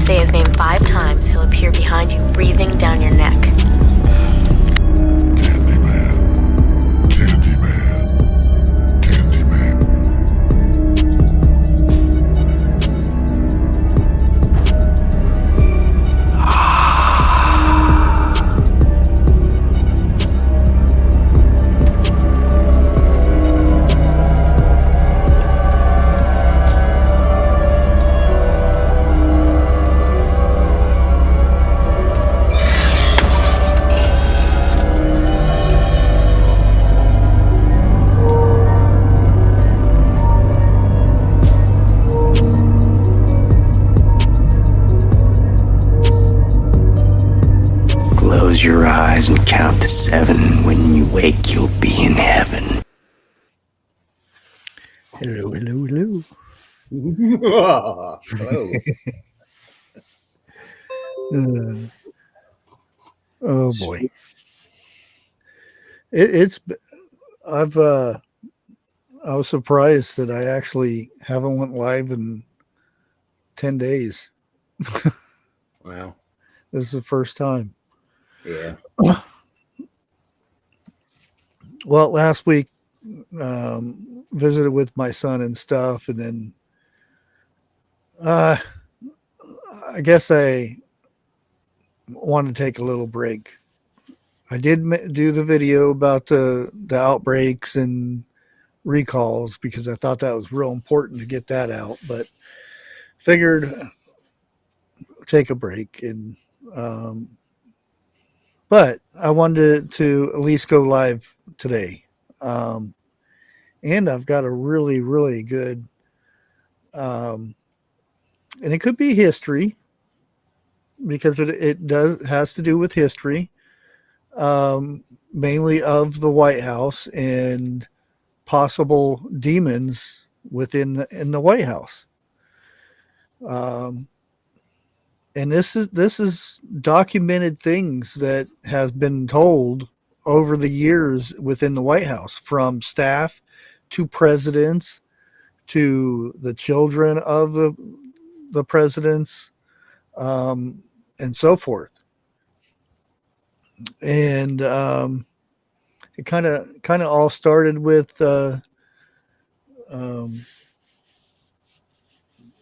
Say his name 5 times, he'll appear behind you, breathing down your neck. Candyman. Candyman. Candyman. Close your eyes and count to 7. When you wake, you'll be in heaven. Hello, hello, hello. Hello. Oh boy. I was surprised that I actually haven't went live in 10 days. Wow. This is the first time. Yeah. Well, last week, visited with my son and stuff, and then I guess I wanted to take a little break. I did do the video about the outbreaks and recalls because I thought that was real important to get that out, but figured take a break. And but I wanted to at least go live today. And I've got a really, really good, and it could be history because it has to do with history, mainly of the White House and possible demons in the White House. And this is documented things that has been told over the years within the White House, from staff to presidents to the children of the presidents, and so forth. And it kind of all started with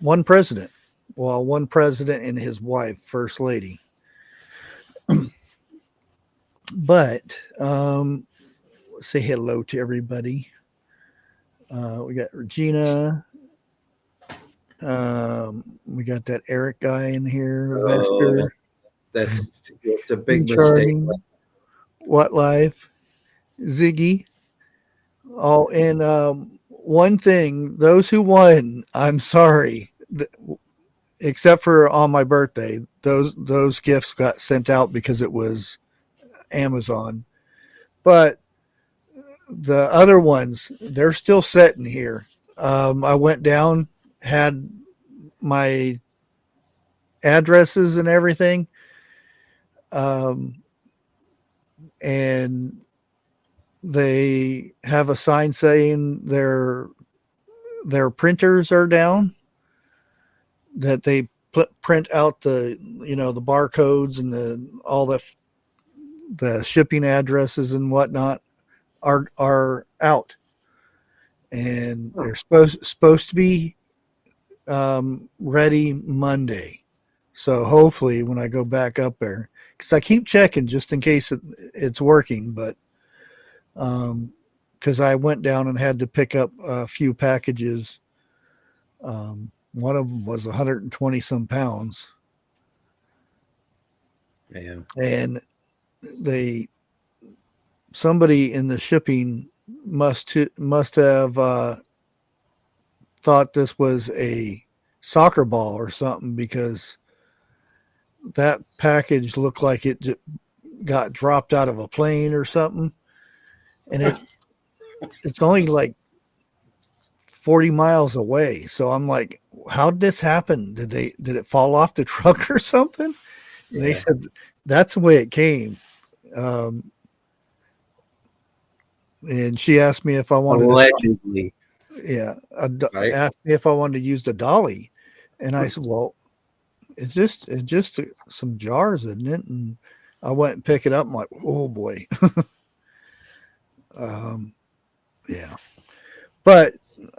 one president. Well, one president and his wife, First Lady. But say hello to everybody. We got Regina. We got that Eric guy in here. Vester. That's a big Charming. mistake. What Life? Ziggy. Oh, and one thing, those who won, I'm sorry, except for on my birthday, those gifts got sent out because it was Amazon. But the other ones, they're still sitting here. I went down, had my addresses and everything, and they have a sign saying their printers are down, that they print out the barcodes and all the shipping addresses and whatnot are out, and they're supposed to be ready Monday. So hopefully when I go back up there, because I keep checking just in case it's working, but because I went down and had to pick up a few packages. One of them was 120 some pounds. Yeah. And somebody in the shipping must have thought this was a soccer ball or something, because that package looked like it got dropped out of a plane or something. And it's only like 40 miles away. So I'm like, how did this happen? Did it fall off the truck or something? Yeah. They said that's the way it came. And she asked me if I wanted Allegedly. right? Right? Asked me if I wanted to use the dolly. And I said, well, it's just some jars, isn't it? And I went and pick it up. I'm like, oh boy. um, yeah. But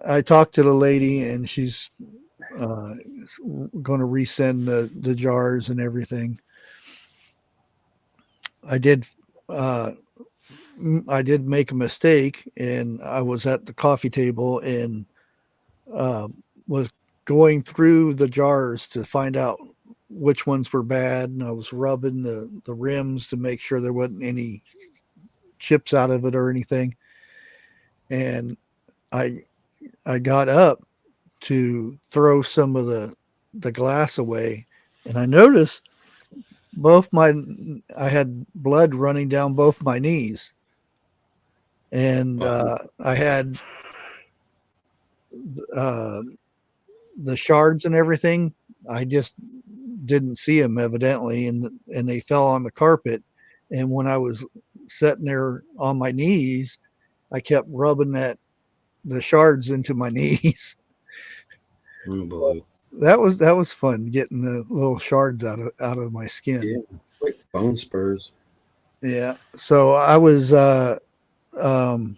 I talked to the lady, and she's uh, going to resend the jars and everything. I did. Uh, I did make a mistake, and I was at the coffee table and was going through the jars to find out which ones were bad, and I was rubbing the rims to make sure there wasn't any chips out of it or anything. And I I got up to throw some of the glass away, and I noticed I had blood running down both my knees, and I had uh, the shards and everything. I just didn't see them evidently, and they fell on the carpet. And when I was sitting there on my knees, I kept rubbing the shards into my knees. Oh boy. That was fun, getting the little shards out of my skin. Yeah. Quick bone spurs. Yeah. So I was um,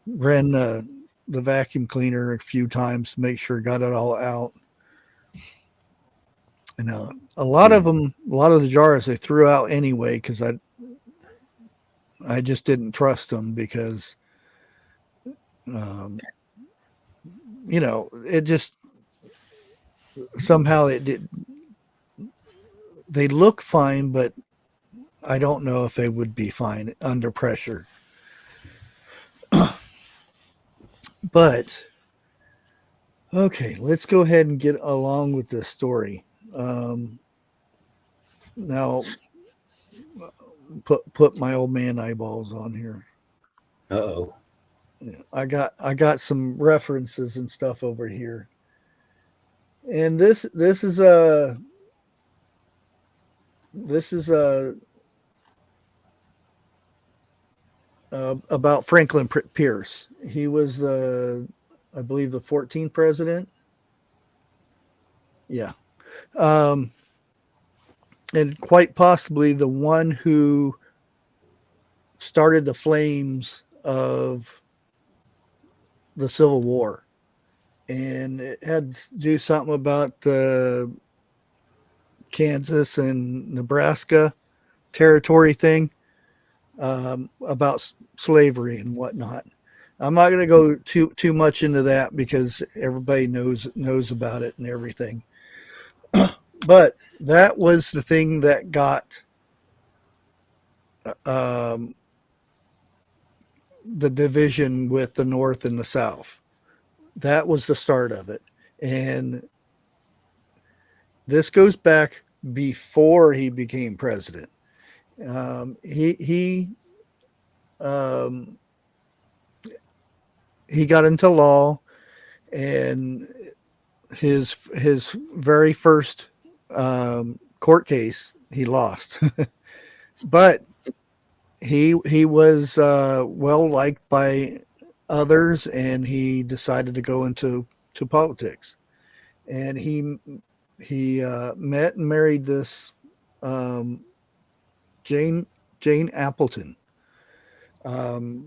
ran the vacuum cleaner a few times to make sure got it all out. And a lot of the jars they threw out anyway because I just didn't trust them because um, it just somehow they look fine, but I don't know if they would be fine under pressure. But okay, let's go ahead and get along with this story. Now, put my old man eyeballs on here. Uh-oh. Yeah, I got some references and stuff over here, and this is about Franklin Pierce. He was I believe the 14th president. Yeah. And quite possibly the one who started the flames of the Civil War. And it had to do something about Kansas and Nebraska territory thing, about slavery and whatnot. I'm not going to go too much into that because everybody knows about it and everything. But that was the thing that got the division with the North and the South. That was the start of it. And this goes back before he became president. He got into law, and his very first court case he lost, but he was well liked by others, and he decided to go into politics. And he met and married this Jane Appleton.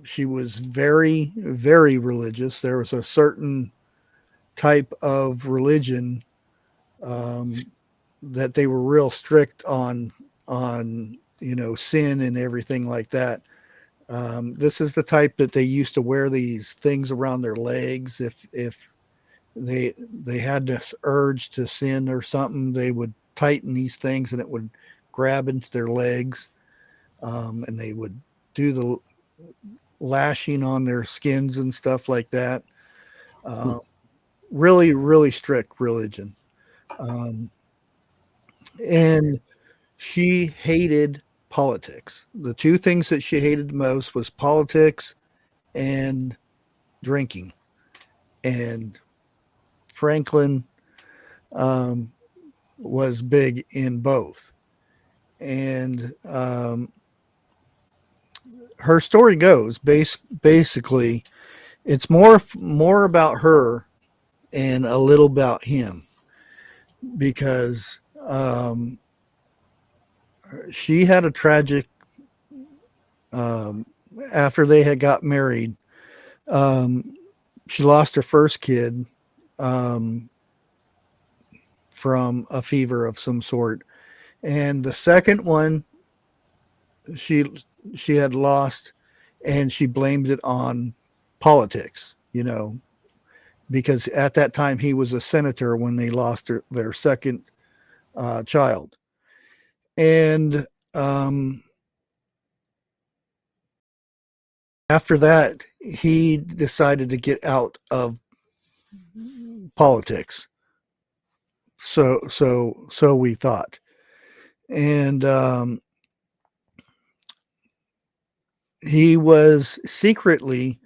She was very, very religious. There was a certain type of religion that they were real strict on sin and everything like that. This is the type that they used to wear these things around their legs. If they had this urge to sin or something, they would tighten these things and it would grab into their legs, and they would do the lashing on their skins and stuff like that. Really, really strict religion. And she hated politics. The two things that she hated the most was politics and drinking. And Franklin was big in both. And her story goes basically it's more about her and a little about him, because um, she had a tragic, um, after they had got married, um, she lost her first kid, um, from a fever of some sort. And the second one she she had lost, and she blamed it on politics, because at that time he was a senator when they lost their second child. And um, after that, he decided to get out of politics. So we thought. And he was secretly,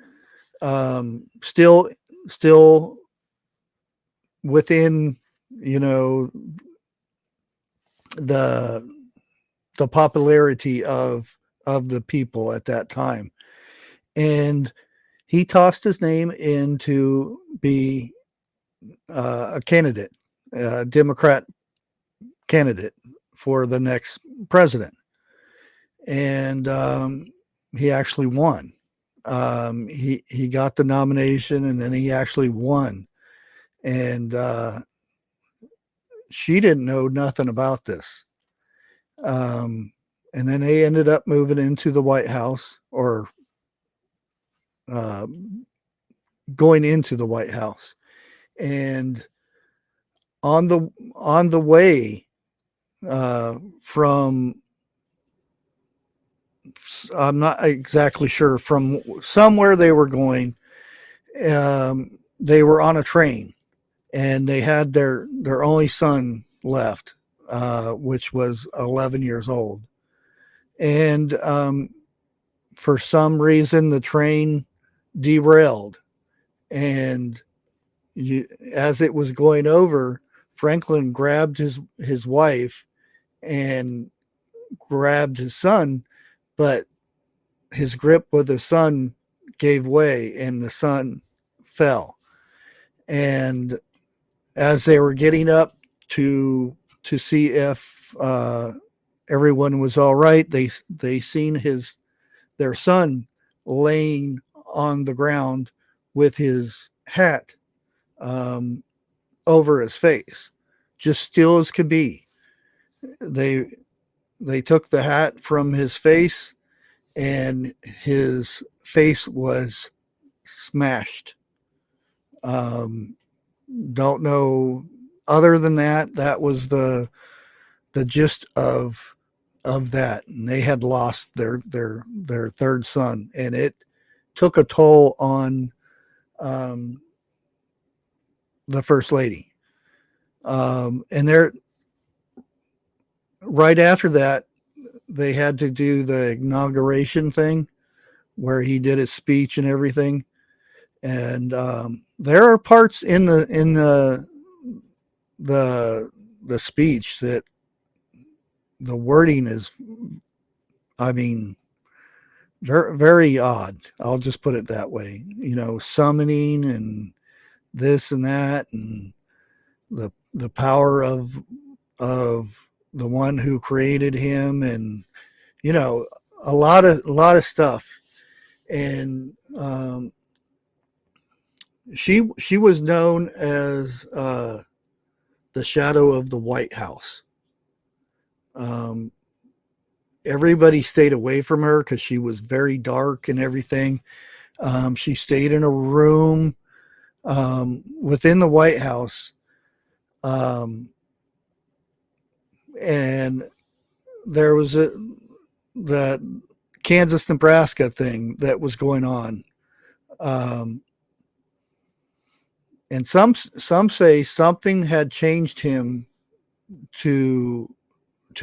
still within, the popularity of the people at that time. And he tossed his name in to be a candidate, a Democrat candidate for the next president. And he actually won. He got the nomination, and then he actually won. And she didn't know nothing about this. And then they ended up moving into the White House, or uh, going into the White House. And on the way, from, I'm not exactly sure, from somewhere they were going, they were on a train, and they had their only son left, which was 11 years old. And for some reason, the train derailed. And as it was going over, Franklin grabbed his wife and grabbed his son, but his grip with the son gave way, and the son fell. And as they were getting up to see if everyone was all right, they seen their son laying on the ground with his hat over his face, just still as could be. They took the hat from his face, and his face was smashed. Don't know. Other than that, that was the gist of that. And they had lost their third son, and it took a toll on the first lady. And they're right after that, they had to do the inauguration thing where he did his speech and everything. And there are parts in the speech that the wording is, I mean, very, very odd. I'll just put it that way. Summoning and this and that, and the power of the one who created him, and a lot of stuff. And she was known as the shadow of the White House. Everybody stayed away from her because she was very dark and everything. She stayed in a room within the White House, and there was that Kansas, Nebraska thing that was going on. And some say something had changed him to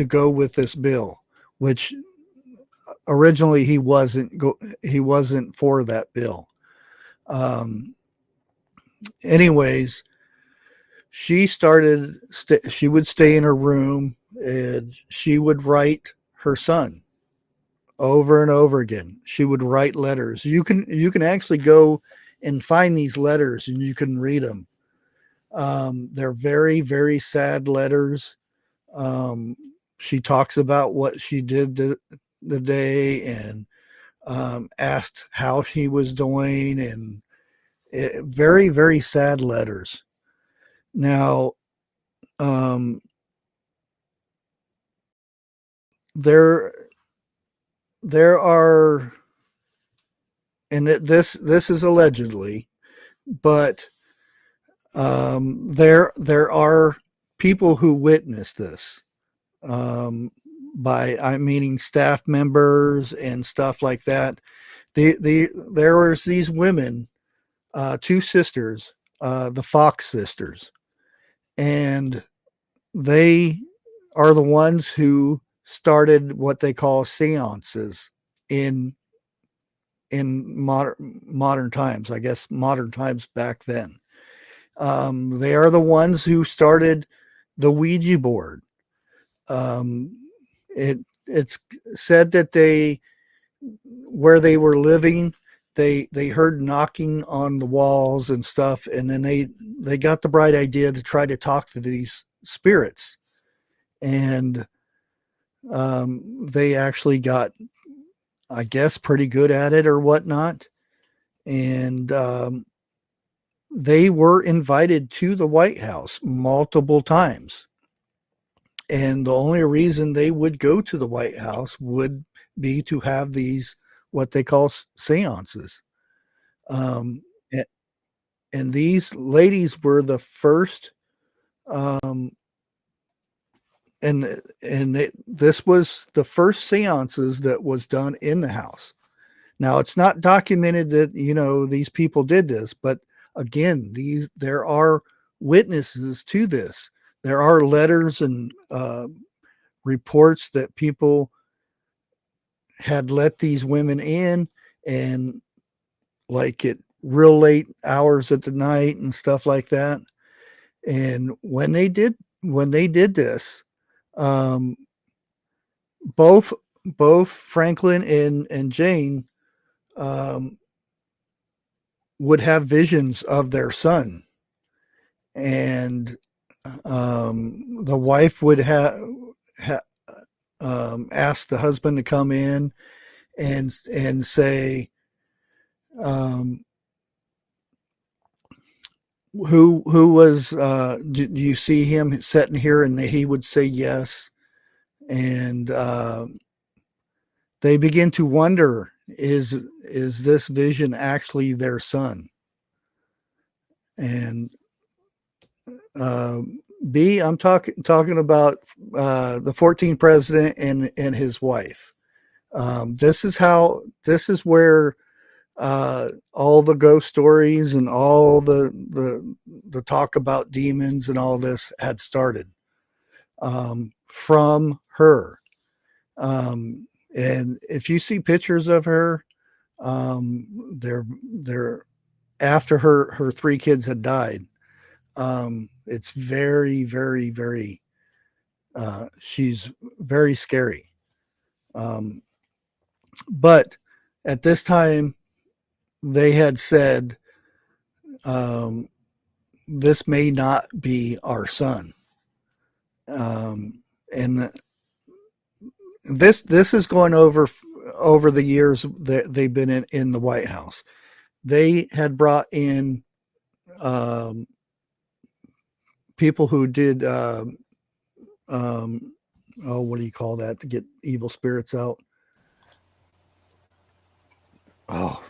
go with this bill, which originally he wasn't for that bill. Anyways, she started, she would stay in her room, and she would write her son over and over again. She would write letters. You can actually go and find these letters, and you can read them. They're very, very sad letters. She talks about what she did the day, and asked how she was doing, and very, very sad letters. Now, there are, and this is allegedly, but there are people who witnessed this, by I meaning staff members and stuff like that. There was these women, two sisters, the Fox sisters, and they are the ones who started what they call seances in modern times. I guess modern times back then. They are the ones who started the Ouija board. Um, it's said that where they were living, they heard knocking on the walls and stuff, and then they got the bright idea to try to talk to these spirits, and they actually got, I guess, pretty good at it or whatnot, and they were invited to the White House multiple times. And the only reason they would go to the White House would be to have these, what they call seances. Um, and these ladies were the first, and this was the first seances that was done in the house. Now, it's not documented that, these people did this, but again, there are witnesses to this. There are letters and reports that people had let these women in, and like at real late hours of the night and stuff like that. And when they did this, both Franklin and Jane would have visions of their son, and the wife would have ask the husband to come in and say, who was, do you see him sitting here? And he would say yes. And they begin to wonder, is this vision actually their son? And I'm talking about the 14th president and his wife. This is where all the ghost stories and all the talk about demons and all this had started, from her. And if you see pictures of her, they're after her three kids had died. It's very, very, very, she's very scary. But at this time, they had said, this may not be our son. And this is going over the years that they've been in the White House. They had brought in people who did what do you call that, to get evil spirits out? Oh,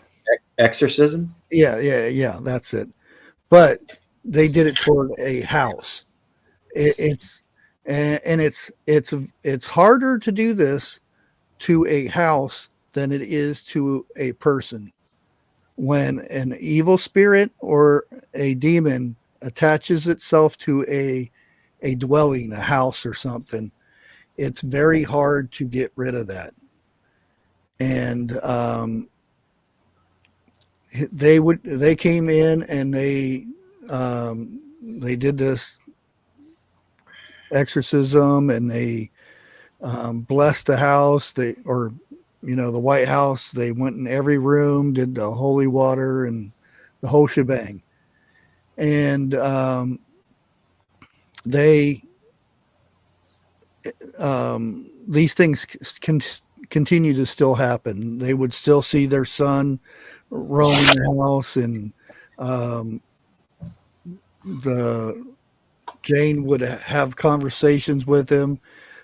Exorcism? Yeah, that's it. But they did it toward a house. It's harder to do this to a house than it is to a person. When an evil spirit or a demon attaches itself to a dwelling, a house or something, it's very hard to get rid of that. And they came in and they did this exorcism, and they blessed the house. The White House. They went in every room, did the holy water and the whole shebang. And they these things can continue to still happen. They would still see their son roaming the house, and um, the Jane would have conversations with him.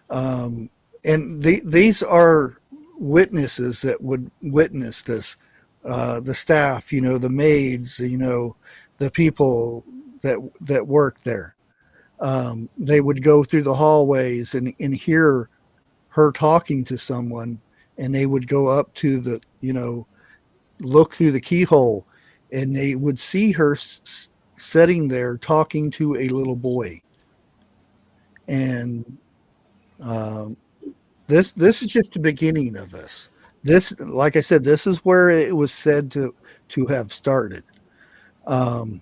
And these are witnesses that would witness this. The staff, the maids, the people that work there. They would go through the hallways and hear her talking to someone, and they would go up to look through the keyhole, and they would see her sitting there talking to a little boy. And um, this is just the beginning of this. This, like I said, this is where it was said to have started. Um,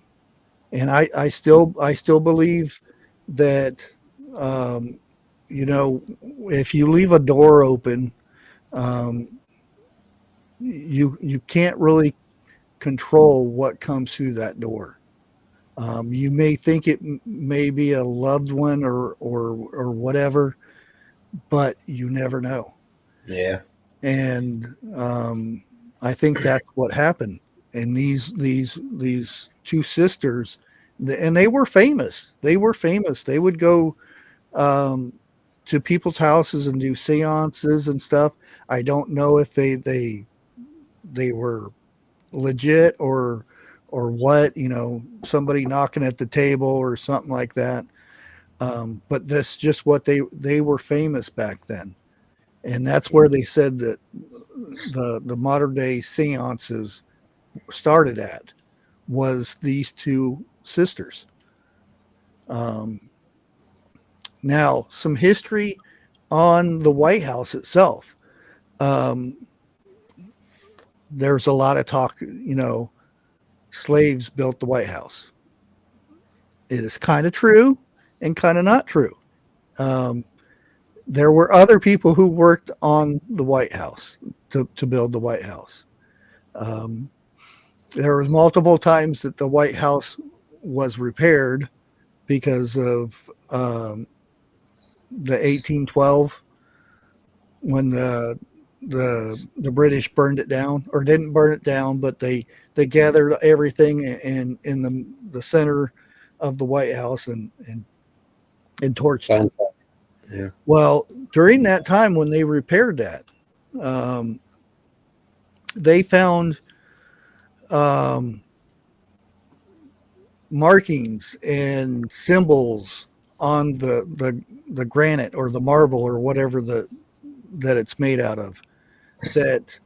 and I still believe that um, if you leave a door open, um, you can't really control what comes through that door. You may think it may be a loved one or whatever, but you never know. Yeah. And I think that's what happened. And these two sisters, and they were famous. They were famous. They would go um, to people's houses and do seances and stuff. I don't know if they were legit or what, somebody knocking at the table or something like that. But that's just what they were famous back then. And that's where they said that the modern day seances started at, was these two sisters. Um, Now, some history on the White House itself. Um, there's a lot of talk, slaves built the White House. It is kind of true and kind of not true. Um, there were other people who worked on the White House to build the White House. Um, there was multiple times that the White House was repaired because of the 1812, when the British burned it down, or didn't burn it down, but they gathered everything in the center of the White House and torched it. Yeah. Well, during that time when they repaired that, um, they found um, markings and symbols on the granite or the marble or whatever that it's made out of, that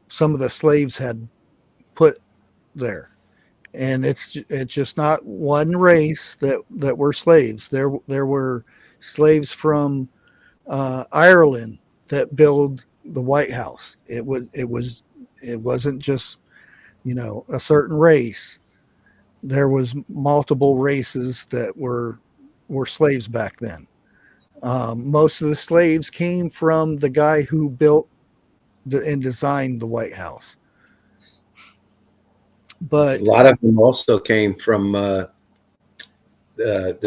some of the slaves had put there. And it's just not one race that were slaves. There were slaves from Ireland that built the White House. It wasn't just a certain race. There was multiple races that were slaves back then. Most of the slaves came from the guy who built and designed the White House. But A lot of them also came from the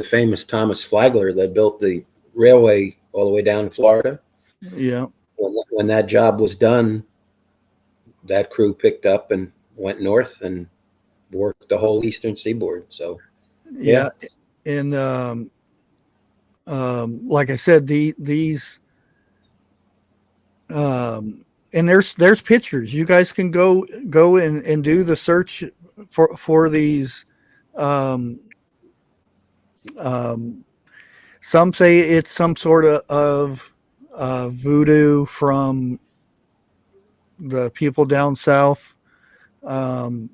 famous Thomas Flagler that built the railway all the way down in Florida. yeah, When that job was done, that crew picked up and went north and worked the whole eastern seaboard. So yeah, and like I said, these and there's pictures. You guys can go and do the search for these. Um, um, some say it's some sort of voodoo from the people down south, um,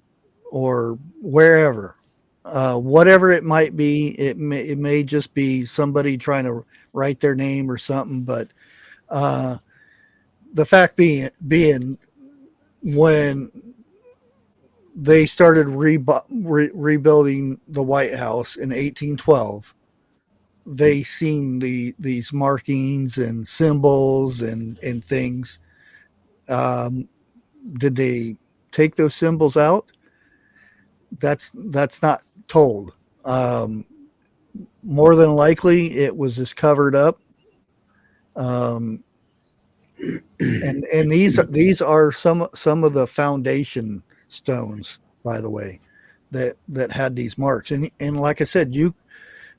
or wherever. Whatever it might be, it may just be somebody trying to write their name or something. But the fact being, when they started rebuilding the White House in 1812, they seen these markings and symbols and things. Um, did they take those symbols out? That's not told. Um, more than likely it was just covered up. Um, and these are some of the foundation stones, by the way, that had these marks. And like I said,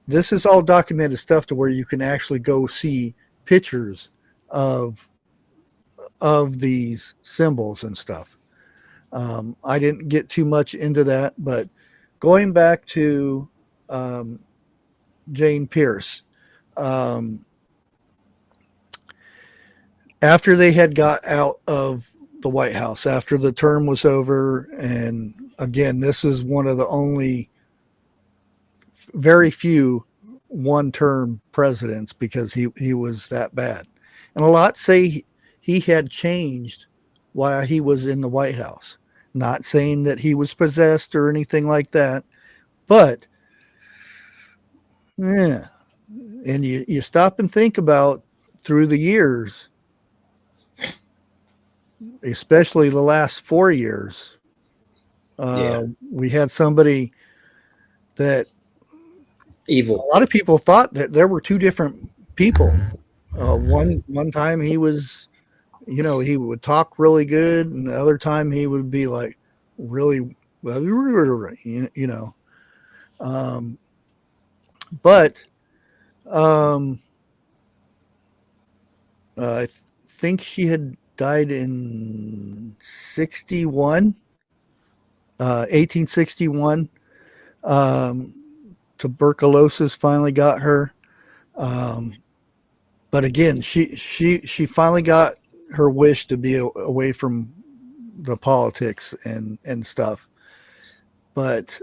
this is all documented stuff to where you can actually go see pictures of these symbols and stuff. I didn't get too much into that, but going back to Jane Pierce, um, after they had got out of the White House, after the term was over, and again, this is one of the only very few one-term presidents because he was that bad. And a lot say he had changed while he was in the White House. Not saying that he was possessed or anything like that, but yeah. And you stop and think about through the years, especially the last 4 years, we had somebody that Evil. a lot of people thought that there were two different people. One time he was, he would talk really good, and the other time he would be like really, you know. But I think she had died in 1861. Tuberculosis finally got her. But again, she finally got her wish to be away from the politics and stuff. But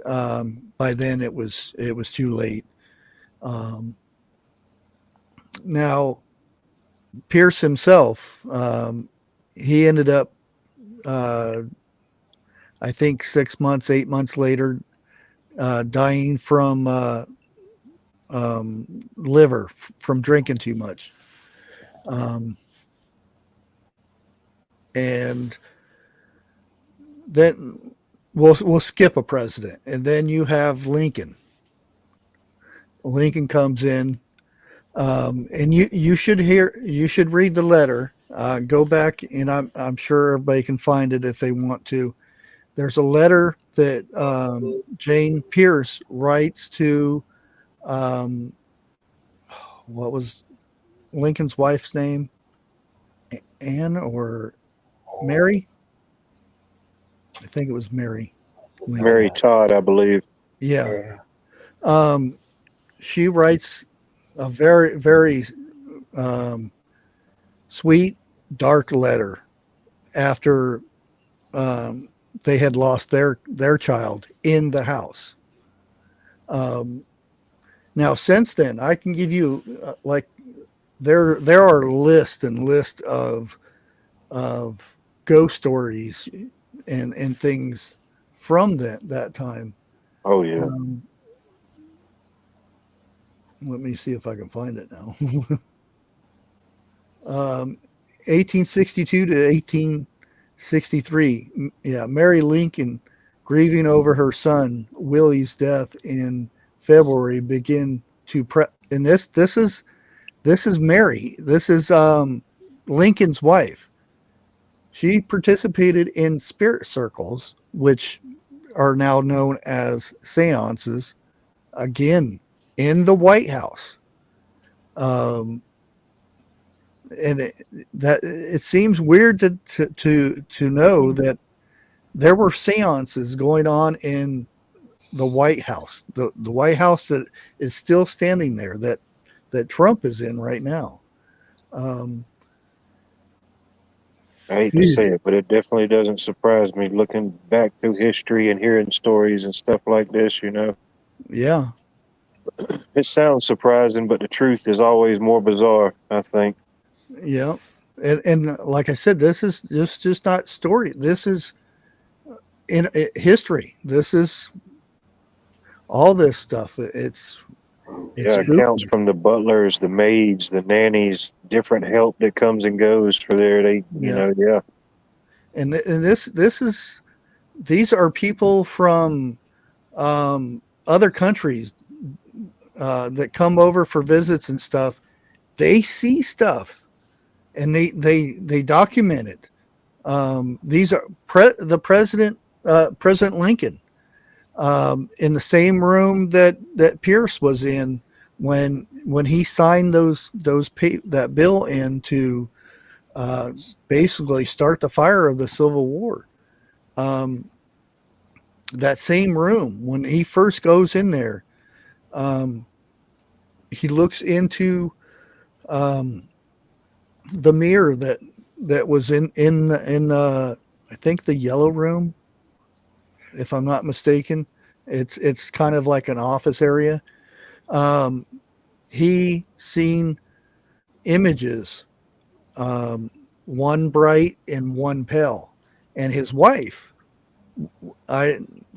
by then it was too late. Now, Pierce himself, he ended up, I think 6 months, 8 months later, dying from liver from drinking too much. And then we'll skip a president, and then you have Lincoln. Lincoln comes in, and you should read the letter. Go back, and I'm sure everybody can find it if they want to. There's a letter that Jane Pierce writes to what was Lincoln's wife's name? Anne or Mary? I think it was Mary. Lincoln. Mary Todd, I believe. Yeah. She writes a very, very sweet, dark letter after they had lost their child in the house. Now, since then, I can give you there are lists and lists of ghost stories and things from that time. Oh yeah. Let me see if I can find it now. 1862 to 1863. Yeah, Mary Lincoln, grieving over her son Willie's death in February, begin to prep. And this is Mary. This is Lincoln's wife. She participated in spirit circles, which are now known as seances, again in the White House. And it seems weird to know that there were seances going on in the White House, the White House that is still standing there, that Trump is in right now. I hate to say it, but it definitely doesn't surprise me looking back through history and hearing stories and stuff like this, Yeah. It sounds surprising, but the truth is always more bizarre, I think. Yeah. And like I said, this is just not story. This is in history. This is all this stuff. It's accounts from the butlers, the maids, the nannies, different help that comes and goes for there. And these are people from other countries that come over for visits and stuff, they see stuff, and they document it. These are President Lincoln, in the same room that Pierce was in when he signed that bill in to basically start the fire of the Civil War. That same room, when he first goes in there, he looks into the mirror that was in I think the yellow room, if I'm not mistaken. It's kind of like an office area. He seen images, one bright and one pale, and his wife,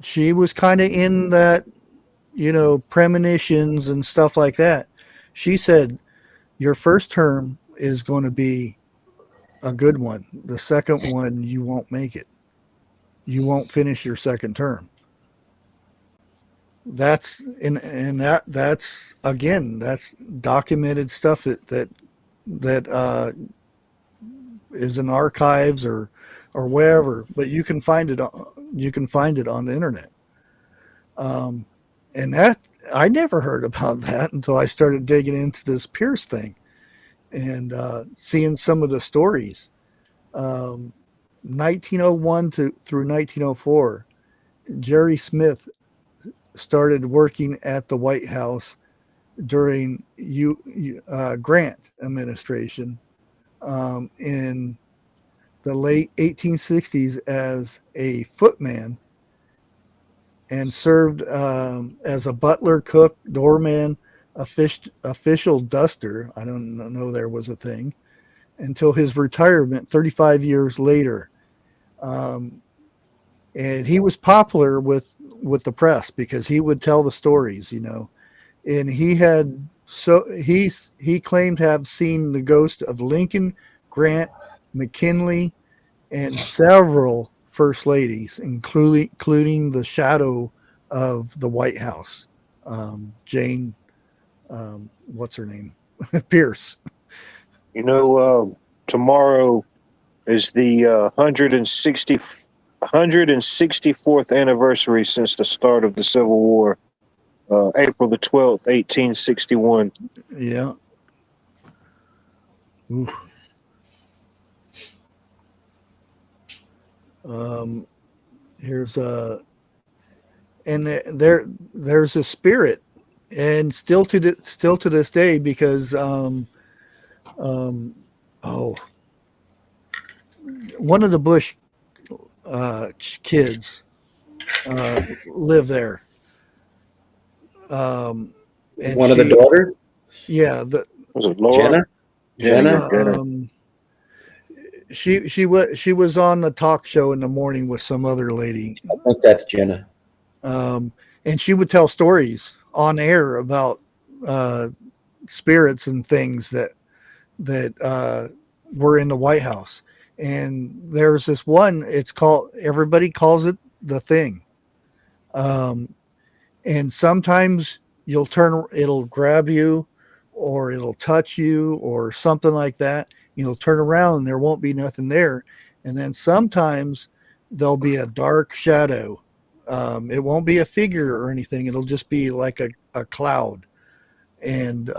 she was kind of in that, premonitions and stuff like that. She said, your first term is going to be a good one. The second one, you won't make it. You won't finish your second term. That's that's documented stuff that is in archives or wherever, but you can find it on the internet. And that, I never heard about that until I started digging into this Pierce thing and seeing some of the stories. 1901 through 1904, Jerry Smith started working at the White House during Grant administration in the late 1860s as a footman, and served as a butler, cook, doorman, official duster. I don't know there was a thing, until his retirement 35 years later. And he was popular with the press because he would tell the stories, and he claimed to have seen the ghost of Lincoln, Grant, McKinley, and several first ladies, including the shadow of the White House, Jane, what's her name? Pierce. Tomorrow is the 164th anniversary since the start of the Civil War, April the 12th, 1861. Yeah. Oof. Here's and there's a spirit, and still to this day, because one of the Bush kids live there. And one of the daughters? Yeah. Was it Laura? Jenna? She was on the talk show in the morning with some other lady. I think that's Jenna. And she would tell stories on air about spirits and things that were in the White House. And there's this one, everybody calls it the Thing. And sometimes it'll grab you, or it'll touch you, or something like that. You'll turn around and there won't be nothing there. And then sometimes there'll be a dark shadow. It won't be a figure or anything. It'll just be like a cloud. And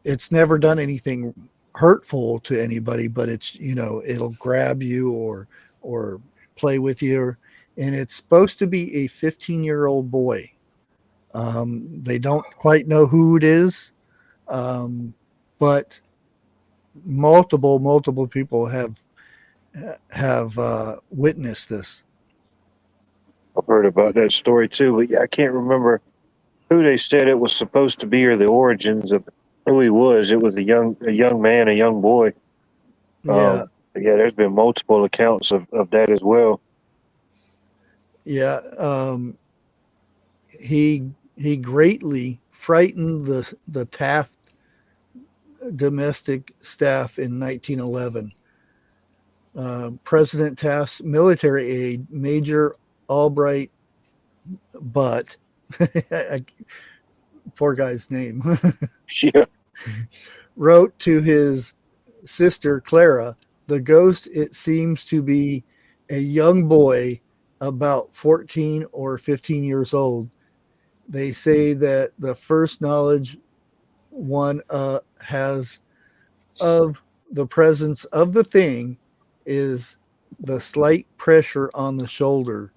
it's never done anything hurtful to anybody, but it's, it'll grab you or play with you. And it's supposed to be a 15-year-old boy. They don't quite know who it is, but multiple people have witnessed this. I've heard about that story too, but I can't remember who they said it was supposed to be or the origins of who he was. It was a young man, a young boy. Yeah. There's been multiple accounts of that as well. Yeah. He greatly frightened the Taft domestic staff in 1911. President Taft's military aide, Major Albright Butt, poor guy's name, Yeah. wrote to his sister Clara, the ghost, it seems to be a young boy about 14 or 15 years old. They say that the first knowledge one has of the presence of the thing is the slight pressure on the shoulder,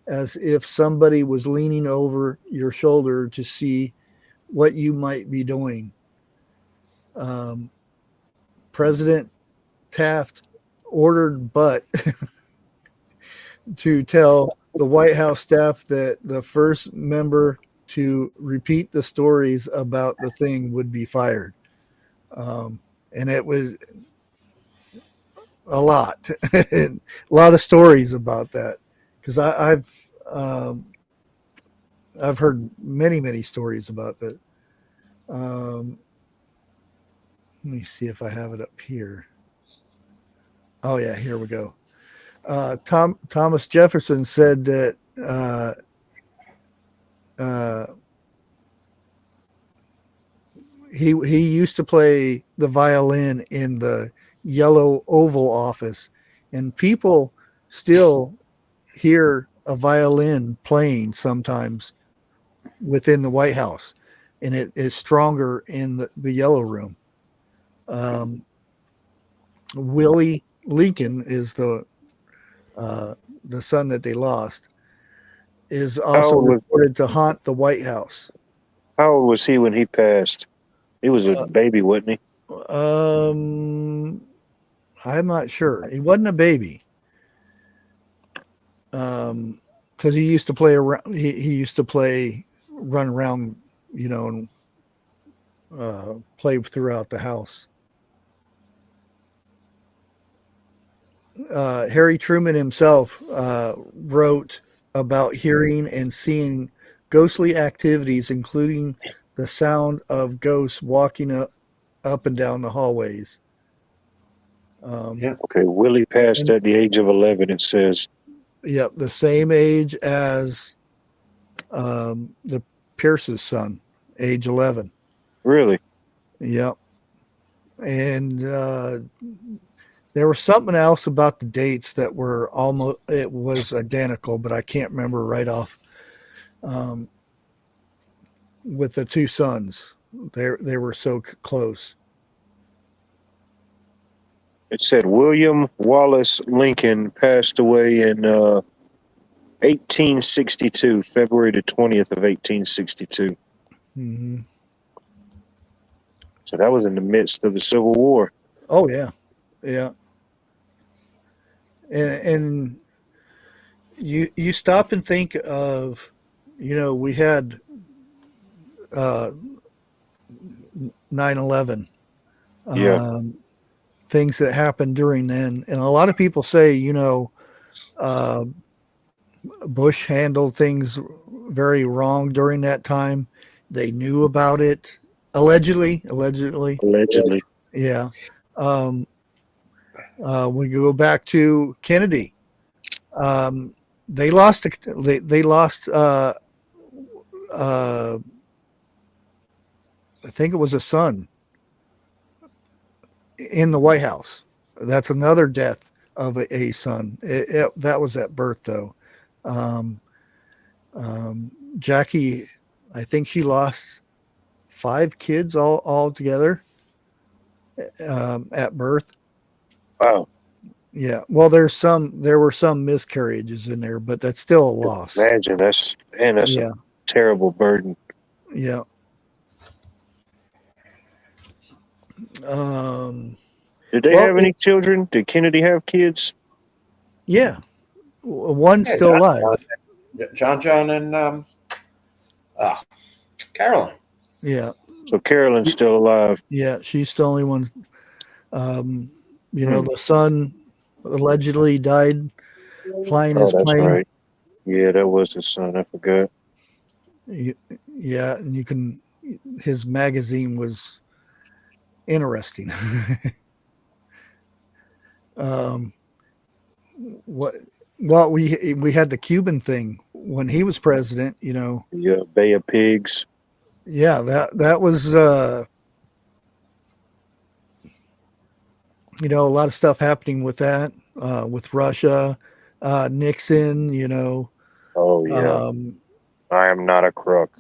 as if somebody was leaning over your shoulder to see what you might be doing. Um, President Taft ordered Butt to tell the White House staff that the first member to repeat the stories about the thing would be fired. And it was a lot, a lot of stories about that, because I've heard many stories about that. Let me see if I have it up here. Oh yeah, here we go. Thomas Jefferson said that he used to play the violin in the Yellow Oval Office, and people still hear a violin playing sometimes within the White House, and it is stronger in the Yellow Room. Willie Lincoln is the son that they lost, is also reported to haunt the White House. How old was he when he passed? He was a baby, wasn't he? I'm not sure. He wasn't a baby. Because he used to play around. He used to run around, and play throughout the house. Harry Truman himself wrote about hearing and seeing ghostly activities, including the sound of ghosts walking up and down the hallways. Okay, Willie passed at the age of 11, it says. Yep, the same age as the Pierce's son, age 11. Really? Yep. And there was something else about the dates that were it was identical, but I can't remember right off. With the two sons, they were so close. It said William Wallace Lincoln passed away in 1862, February the 20th of 1862. Mm-hmm. So that was in the midst of the Civil War. Oh yeah, yeah. And you stop and think of, we had 9/11. Yeah. Things that happened during then, and a lot of people say, Bush handled things very wrong during that time. They knew about it, allegedly. Yeah. We go back to Kennedy. They lost. They lost. I think it was a son in the White House. That's another death of a son. That was at birth, though. Jackie, I think she lost 5 kids all together at birth. Wow. Yeah. Well, there were some miscarriages in there, but that's still a loss. Imagine that's a terrible burden. Yeah. Did they have any children? Did Kennedy have kids? Yeah. One's still alive. John and Carolyn. Yeah. So Carolyn's still alive. Yeah, she's the only one. The son allegedly died flying his plane. Right. Yeah, that was his son. I forgot. Yeah, and his magazine was interesting. We had the Cuban thing when he was president, Yeah, Bay of Pigs. Yeah, that was you know, a lot of stuff happening with that, with Russia, Nixon, you know, Oh yeah, um, I am not a crook.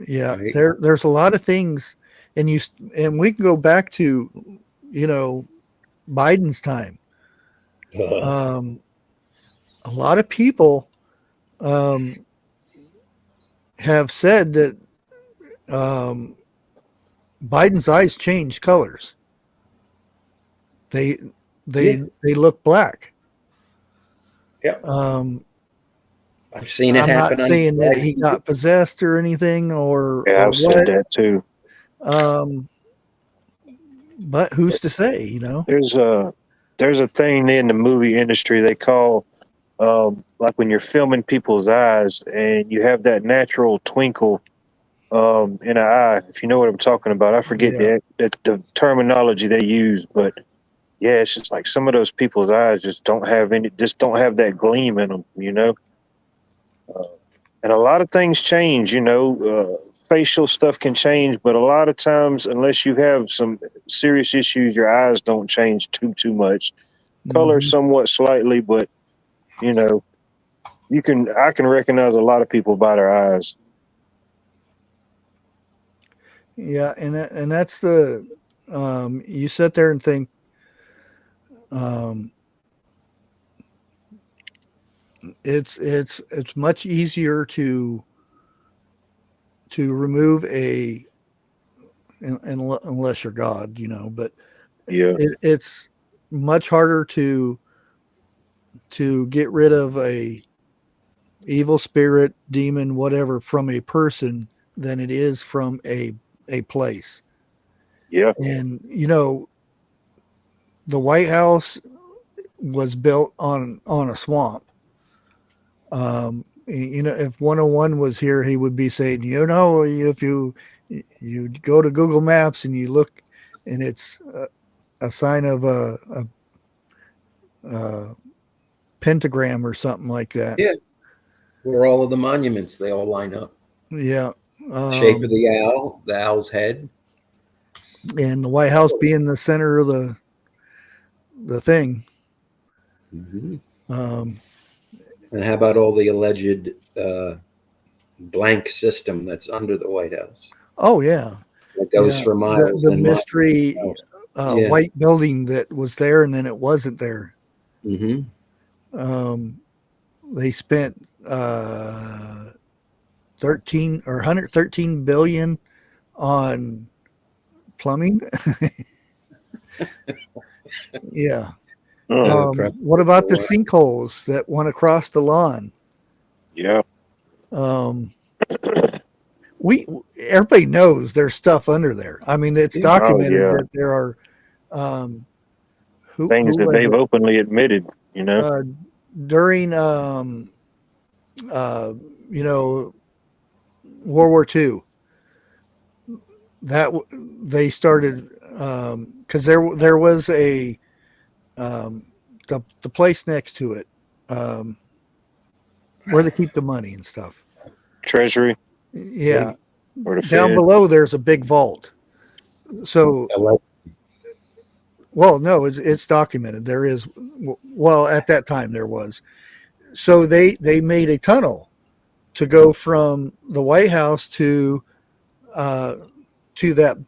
yeah, Right. there's a lot of things, and and we can go back to, you know, Biden's time. Um, a lot of people um, have said that um, Biden's eyes changed colors. They Yeah. they look black. Yeah. Um, I've seen it I'm not happen on saying that live he TV. got possessed or anything Yeah, or I've said what, that too. um, but who's to say? You know? There's a thing in the movie industry they call like when you're filming people's eyes and you have that natural twinkle in an eye. If you know what I'm talking about, I forget Yeah. the terminology they use, but yeah, it's just like some of those people's eyes just don't have that gleam in them, you know. And a lot of things change, you know. Facial stuff can change, but a lot of times, unless you have some serious issues, your eyes don't change too much. Color Hmm. somewhat slightly, but you know, I can recognize a lot of people by their eyes. Yeah, and that's the you sit there and think um, it's much easier to remove unless you're God, you know, but Yeah, it's much harder to get rid of a evil spirit, demon, whatever from a person than it is from a place. yeah, And you know, the White House was built on a swamp. You know, if 101 was here, he would be saying, you know, if you go to Google Maps and you look, and it's a sign of a pentagram or something like that. Yeah. Where all of the monuments, they all line up. Yeah. Shape of the owl's head. And the White House being the center of the thing. Hmm. Um, And how about all the alleged blank system that's under the White House? oh yeah, That goes yeah. for miles The and miles. mystery Yeah. white building that was there and then it wasn't there. Hmm. Um, they spent 13 or 113 billion on plumbing. Yeah. uh, What about the sinkholes that went across the lawn? yeah. Um, we everybody knows there's stuff under there. I mean, it's Oh documented yeah, that there are um, who things that was they've it openly admitted. You know. uh, during uh, you know, World War II that they started because there was a the place next to it um, where they keep the money and stuff. Treasury Yeah, or the down Fed. below there's a big vault. So, well, no, it's documented. There is, well, at that time there was. So they made a tunnel to go from the White House uh, to that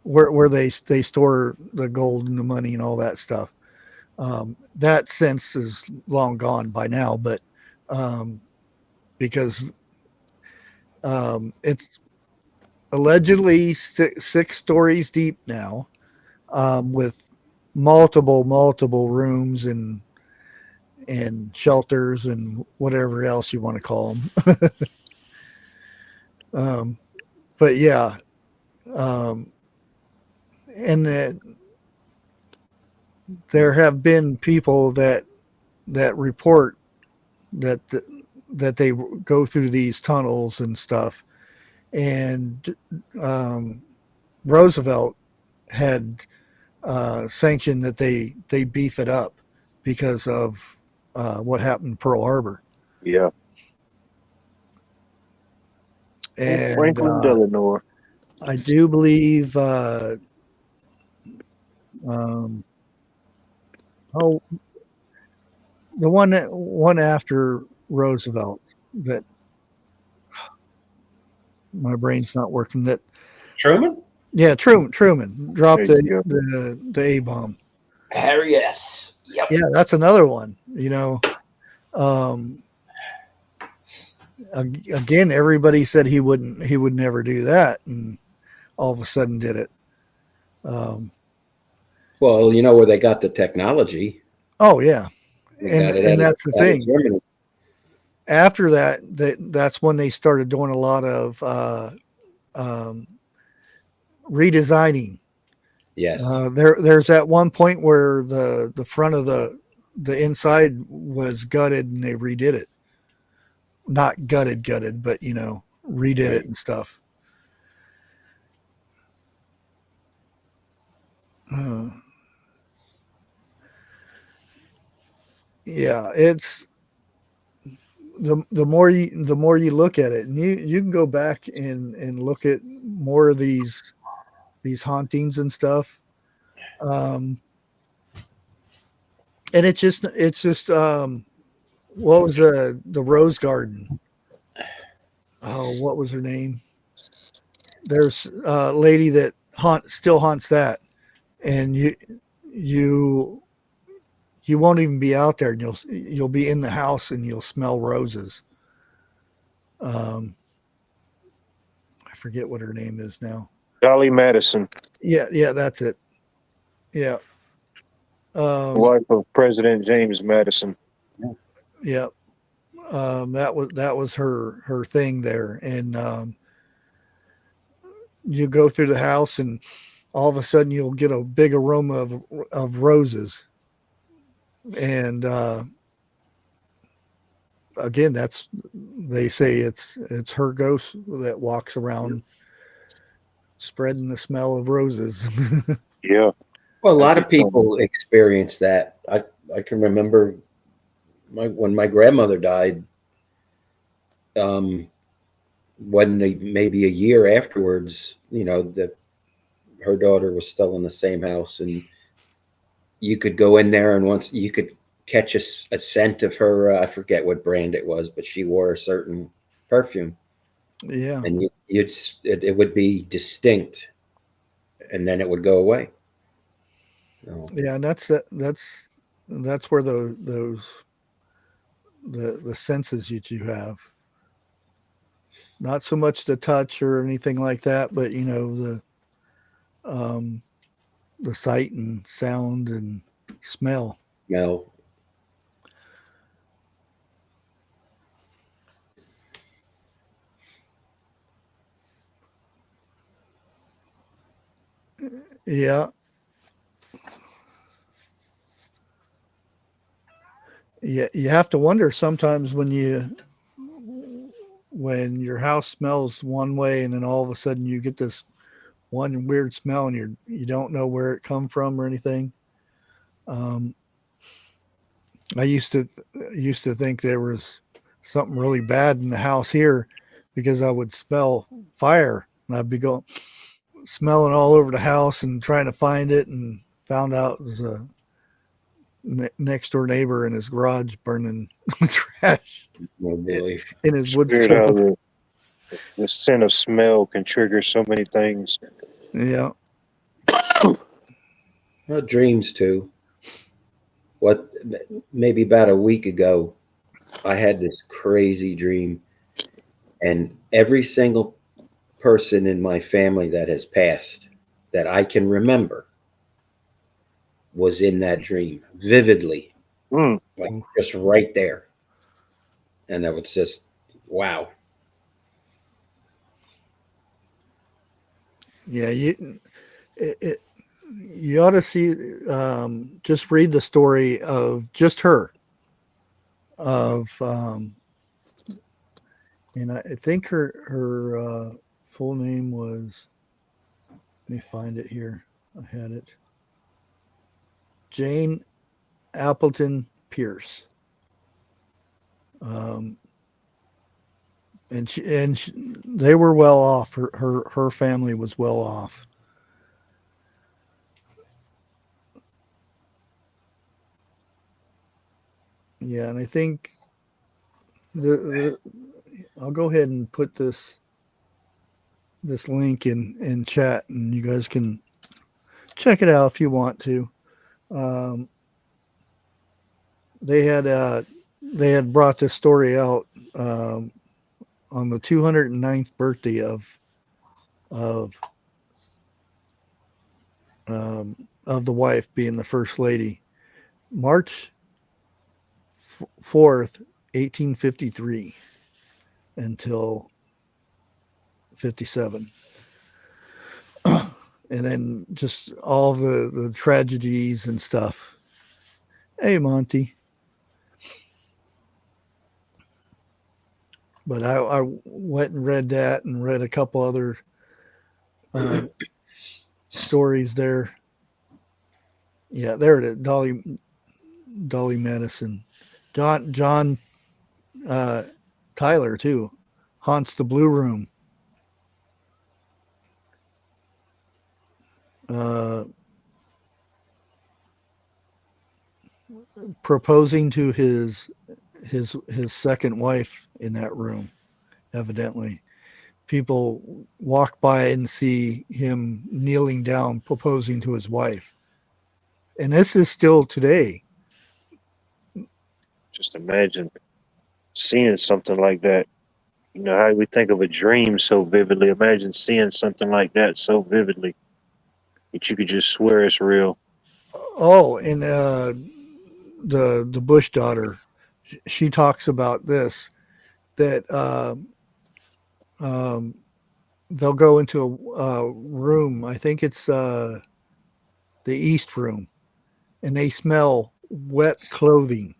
where they store the gold and the money and all that stuff. That sense is long gone by now, but because it's allegedly six stories deep now, with multiple rooms and shelters and whatever else you want to call them. But yeah, um, and there have been people that report that that they go through these tunnels and stuff, and Roosevelt had sanctioned that they beef it up because of what happened in Pearl Harbor. Yeah. And Franklin Delano. I do believe um, oh, the one after Roosevelt that my brain's not working. That Truman? yeah, Truman dropped There you go. the A bomb. Harry S. Yep. Yeah, that's another one. Um, again, everybody said he would never do that, and all of a sudden did it. Well, you know where they got the technology. Oh yeah, They and got it and that's the out of thing. Germany. After that's when they started doing a lot of um, redesigning. Yes. There's at one point where the front of the inside was gutted and they redid it. Not gutted, but redid Right. it and stuff. Uh, yeah, it's the more you look at it, and you can go back and look at more of these hauntings and stuff. And it's just what was the rose garden? Oh, what was her name? There's a lady that still haunts that, and you you won't even be out there, and you'll be in the house and you'll smell roses. I forget what her name is now. Dolly Madison, Yeah, that's it. Yeah. wife of President James Madison. Yeah. That was her thing there, and you go through the house, and all of a sudden you'll get a big aroma of roses, and again, they say it's her ghost that walks around spreading the smell of roses. Yeah. Well, a lot That'd of be something. people experience that. I can remember when my grandmother died. Maybe a year afterwards, that her daughter was still in the same house, and you could go in there, and once you could catch a scent of her. I forget what brand it was, but she wore a certain perfume, Yeah, and it would be distinct, and then it would go away. yeah, and that's where the senses that you have, not so much the touch or anything like that, but um, the sight and sound and smell. Smell. Yeah, yeah, you have to wonder sometimes when your house smells one way and then all of a sudden you get this one weird smell and you don't know where it come from or anything. Um, I used to think there was something really bad in the house here because I would smell fire and I'd be going smelling all over the house and trying to find it, and found out it was a next door neighbor in his garage burning trash Oh boy. in his wood Weird how stove. the scent of smell can trigger so many things. Yeah. Well, dreams too. What maybe about a week ago, I had this crazy dream, and every single person in my family that has passed that I can remember was in that dream vividly, Mm. like just right there. And that was just wow. Yeah, you ought to see, just read the story of just her, of and I think her full name was, let me find it here, I had it, Jane Appleton Pierce. um they were well off. Her family was well off. Yeah, and I think I'll go ahead and put this link in chat, and you guys can check it out if you want to. They had brought this story out on the 209th birthday of the wife being the first lady, March 4th, 1853, until 57. And then just all the tragedies and stuff. Hey, Monty. But I went and read that and read a couple other stories there. Yeah, there it is. Dolly Madison. John Tyler, too. Haunts the Blue Room. Proposing to his second wife in that room, evidently. People walk by and see him kneeling down, proposing to his wife. And this is still today. Just imagine seeing something like that. You know how we think of a dream so vividly. Imagine seeing something like that so vividly that you could just swear it's real. Oh, and the Bush daughter, she talks about this, that they'll go into a room. I think it's the East room, and they smell wet clothing.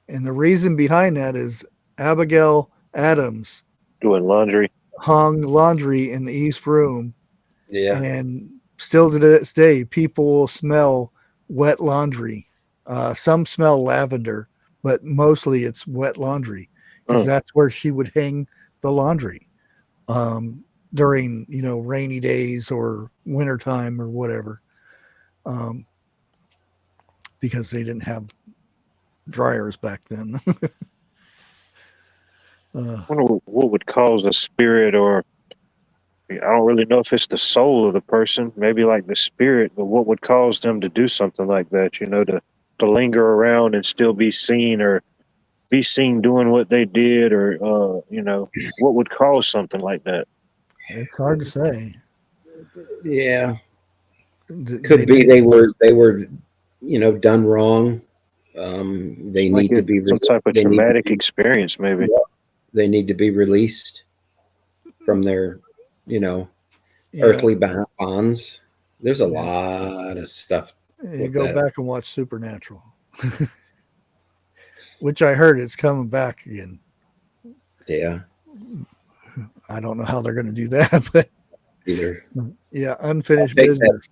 And the reason behind that is Abigail Adams Doing laundry. hung laundry in the East room. Yeah. And still to this day, people will smell wet laundry. Some smell lavender, but mostly it's wet laundry, because that's where she would hang the laundry during, rainy days or wintertime or whatever, because they didn't have dryers back then. I wonder what would cause a spirit, or I don't really know if it's the soul of the person, maybe like the spirit, but what would cause them to do something like that, to linger around and still be seen, or be seen doing what they did, or, what would cause something like that? It's hard to say. Yeah. Could be they were done wrong. They need to be some type of traumatic experience, maybe. They need to be released from their, earthly bonds. There's a lot of stuff. You go back and watch Supernatural, which I heard it's coming back again. Yeah. I don't know how they're going to do that, but either. Yeah, unfinished business.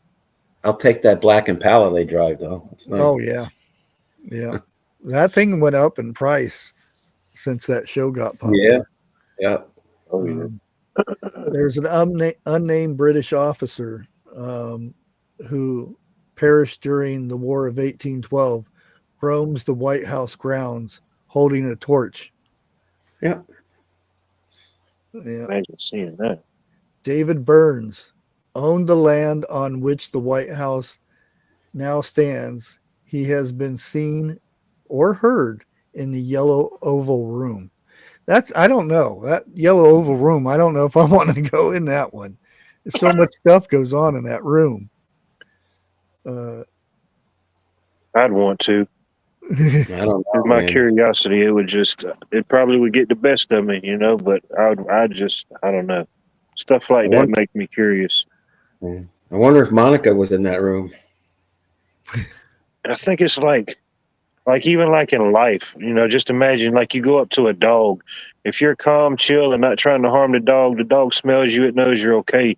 I'll take that Black Impala they drive, though. Nice. Oh, yeah. Yeah. That thing went up in price since that show got popular. Yeah. Oh, yeah. There's an unnamed British officer who perished during the War of 1812, roams the White House grounds holding a torch. Yeah. Imagine seeing that. David Burns owned the land on which the White House now stands. He has been seen or heard in the Yellow Oval Room. I don't know. That Yellow Oval Room, I don't know if I want to go in that one. There's so much stuff goes on in that room. I'd want to. I don't know. My curiosity, it probably would get the best of me, but I don't know. Stuff like that makes me curious. I wonder if Monica was in that room. I think it's like even like in life, just imagine like you go up to a dog. If you're calm, chill, and not trying to harm the dog smells you, it knows you're okay.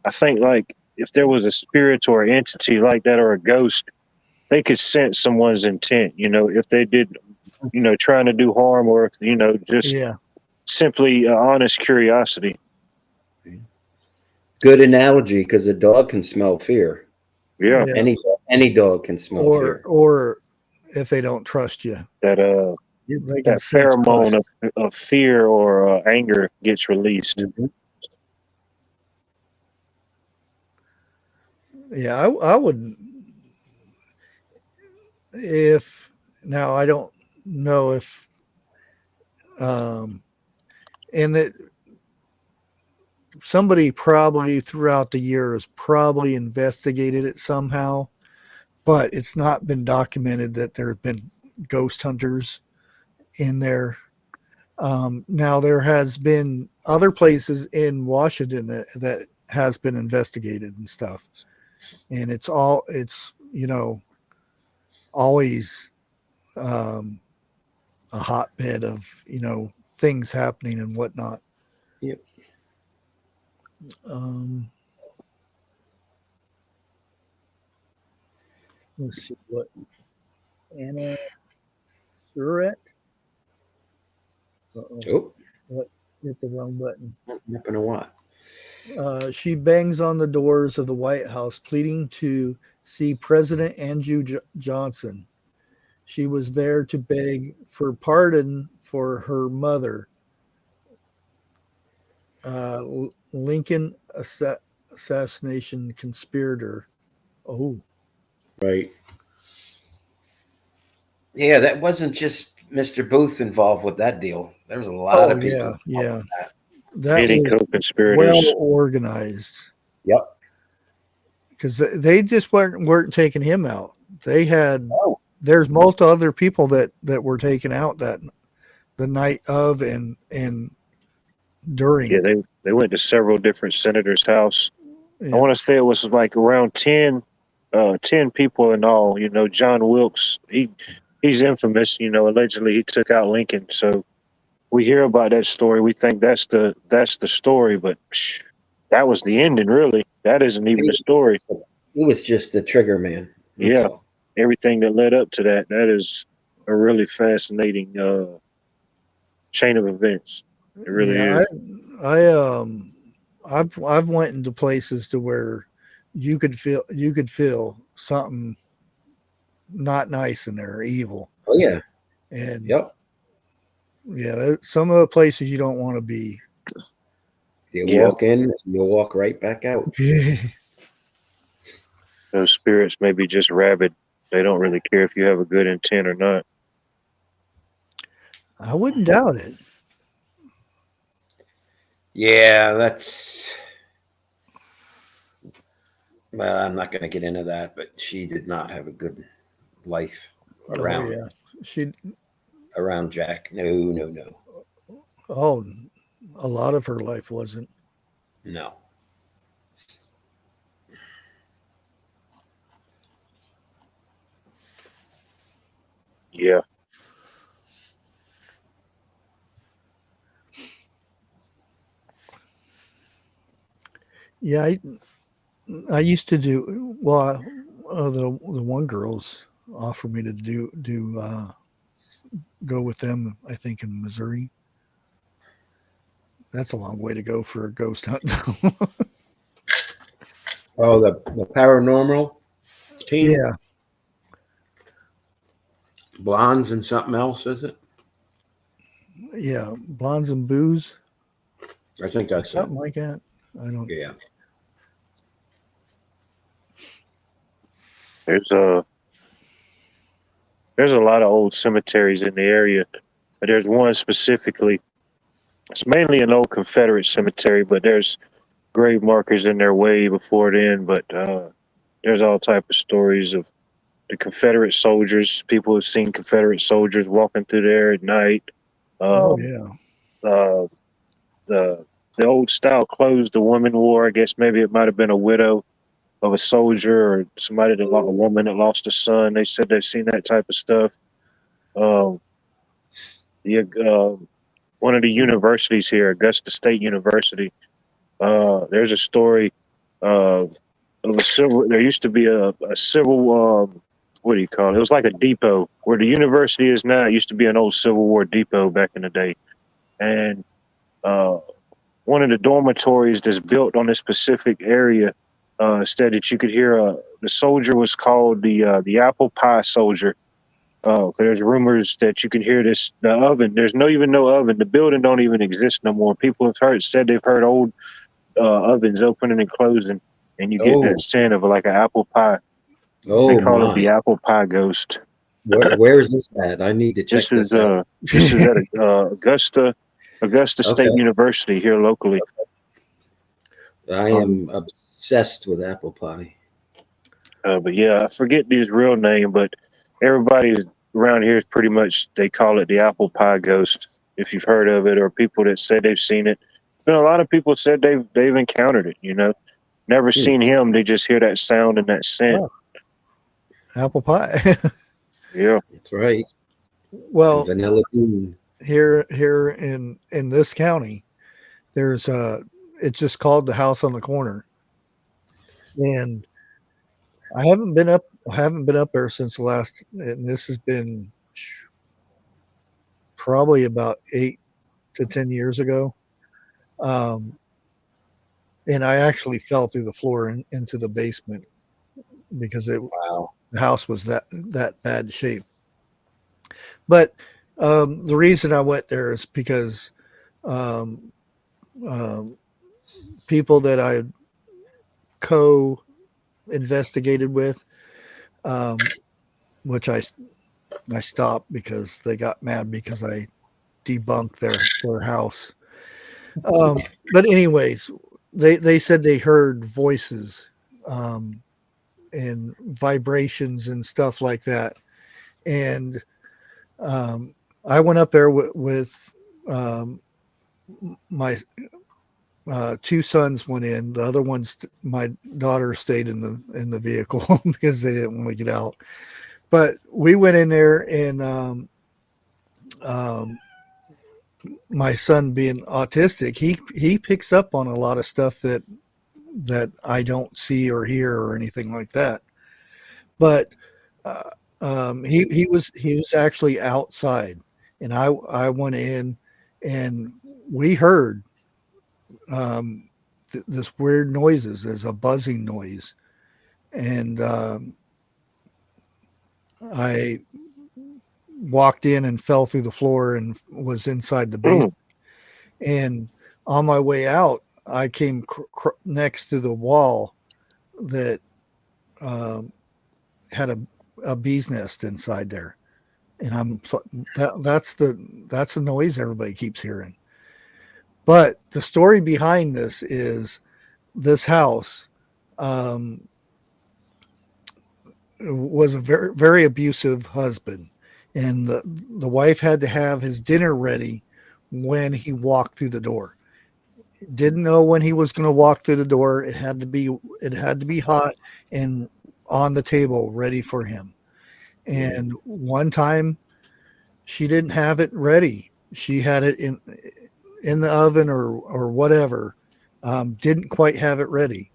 I think like if there was a spirit or an entity like that, or a ghost, they could sense someone's intent, if they did, trying to do harm, or if, just simply honest curiosity. Good analogy, because a dog can smell fear. Yeah, Yeah. Any dog can smell fear. Or if they don't trust you, that they can that sense pheromone trust. of fear or anger gets released. Mhm. Yeah, I would, if now I don't know if and that somebody probably throughout the years probably investigated it somehow, but it's not been documented that there have been ghost hunters in there. Now there has been other places in Washington that has been investigated and stuff, and it's always a hotbed of things happening and whatnot. Yep. Let's see what Anna Surratt. Oh, What, hit the wrong button. nothing to what? She bangs on the doors of the White House, pleading to see President Andrew Johnson. She was there to beg for pardon for her mother, Lincoln assassination conspirator. Oh, Right. Yeah, that wasn't just Mr. Booth involved with that deal. There was a lot of people. yeah. That Any was co-conspirators. well organized. Yep. Because they just weren't taking him out. They had Oh, there's multiple other people that were taken out that the night of and during. Yeah, they went to several different senators' house. Yeah. I want to say it was like around 10 people in all. John Wilkes, he's infamous. Allegedly he took out Lincoln. So we hear about that story. We think that's the story, but that was the ending. Really, that isn't even the story. he was just the trigger man. That's Yeah, all. everything that led up to that is a really fascinating chain of events. It really Yeah, is. I've went into places to where you could feel something not nice in there, evil. Oh yeah. And Yep. yeah, some of the places you don't want to be. You Yeah. walk in, you'll walk right back out. Those spirits may be just rabid. They don't really care if you have a good intent or not. I wouldn't doubt it. Yeah, that's. Well, I'm not going to get into that, but she did not have a good life around around Jack. No. Oh, a lot of her life wasn't. No. Yeah. Yeah, I used to do well. The one girls offered me to go with them. I think in Missouri. That's a long way to go for a ghost hunt. Oh, the paranormal team? Yeah. Blondes and something else, is it? Yeah, Blondes and Booze. I think that's something like that. I don't. Yeah. There's a lot of old cemeteries in the area, but there's one specifically. It's mainly an old Confederate cemetery, but there's grave markers in there way before then. But there's all type of stories of the Confederate soldiers. People have seen Confederate soldiers walking through there at night. Yeah. The old style clothes the woman wore. I guess maybe it might have been a widow of a soldier or somebody that lost a woman that lost a son. They said they've seen that type of stuff. One of the universities here, Augusta State University, there's a story of a civil. There used to be a civil. What do you call it? It was like a depot where the university is now. It used to be an old Civil War depot back in the day, and one of the dormitories that's built on this specific area said that you could hear the soldier was called the apple pie soldier. There's rumors that you can hear the oven. There's even no oven. The building don't even exist no more. People have said they've heard old ovens opening and closing, and you get that scent of like an apple pie. Oh, They call it my. the apple pie ghost. Where is this at? I need to check this out. This is at Augusta State University here locally. I am obsessed with apple pie. But yeah, I forget his real name, but everybody's around here is pretty much, they call it the apple pie ghost, if you've heard of it, or people that said they've seen it. But a lot of people said they've encountered it, you know. Never seen him, they just hear that sound and that scent. Oh. Apple pie. Yeah. That's right. Well, vanilla bean. here in this county, there's it's just called the House on the Corner, and I haven't been up there since the last, and this has been probably about 8 to 10 years ago. And I actually fell through the floor into the basement because the house was that bad shape. But the reason I went there is because people that I co-investigated with, which I stopped because they got mad because I debunked their house. But anyways, they said they heard voices and vibrations and stuff like that. And I went up there with my two sons went in. The other ones, my daughter stayed in the vehicle because they didn't want to get out. But we went in there, and my son, being autistic, he picks up on a lot of stuff that I don't see or hear or anything like that. But he was actually outside, and I went in, and we heard this weird noises. There's a buzzing noise, and I walked in and fell through the floor and was inside the basement. And on my way out, I came next to the wall that had a bee's nest inside there, and that's the noise everybody keeps hearing. But the story behind this is this house was a very, very abusive husband, and the wife had to have his dinner ready when he walked through the door. Didn't know when he was going to walk through the door. It had to be hot and on the table ready for him. And one time she didn't have it ready. She had it in the oven or whatever. Didn't quite have it ready.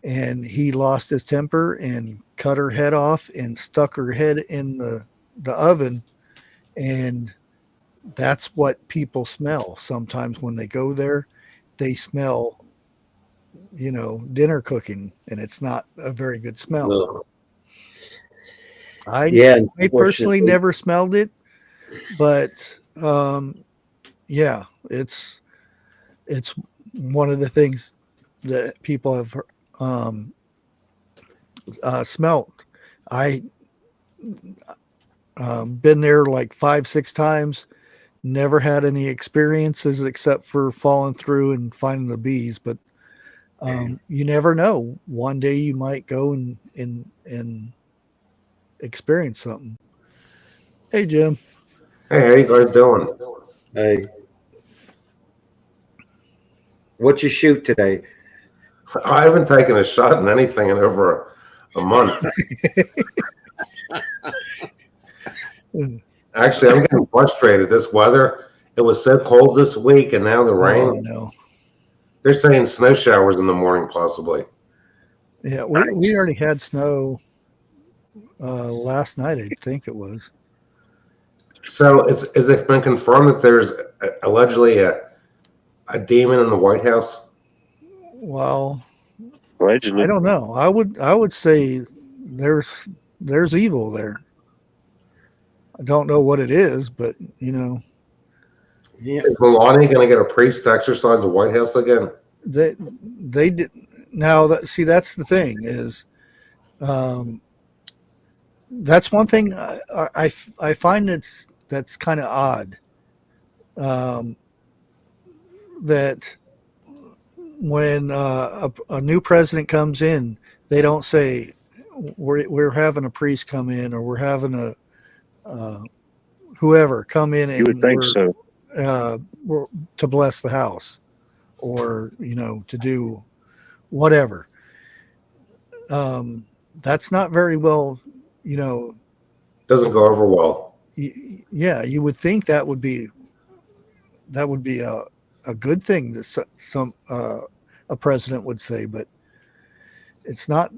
And he lost his temper and cut her head off and stuck her head in the oven. And that's what people smell sometimes when they go there. They smell, dinner cooking, and it's not a very good smell. No. I personally never smelled it, but yeah, it's one of the things that people have smelled. I been there like 5-6 times. Never had any experiences except for falling through and finding the bees, but you never know. One day you might go and experience something. Hey, Jim. Hey, how you guys doing? Hey. What'd you shoot today? I haven't taken a shot in anything in over a month. Actually, I'm getting frustrated. This weather, it was so cold this week, and now the rain. Oh, no. They're saying snow showers in the morning, possibly. Yeah, we already had snow last night, I think it was. So is it been confirmed that there's allegedly a a demon in the White House? Well, Allegedly. I don't know. I would say there's evil there. I don't know what it is, but Yeah. Is Melania going to get a priest to exercise the White House again? they did. Now that's the thing is, that's one thing I find that's kind of odd. That when a new president comes in, they don't say we're having a priest come in, or we're having a whoever come in, You would and think so. we're to bless the house, or to do whatever. That's not very well, Doesn't go over well. yeah, you would think that would be a good thing that some a president would say, but it's not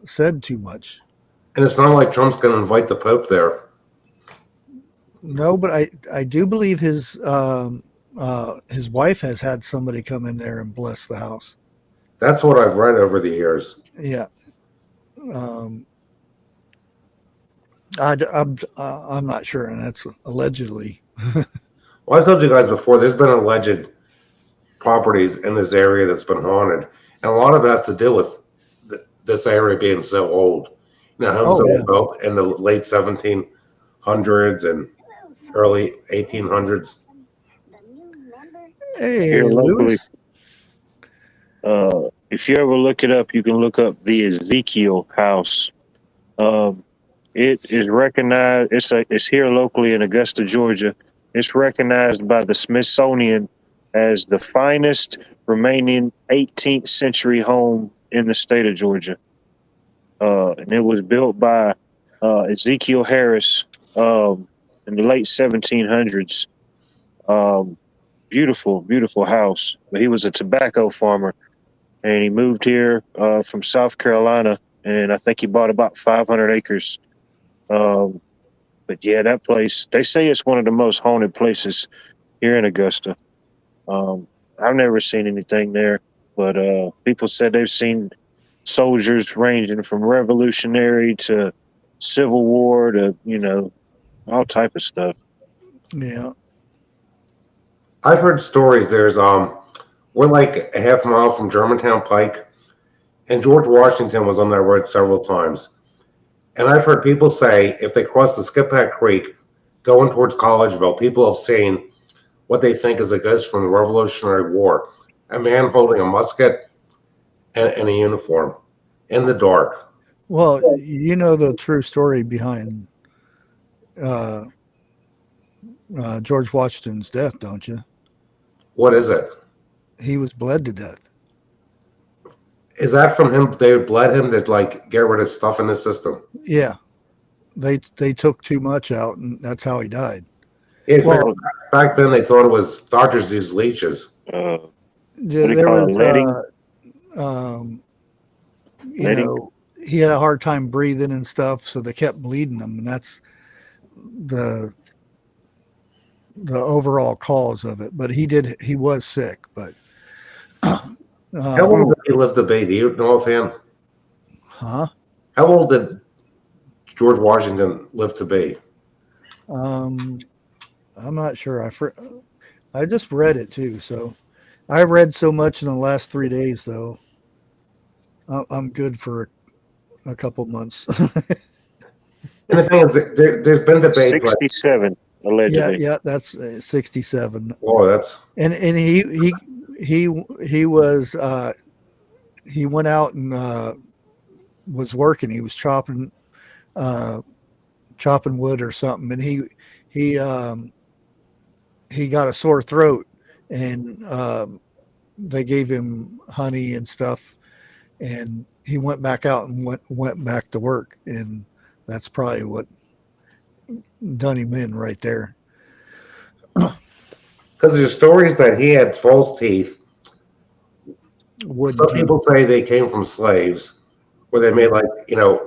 said too much. And it's not like Trump's going to invite the Pope there. No, but I do believe his wife has had somebody come in there and bless the house. That's what I've read over the years. Yeah. I'm not sure, and that's allegedly. Well, I told you guys before, there's been alleged properties in this area that's been haunted, and a lot of it has to do with this area being so old. Homes that were built in the late 1700s and early 1800s. Hey, Here locally, Lewis. if you ever look it up, you can look up the Ezekiel house. It is recognized. It's here locally in Augusta, Georgia. It's recognized by the Smithsonian as the finest remaining 18th century home in the state of Georgia. And it was built by Ezekiel Harris in the late 1700s. Beautiful, beautiful house. But he was a tobacco farmer, and he moved here from South Carolina, and I think he bought about 500 acres. But yeah, that place, they say it's one of the most haunted places here in Augusta. I've never seen anything there, but people said they've seen soldiers ranging from Revolutionary to Civil War to, all type of stuff. Yeah. I've heard stories. We're like a half mile from Germantown Pike, and George Washington was on that road several times. And I've heard people say if they cross the Skippack Creek going towards Collegeville, people have seen what they think is a ghost from the Revolutionary War, a man holding a musket and a uniform in the dark. Well, the true story behind George Washington's death, don't you? What is it? He was bled to death. Is that from him? They bled him to get rid of stuff in the system. Yeah, they took too much out, and that's how he died. Yeah, well, back then they thought it was doctors used leeches. There was, he had a hard time breathing and stuff, so they kept bleeding him, and that's the overall cause of it. But he was sick. But how old did he live to be? Do you know offhand? Huh? How old did George Washington live to be? I'm not sure. I just read it too, so I read so much in the last 3 days, though. I'm good for a couple months. And the thing is, there's been debate. 67, allegedly. Yeah, that's 67. Oh, that's and he was he went out and was working. He was chopping wood or something, and he got a sore throat, and they gave him honey and stuff, and he went back out and went back to work, and that's probably what done him in right there. Because there's stories that he had false teeth. Some people say they came from slaves, where they made a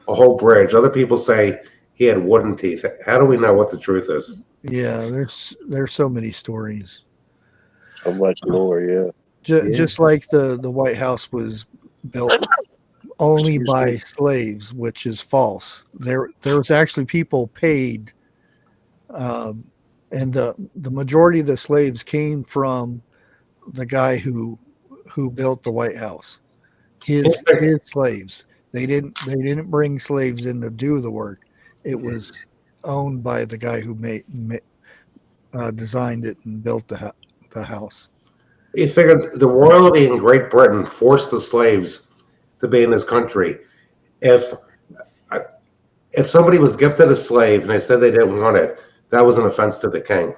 whole bridge. Other people say he had wooden teeth. How do we know what the truth is? Yeah, there's so many stories. So much lore, yeah. Just like the White House was built only Excuse by me. slaves, which is false. There was actually people paid, and the majority of the slaves came from the guy who built the White House. His slaves. They didn't bring slaves in to do the work. It was owned by the guy who designed it and built the house. You figured the royalty in Great Britain forced the slaves to be in this country. If somebody was gifted a slave and they said they didn't want it, that was an offense to the king.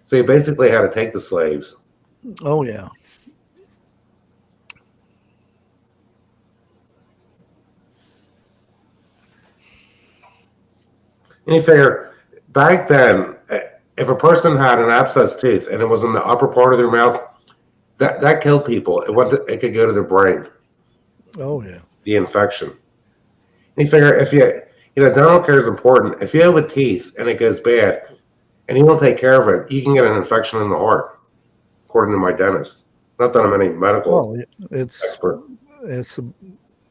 So you basically had to take the slaves. Oh yeah. And you figure back then, if a person had an abscessed tooth and it was in the upper part of their mouth, that killed people. It could go to their brain. Oh yeah. The infection. And you figure if dental care is important. If you have a teeth and it goes bad and you don't take care of it, you can get an infection in the heart, according to my dentist. Not that I'm any medical expert. It's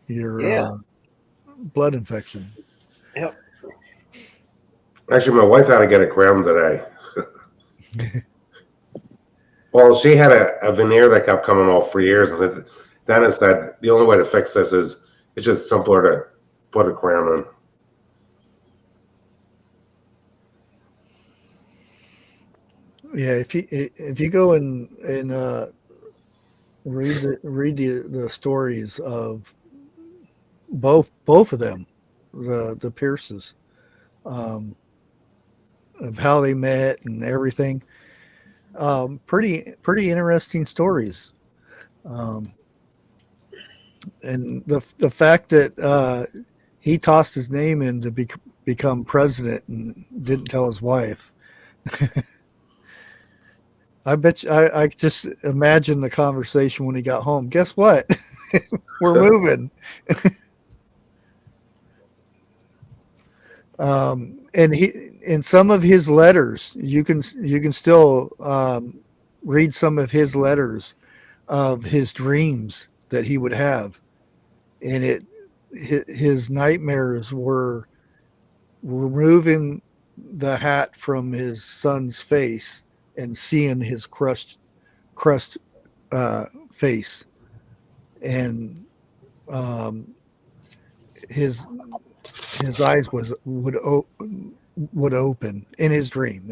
your blood infection. Yep. Actually, my wife had to get it crowned today. Well, she had a veneer that kept coming off for years, and the dentist said the only way to fix this is it's just simpler to put a crown on. Yeah, if you go and read the stories of both of them, the Pierces, of how they met and everything, pretty interesting stories, and the fact that he tossed his name in to become president and didn't tell his wife. I bet you, I just imagine the conversation when he got home. Guess what? We're moving. And in some of his letters, you can still read some of his letters of his dreams that he would have, and his nightmares were removing the hat from his son's face and seeing his crushed face, and his eyes would open in his dream.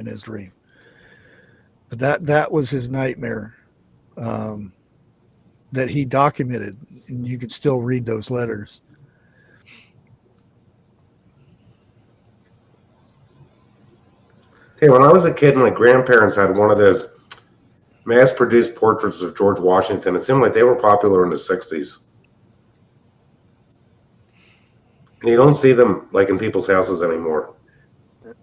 But that was his nightmare, that he documented, and you could still read those letters. Hey, when I was a kid, my grandparents had one of those mass-produced portraits of George Washington. It seemed like they were popular in the 60s. And you don't see them like in people's houses anymore.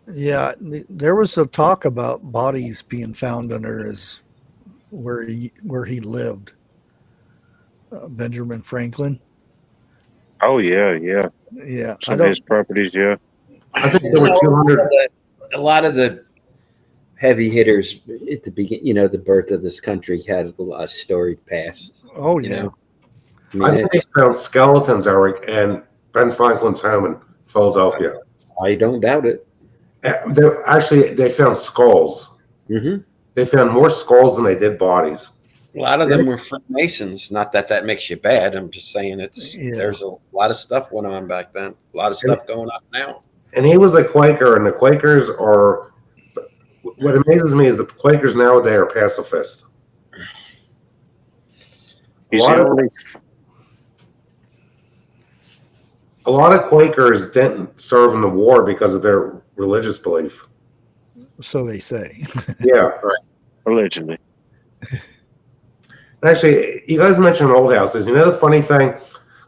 Yeah, there was a talk about bodies being found under where he lived. Benjamin Franklin. Oh yeah. Some of his properties, yeah. I think there were 200. A lot of the heavy hitters at the beginning, the birth of this country had a lot of storied past. Oh yeah. I think they found skeletons, Eric, in Ben Franklin's home in Philadelphia. I don't doubt it. They found skulls. Mm-hmm. They found more skulls than they did bodies. A lot of them were Freemasons. Not that makes you bad. I'm just saying there's a lot of stuff went on back then. A lot of stuff going on now. And he was a Quaker, and the Quakers are. What amazes me is the Quakers nowadays are pacifists. A lot of Quakers didn't serve in the war because of their religious belief. So they say. Yeah, right. Allegedly. Actually, you guys mentioned old houses. You know the funny thing?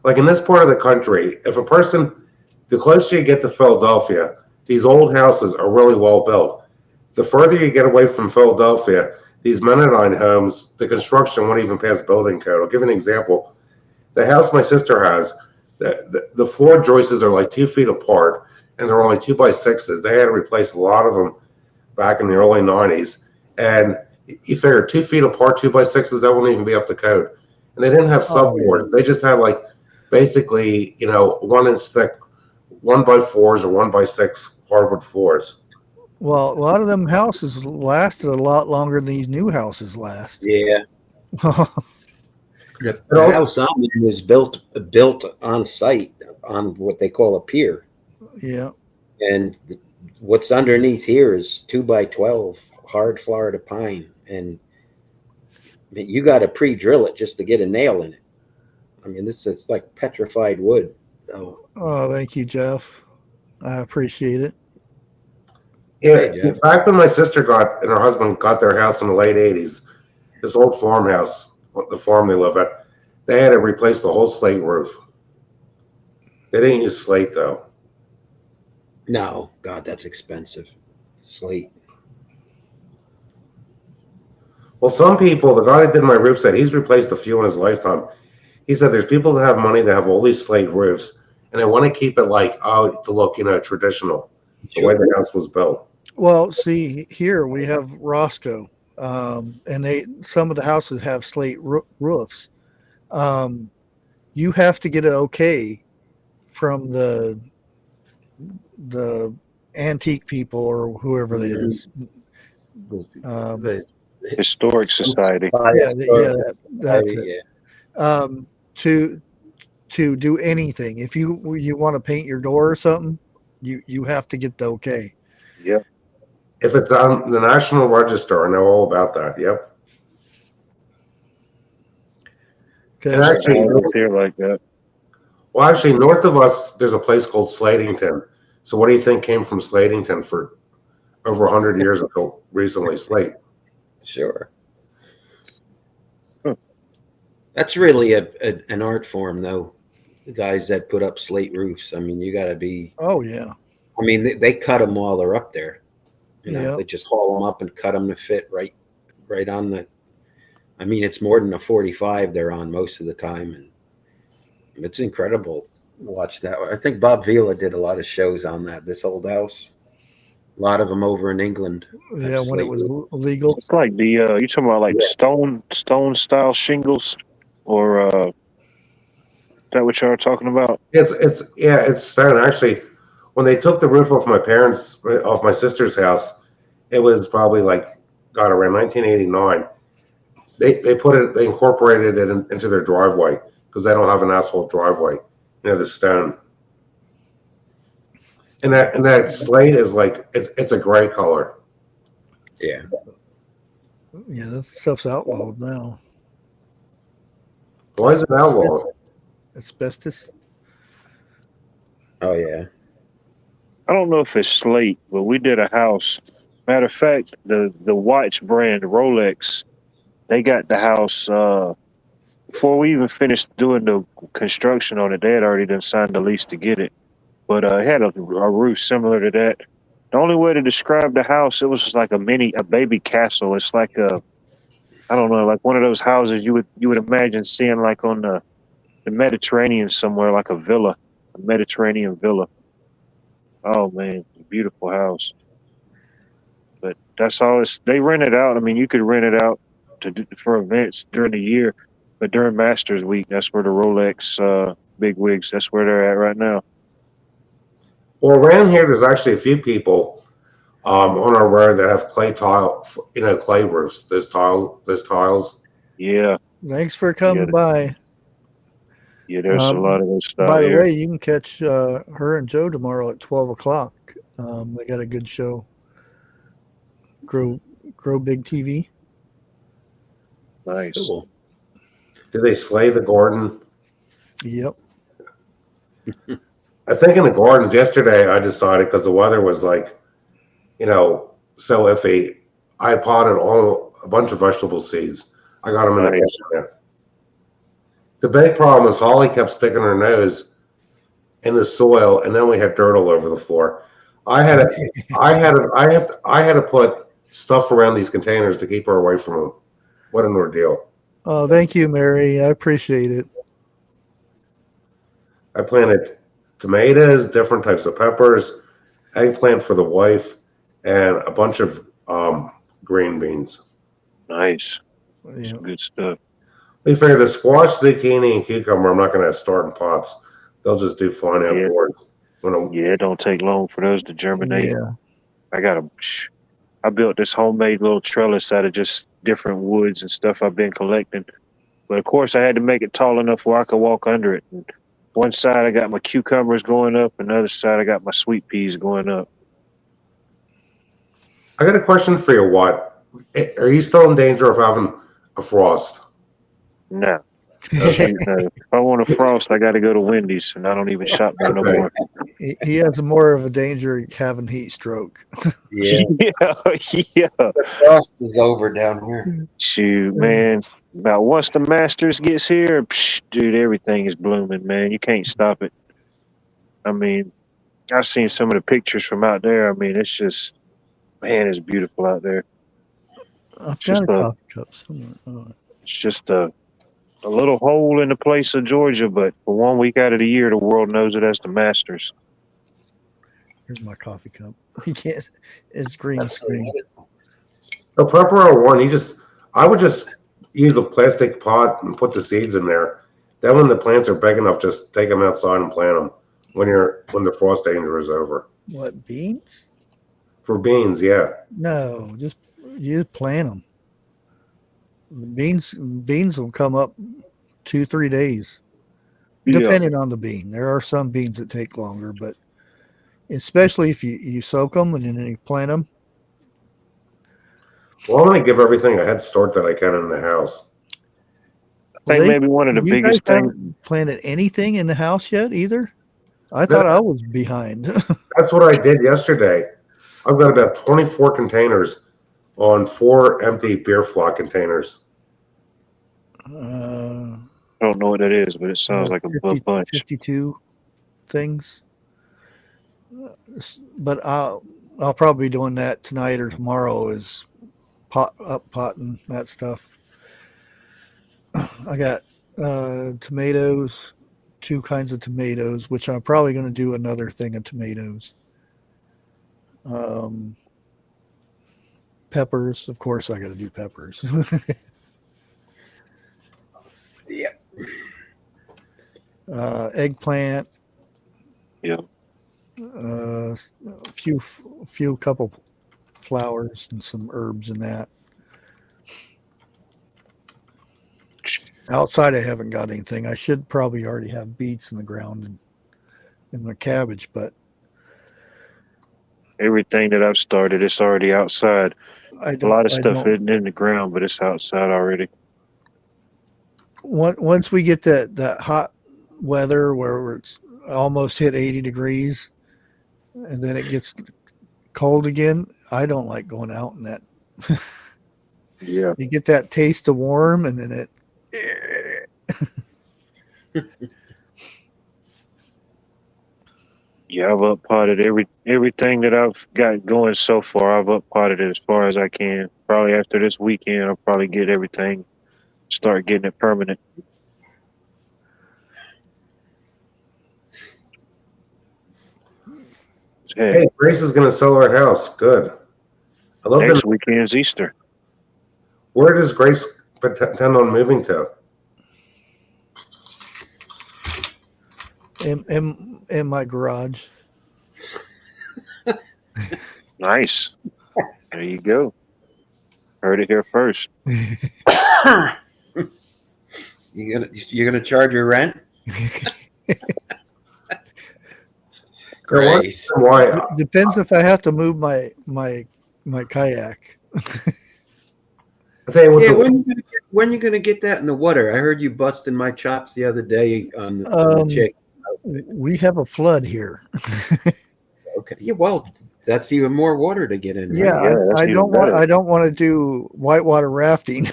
Like in this part of the country, the closer you get to Philadelphia, these old houses are really well built. The further you get away from Philadelphia, these Mennonite homes, the construction won't even pass building code. I'll give you an example. The house my sister has, the floor joists are like 2 feet apart, and they're only 2x6s. They had to replace a lot of them back in the early 90s. And You figure 2 feet apart, 2x6s, that wouldn't even be up to code. And they didn't have subfloors. They just had like basically, 1-inch thick 1x4s or 1x6 hardwood floors. Well, a lot of them houses lasted a lot longer than these new houses last. Yeah. The house I'm in was built on site on what they call a pier. Yeah. And what's underneath here is 2x12 hard Florida pine, and you got to pre-drill it just to get a nail in it. I mean, this is like petrified wood. Oh, thank you, Jeff. I appreciate it. Yeah, back when my sister and her husband got their house in the late 80s, this old farmhouse, the farm they live at, they had to replace the whole slate roof. They didn't use slate, though. No, God, that's expensive. Slate. Well, some people, the guy that did my roof said he's replaced a few in his lifetime. He said there's people that have money that have all these slate roofs, and they want to keep it like, to look, traditional, the way the house was built. Well, see, here we have Roscoe, and some of the houses have slate roofs. You have to get an okay from the antique people or whoever it is. The Historic Society. That's it. To do anything, if you want to paint your door or something, you have to get the okay. Yeah. If it's on the National Register, I know all about that. Yep. And actually, it's here like that. Well, actually, north of us, there's a place called Slatington. So, what do you think came from Slatington for over 100 years ago? Recently, slate. Sure. That's really an art form, though. The guys that put up slate roofs. I mean, you got to be. Oh yeah. I mean, they cut them while they're up there. Yep. They just haul them up and cut them to fit right on the. I mean, it's more than a 45 they're on most of the time, and it's incredible. Watch that. I think Bob Vila did a lot of shows on that. This old house. A lot of them over in England. Yeah, when it was legal. It's like the you talking about like stone style shingles, or is that what y'all are talking about? It's stone. Actually, when they took the roof off my sister's house, it was probably around 1989. They incorporated it into their driveway because they don't have an asphalt driveway. The stone. And that slate is it's a gray color. Yeah. Yeah, that stuff's outlawed now. Why is it outlawed? Asbestos. Oh yeah. I don't know if it's slate, but we did a house. Matter of fact, the watch brand Rolex, they got the house before we even finished doing the construction on it. They had already done signed the lease to get it, but it had a roof similar to that. The only way to describe the house, it was just like a baby castle. It's like I don't know, like one of those houses you would imagine seeing like on the Mediterranean somewhere, like a Mediterranean villa. Oh man, beautiful house. But that's all. They rent it out. I mean, you could rent it out for events during the year, but during Masters Week, that's where the Rolex big wigs. That's where they're at right now. Well, around here, there's actually a few people on our road that have clay roofs. Those tiles. Yeah. Thanks for coming by. Yeah, there's a lot of those stuff. By the way, you can catch her and Joe tomorrow at 12 o'clock. They got a good show. Grow Big TV. Nice. Cool. Do they slay the garden? Yep. I think in the gardens yesterday, I decided because the weather was so iffy, I potted a bunch of vegetable seeds. I got them in the basement. The big problem was Holly kept sticking her nose in the soil, and then we had dirt all over the floor. I had to put stuff around these containers to keep her away from them. What an ordeal! Oh, thank you, Mary. I appreciate it. I planted tomatoes, different types of peppers, eggplant for the wife, and a bunch of green beans. Nice. Yeah. Some good stuff. We figure the squash, zucchini, and cucumber, I'm not going to start in pots. They'll just do fine Yeah. outdoors. Yeah, it don't take long for those to germinate. Yeah. I built this homemade little trellis out of just different woods and stuff I've been collecting. But of course, I had to make it tall enough where I could walk under it. And one side I got my cucumbers going up, and the other side I got my sweet peas going up. I got a question for you, Watt. Are you still in danger of having a frost? No. If I want a frost, I got to go to Wendy's, and I don't even shop there no more. He has more of a danger of having heat stroke. Yeah, yeah. the frost is over down here. Shoot, man. About once the Masters gets here, dude, everything is blooming, man. You can't stop it. I mean, I've seen some of the pictures from out there. I mean, it's just, man, it's beautiful out there. I've got a coffee cup somewhere. Oh. It's just a little hole in the place of Georgia, but for 1 week out of the year, the world knows it as the Masters. Here's my coffee cup. You can't. It's green screen. The prepper one, I would just use a plastic pot and put the seeds in there. Then when the plants are big enough, just take them outside and plant them when the frost danger is over. What, beans? For beans, yeah. No, you just plant them. Beans will come up 2-3 days, depending on the bean. There are some beans that take longer, but especially if you soak them and then you plant them. Well, I'm going to give everything a head start that I can in the house. I think maybe one of the biggest things. Planted anything in the house yet either? I thought I was behind. That's what I did yesterday. I've got about 24 containers on 4 empty beer flock containers. I don't know what that is, but it sounds like a bunch. 52 things. But I'll probably be doing that tonight or tomorrow is potting that stuff. I got tomatoes, 2 kinds of tomatoes, which I'm probably going to do another thing of tomatoes. Peppers, of course, I got to do peppers. Yeah. Eggplant. Yeah. A few couple flowers and some herbs in that. Outside, I haven't got anything. I should probably already have beets in the ground and my cabbage, but everything that I've started, it's already outside. A lot of stuff isn't in the ground, but it's outside already. Once we get that hot weather where it's almost hit 80 degrees and then it gets cold again, I don't like going out in that. Yeah. You get that taste of warm and then it. Yeah, I've up-potted everything that I've got going so far. I've up-potted it as far as I can. Probably after this weekend, I'll probably get everything, start getting it permanent. Hey, Grace is going to sell her house. Good. I love Next weekend's Easter. Where does Grace intend on moving to? In my garage. Nice. There you go. Heard it here first. You're gonna charge your rent? Grace. Why? Depends if I have to move my kayak. I tell you what, Yeah, when you gonna get that in the water? I heard you busting my chops the other day on the chick. We have a flood here. Okay. Yeah, well, that's even more water to get in. Right? Yeah, I don't want to do whitewater rafting.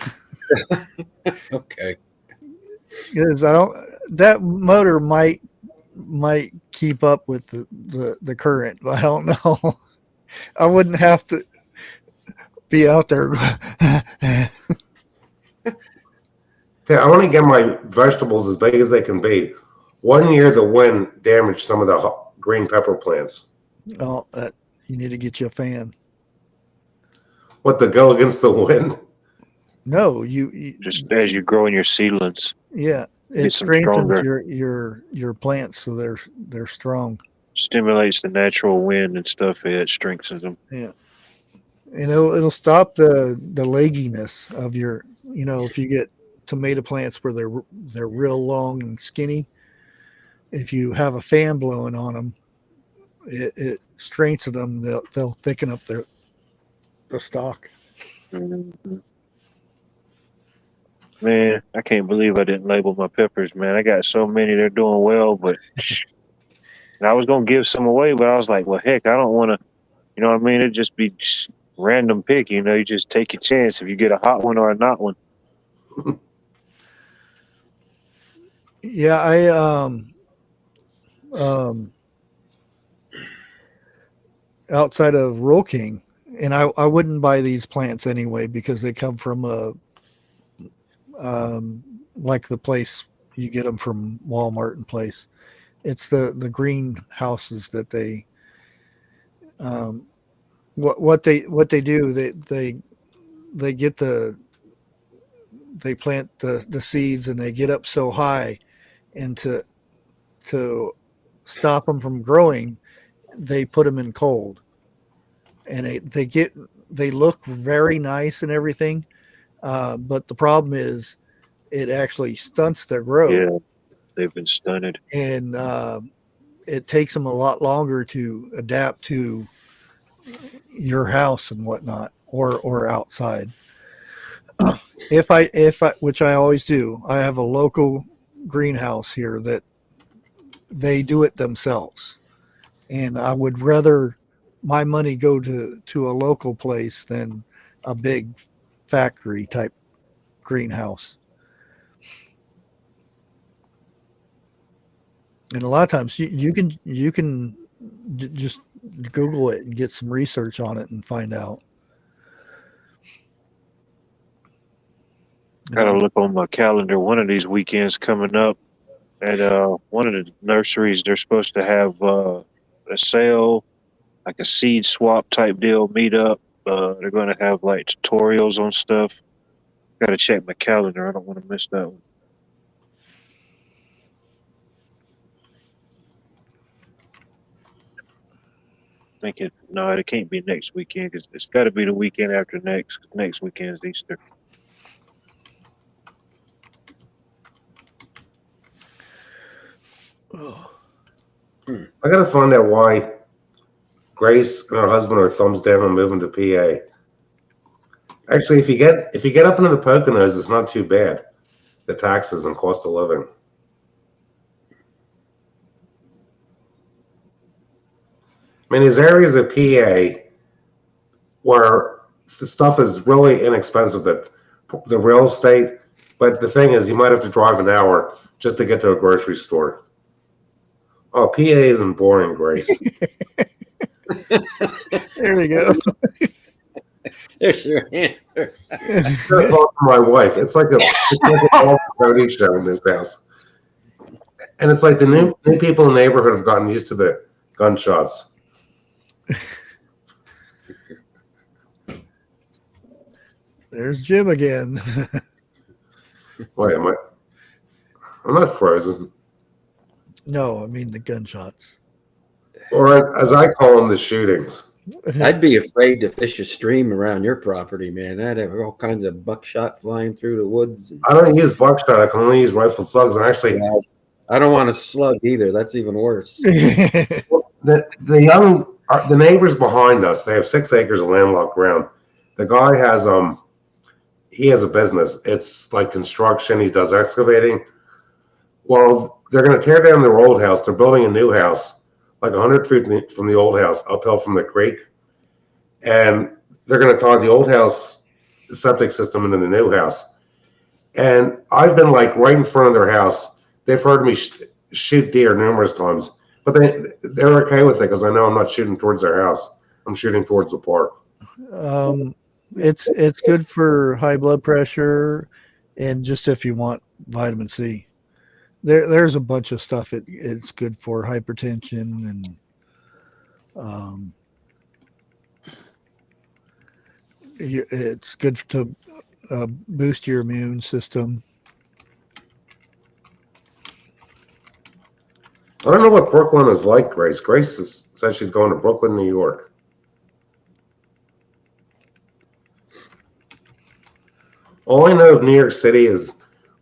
Okay. Because that motor might keep up with the current, but I don't know. I wouldn't have to be out there. Yeah, I want to get my vegetables as big as they can be. One year, the wind damaged some of the green pepper plants. Oh, you need to get you a fan. What, to go against the wind? No, you Just as you grow in your seedlings, yeah, get it some strengthens stronger. your plants so they're strong. Stimulates the natural wind and stuff. It strengthens them. Yeah, and it'll stop the legginess of your. If you get tomato plants where they're real long and skinny, if you have a fan blowing on them, it strengthens them. They'll thicken up the stalk. Mhm. Man, I can't believe I didn't label my peppers, man. I got so many, they're doing well, but and I was gonna give some away, but I was like, well, heck, I don't want to. You know what I mean? It'd just be just random pick. You just take your chance if you get a hot one or a not one. Yeah, I um outside of Roll King, and I wouldn't buy these plants anyway because they come from like the place you get them from Walmart and place. It's the greenhouses that they what they do they get they plant the seeds and they get up so high, and to stop them from growing they put them in cold, and they look very nice and everything, but the problem is it actually stunts their growth, Yeah, they've been stunted. and it takes them a lot longer to adapt to your house and whatnot, or outside. If I which I always do, I have a local greenhouse here that they do it themselves, and I would rather my money go to a local place than a big factory type greenhouse. And a lot of times you can just Google it and get some research on it and find out. Gotta look on my calendar. One of these weekends coming up at one of the nurseries, they're supposed to have a sale, like a seed swap type deal, meetup. They're going to have like tutorials on stuff. Got to check my calendar. I don't want to miss that one. No, it can't be next weekend because it's got to be the weekend after next. 'Cause next weekend is Easter. I gotta find out why Grace and her husband are thumbs down on moving to PA. Actually, if you get up into the Poconos, it's not too bad. The taxes and cost of living. I mean, there's areas of PA where the stuff is really inexpensive, that the real estate. But the thing is, you might have to drive an hour just to get to a grocery store. Oh, PA isn't boring, Grace. There we go. There's your answer. That's all for my wife. It's like a Cody show in this house, and it's like the new people in the neighborhood have gotten used to the gunshots. There's Jim again. Wait, I'm not frozen. No, I mean the gunshots. Or as I call them, the shootings. I'd be afraid to fish a stream around your property, man. I'd have all kinds of buckshot flying through the woods. I don't use buckshot. I can only use rifled slugs. And actually, I don't want a slug either. That's even worse. the neighbors behind us, they have 6 acres of landlocked ground. The guy has he has a business. It's like construction. He does excavating. Well, they're going to tear down their old house. They're building a new house, like 100 feet from the old house, uphill from the creek. And they're going to tie the old house septic system into the new house. And I've been like right in front of their house. They've heard me shoot deer numerous times, but they're okay with it because I know I'm not shooting towards their house. I'm shooting towards the park. It's good for high blood pressure, and just if you want vitamin C. There's a bunch of stuff it's good for hypertension, and it's good to boost your immune system. I don't know what Brooklyn is like, Grace. Says she's going to Brooklyn, New York. All I know of New York City is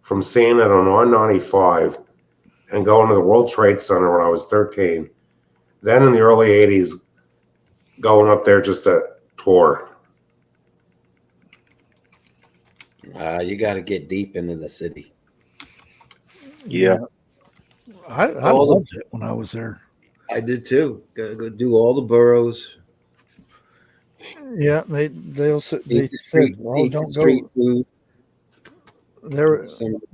from seeing it on 195 and going to the World Trade Center when I was 13. Then in the early 80s, going up there just to tour. You got to get deep into the city. Yeah. I loved it when I was there. I did too. Go do all the boroughs. Yeah, they said, "Oh, don't go food. there.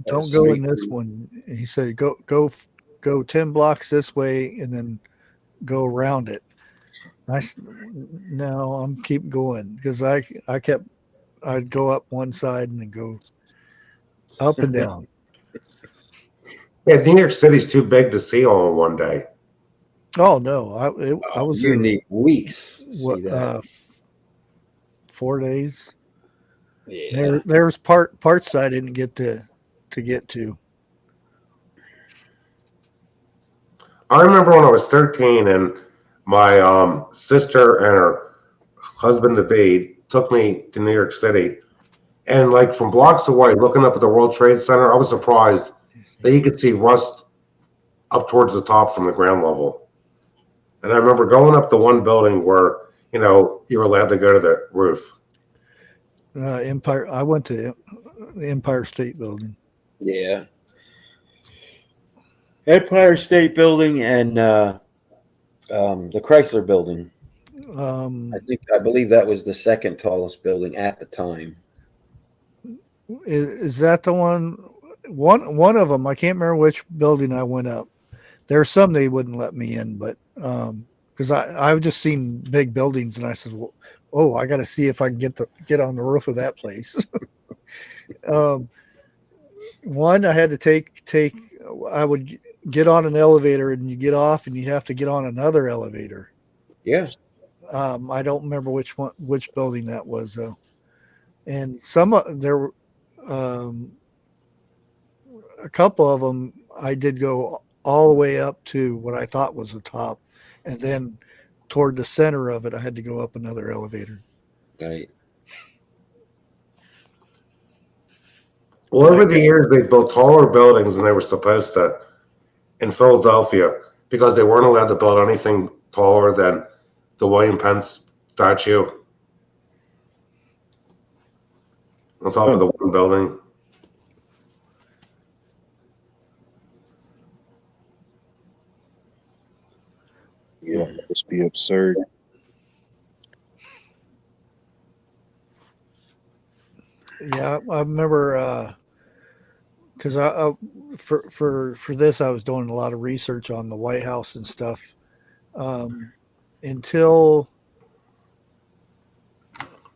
Don't go in this one." He said, "Go 10 blocks this way, and then go around it." No, I'm keep going because I'd go up one side and then go up and down. Yeah, New York City's too big to see all in one day. Oh no, I was You there. need weeks. To What see that. 4 days? Yeah. There's parts that I didn't get to get to. I remember when I was 13 and my sister and her husband-to-be took me to New York City. And like from blocks away, looking up at the World Trade Center, I was surprised that you could see rust up towards the top from the ground level. And I remember going up the one building where, you were allowed to go to the roof. Empire. I went to the Empire State Building. Yeah. Empire State Building and the Chrysler Building. I believe that was the second tallest building at the time. Is that the one? One of them. I can't remember which building I went up. There's some they wouldn't let me in, but because I've just seen big buildings, and I said, well, "Oh, I got to see if I can get on the roof of that place." One I had to take. I would get on an elevator, and you get off, and you have to get on another elevator. Yeah. I don't remember which building that was though, and there a couple of them I did go all the way up to what I thought was the top, and then toward the center of it I had to go up another elevator. Right. Well, over the years, they built taller buildings than they were supposed to in Philadelphia because they weren't allowed to build anything taller than the William Penn statue on top of the one building. Yeah, it must be absurd. Yeah, I remember because for this I was doing a lot of research on the White House and stuff until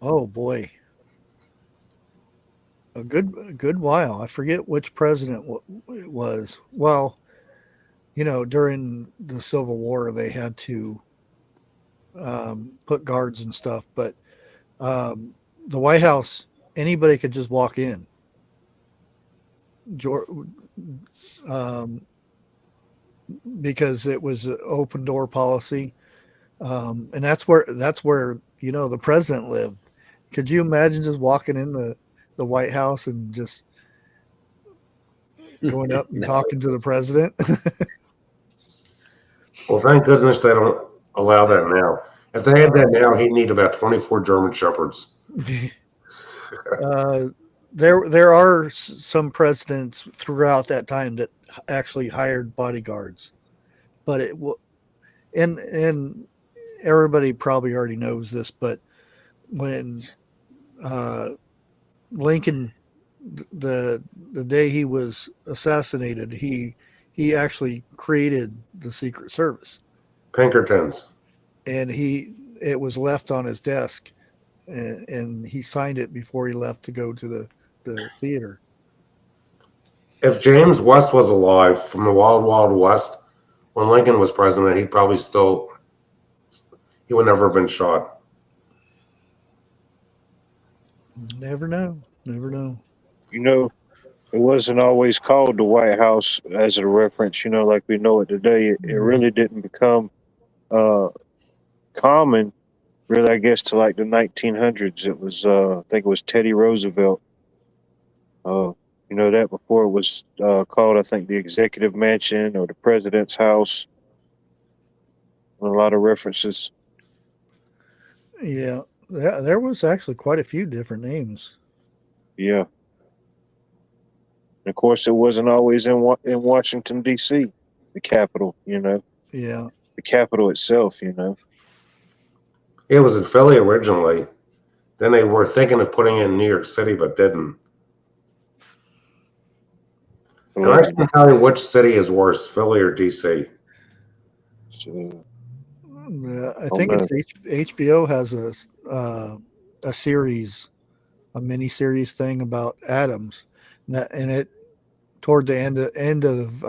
oh boy, a good while. I forget which president it was. Well, during the Civil War they had to put guards and stuff, but the White House, anybody could just walk in. Because it was an open door policy, and that's where the president lived. Could you imagine just walking in the White House and just going up and talking to the president? Well, thank goodness they don't allow that now. If they had that now, he'd need about 24 German Shepherds. There are some presidents throughout that time that actually hired bodyguards, but and everybody probably already knows this, but when Lincoln, the day he was assassinated, he actually created the Secret Service. Pinkertons. And it was left on his desk, and he signed it before he left to go to the theater. If James West was alive from the Wild Wild West when Lincoln was president, he would never have been shot. Never know. Never know. You know, it wasn't always called the White House as a reference, like we know it today. It really didn't become common, really, I guess, to like the 1900s. It was, I think it was Teddy Roosevelt. That before it was called, I think, the Executive Mansion or the President's House. A lot of references. Yeah, there was actually quite a few different names. Yeah. And of course, it wasn't always in Washington, D.C., the capital, Yeah. the capital itself, It was in Philly originally. Then they were thinking of putting it in New York City, but didn't. And I Allegedly. can't tell you which city is worse, Philly or DC. So, I think it's HBO has a series, a mini series thing about Adams, and it toward the end of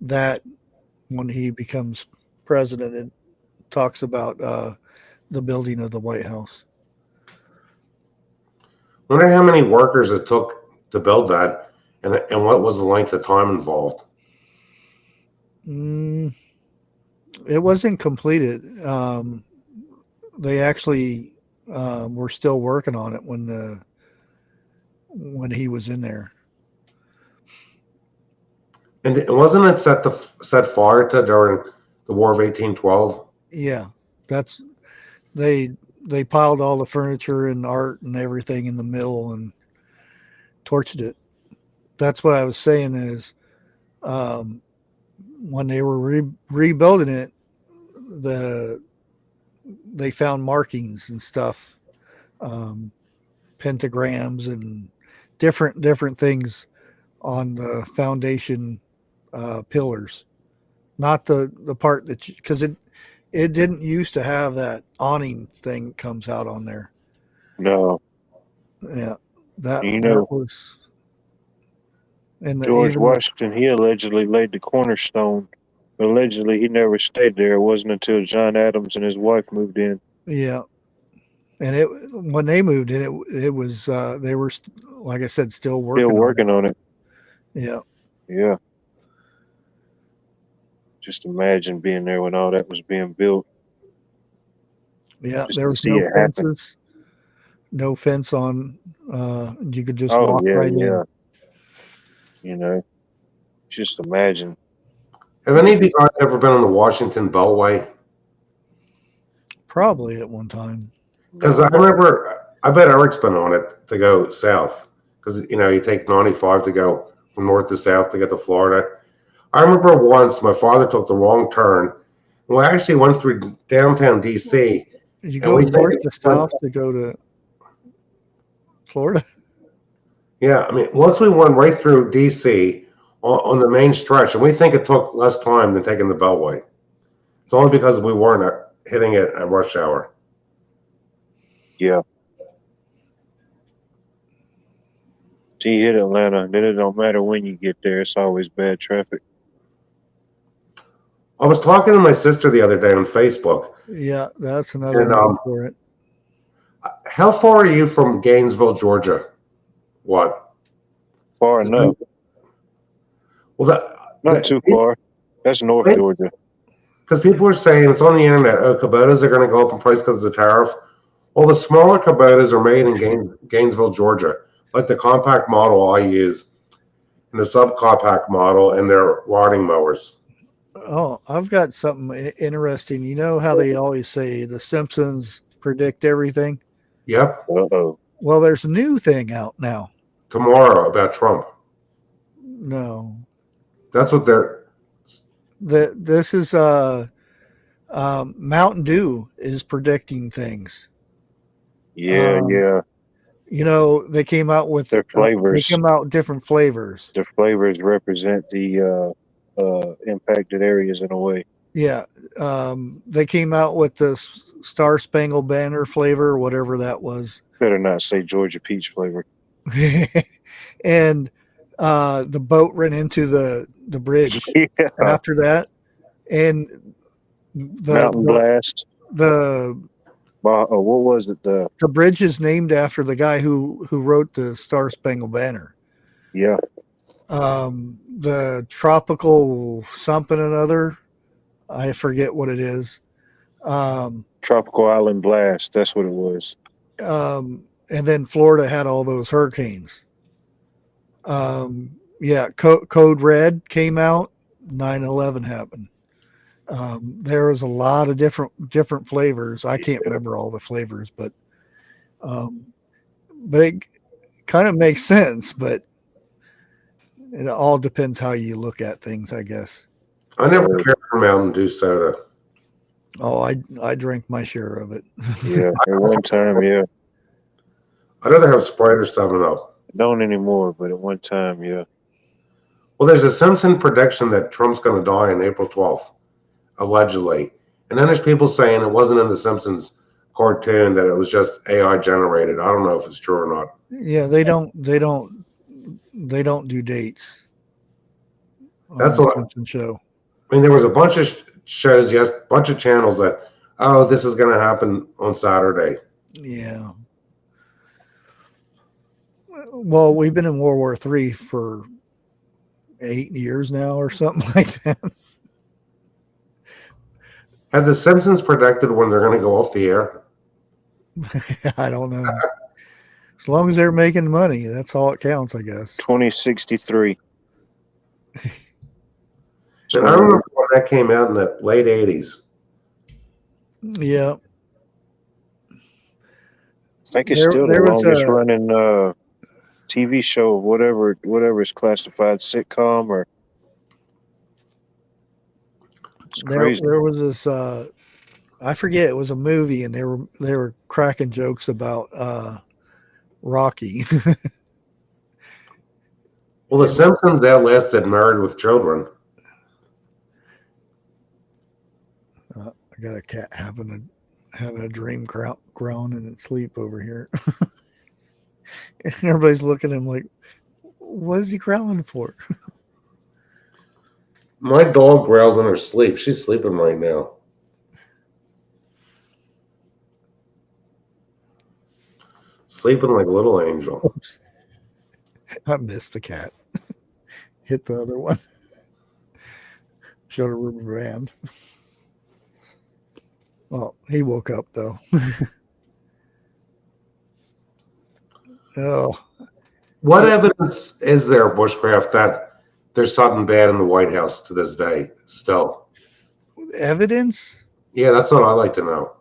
that, when he becomes president, it talks about the building of the White House. I wonder how many workers it took to build that, and what was the length of time involved. It wasn't completed. They actually were still working on it when he was in there. And wasn't it set fire to during the War of 1812? Yeah, that's they piled all the furniture and art and everything in the middle and torched it. That's what I was saying is when they were rebuilding it, they found markings and stuff, pentagrams and different things on the foundation pillars. Not the part that because it didn't used to have that awning thing that comes out on there. No. Yeah, that was. And George Washington, he allegedly laid the cornerstone. Allegedly, he never stayed there. It wasn't until John Adams and his wife moved in. Yeah, and when they moved in, it was they were, like I said, still working on it. Yeah. Yeah. Just imagine being there when all that was being built. Yeah, Just there was no fences, no fence on. You could just walk right in. Just imagine. Have any of you guys ever been on the Washington Beltway? Probably at one time. Because I remember, I bet Eric's been on it to go south. Because, you take 95 to go from north to south to get to Florida. I remember once my father took the wrong turn. And we actually went through downtown D.C. You go north to south to go to Florida? Yeah, I mean, once we went right through D.C. on the main stretch, and we think it took less time than taking the Beltway. It's only because we weren't hitting it at rush hour. Yeah. So you hit Atlanta, then it don't matter when you get there. It's always bad traffic. I was talking to my sister the other day on Facebook. Yeah, that's another name for it. How far are you from Gainesville, Georgia? What? Far enough. Well, not too far. That's North Georgia. Because people were saying it's on the internet. Kubotas are going to go up in price because of the tariff. Well, the smaller Kubotas are made in Gainesville, Georgia, like the compact model I use, and the subcompact model, and their rotting mowers. Oh, I've got something interesting. You know how they always say the Simpsons predict everything? Yep. Uh-oh. Well, there's a new thing out now. Tomorrow about Trump. No. That's what they're... This is Mountain Dew is predicting things. Yeah, yeah. They came out with their flavors. They came out with different flavors. Their flavors represent the impacted areas in a way. Yeah. They came out with the Star Spangled Banner flavor, whatever that was. Better not say Georgia peach flavor. And the boat ran into the bridge after that. And Mountain Blast. The what was it? The bridge is named after the guy who wrote the Star Spangled Banner. Yeah. The tropical something another, I forget what it is. Tropical Island Blast. That's what it was. And then Florida had all those hurricanes. Yeah, Code Red came out. 9/11 happened. There was a lot of different flavors. I can't remember all the flavors, but it kind of makes sense. But it all depends how you look at things, I guess. I never cared for Mountain Dew soda. Oh, I drank my share of it. Yeah, at one time, yeah. I'd rather have Sprite or 7-Up. Don't anymore, but at one time, yeah. Well, there's a Simpson prediction that Trump's going to die on April 12th, allegedly. And then there's people saying it wasn't in the Simpsons cartoon, that it was just AI generated. I don't know if it's true or not. Yeah, they don't do dates. That's on the what Simpsons show. I mean. There was a bunch of shows, yes, bunch of channels that, oh, this is going to happen on Saturday. Yeah. Well, we've been in World War III for 8 years now or something like that. Have the Simpsons predicted when they're going to go off the air? I don't know. As long as they're making money, that's all it counts, I guess. 2063. And I remember when that came out in the late 80s. Yeah. I think it's still the longest running TV show of whatever is classified sitcom or. It's crazy. There was this I forget, it was a movie, and they were cracking jokes about Rocky. Well, the Simpsons outlasted Married with Children. I got a cat having a dream groaning in its sleep over here. And everybody's looking at him like, what is he growling for? My dog growls in her sleep. She's sleeping right now. Sleeping like a little angel. I missed the cat. Hit the other one. Showed a rubber band. Well, he woke up though. Oh. What evidence is there, Bushcraft, that there's something bad in the White House to this day still? Evidence? Yeah, that's what I like to know.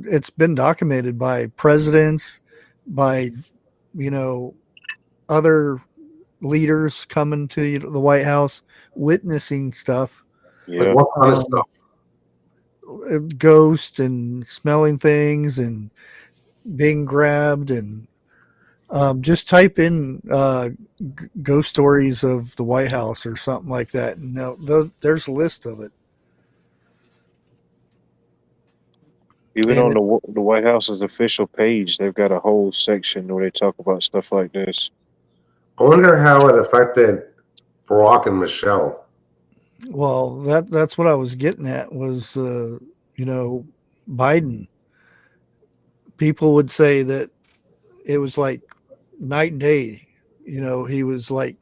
It's been documented by presidents, by, other leaders coming to the White House, witnessing stuff. Yeah. Like what kind of stuff? Ghosts and smelling things and being grabbed, and just type in ghost stories of the White House or something like that. And there's a list of it. Even on the White House's official page, they've got a whole section where they talk about stuff like this. I wonder how it affected Barack and Michelle. Well, that's what I was getting at was, Biden. People would say that it was like night and day. He was like,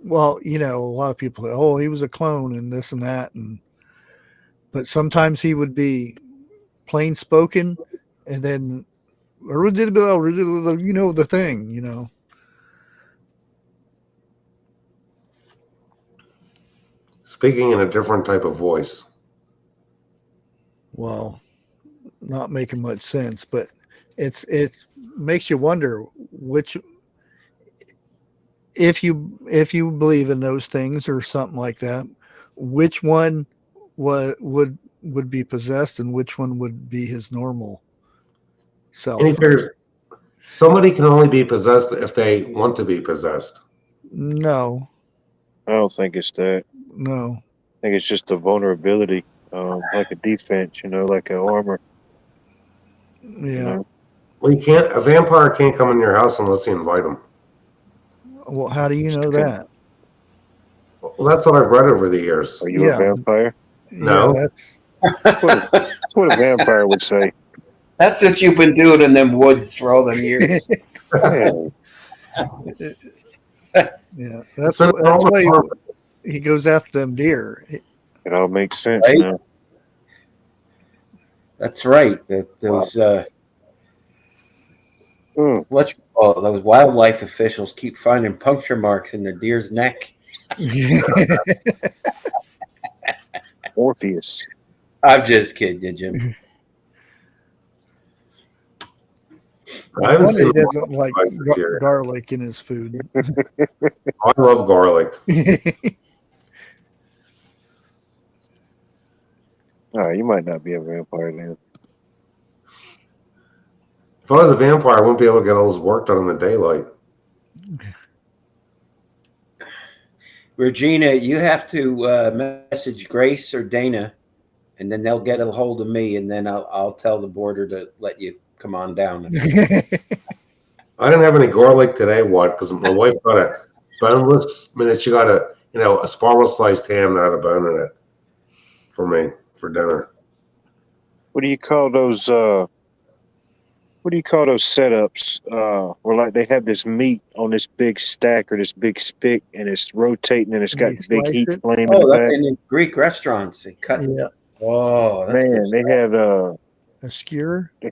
well, a lot of people, oh, he was a clone and this and that. But sometimes he would be plain spoken, and then, the thing, Speaking in a different type of voice. Well, not making much sense, but it makes you wonder which, if you believe in those things or something like that, which one would be possessed and which one would be his normal self. And he figures somebody can only be possessed if they want to be possessed. No. I don't think it's that. No. I think it's just a vulnerability, like a defense, like an armor. Yeah. Well, a vampire can't come in your house unless you invite him. Well, how do you know that? Well, that's what I've read over the years. Are you a vampire? No. Yeah, That's what a vampire would say. That's what you've been doing in them woods for all them years. Yeah. Yeah, that's So that's all why the he goes after them deer. It all makes sense Right? now. That's right. Those Mm. what you call it, those wildlife officials keep finding puncture marks in their deer's neck. Orpheus. I'm just kidding you, Jim. I haven't Wonder seen he doesn't like this year. garlic in his food. I love garlic. All right, you might not be a vampire then. If I was a vampire, I wouldn't be able to get all this work done in the daylight. Regina, you have to message Grace or Dana, and then they'll get a hold of me, and then I'll tell the border to let you come on down. I didn't have any garlic today, because my wife got a boneless. She got a spiral sliced ham that had a bone in it for me for dinner. What do you call those? What do you call those setups? Where like they have this meat on this big stack or this big spit, and it's rotating, and it's got the big slice heat it? flame in Oh, the that's back. in the Greek restaurants. They cut. Yeah, Oh, that's Man, good they stuff. had a skewer. they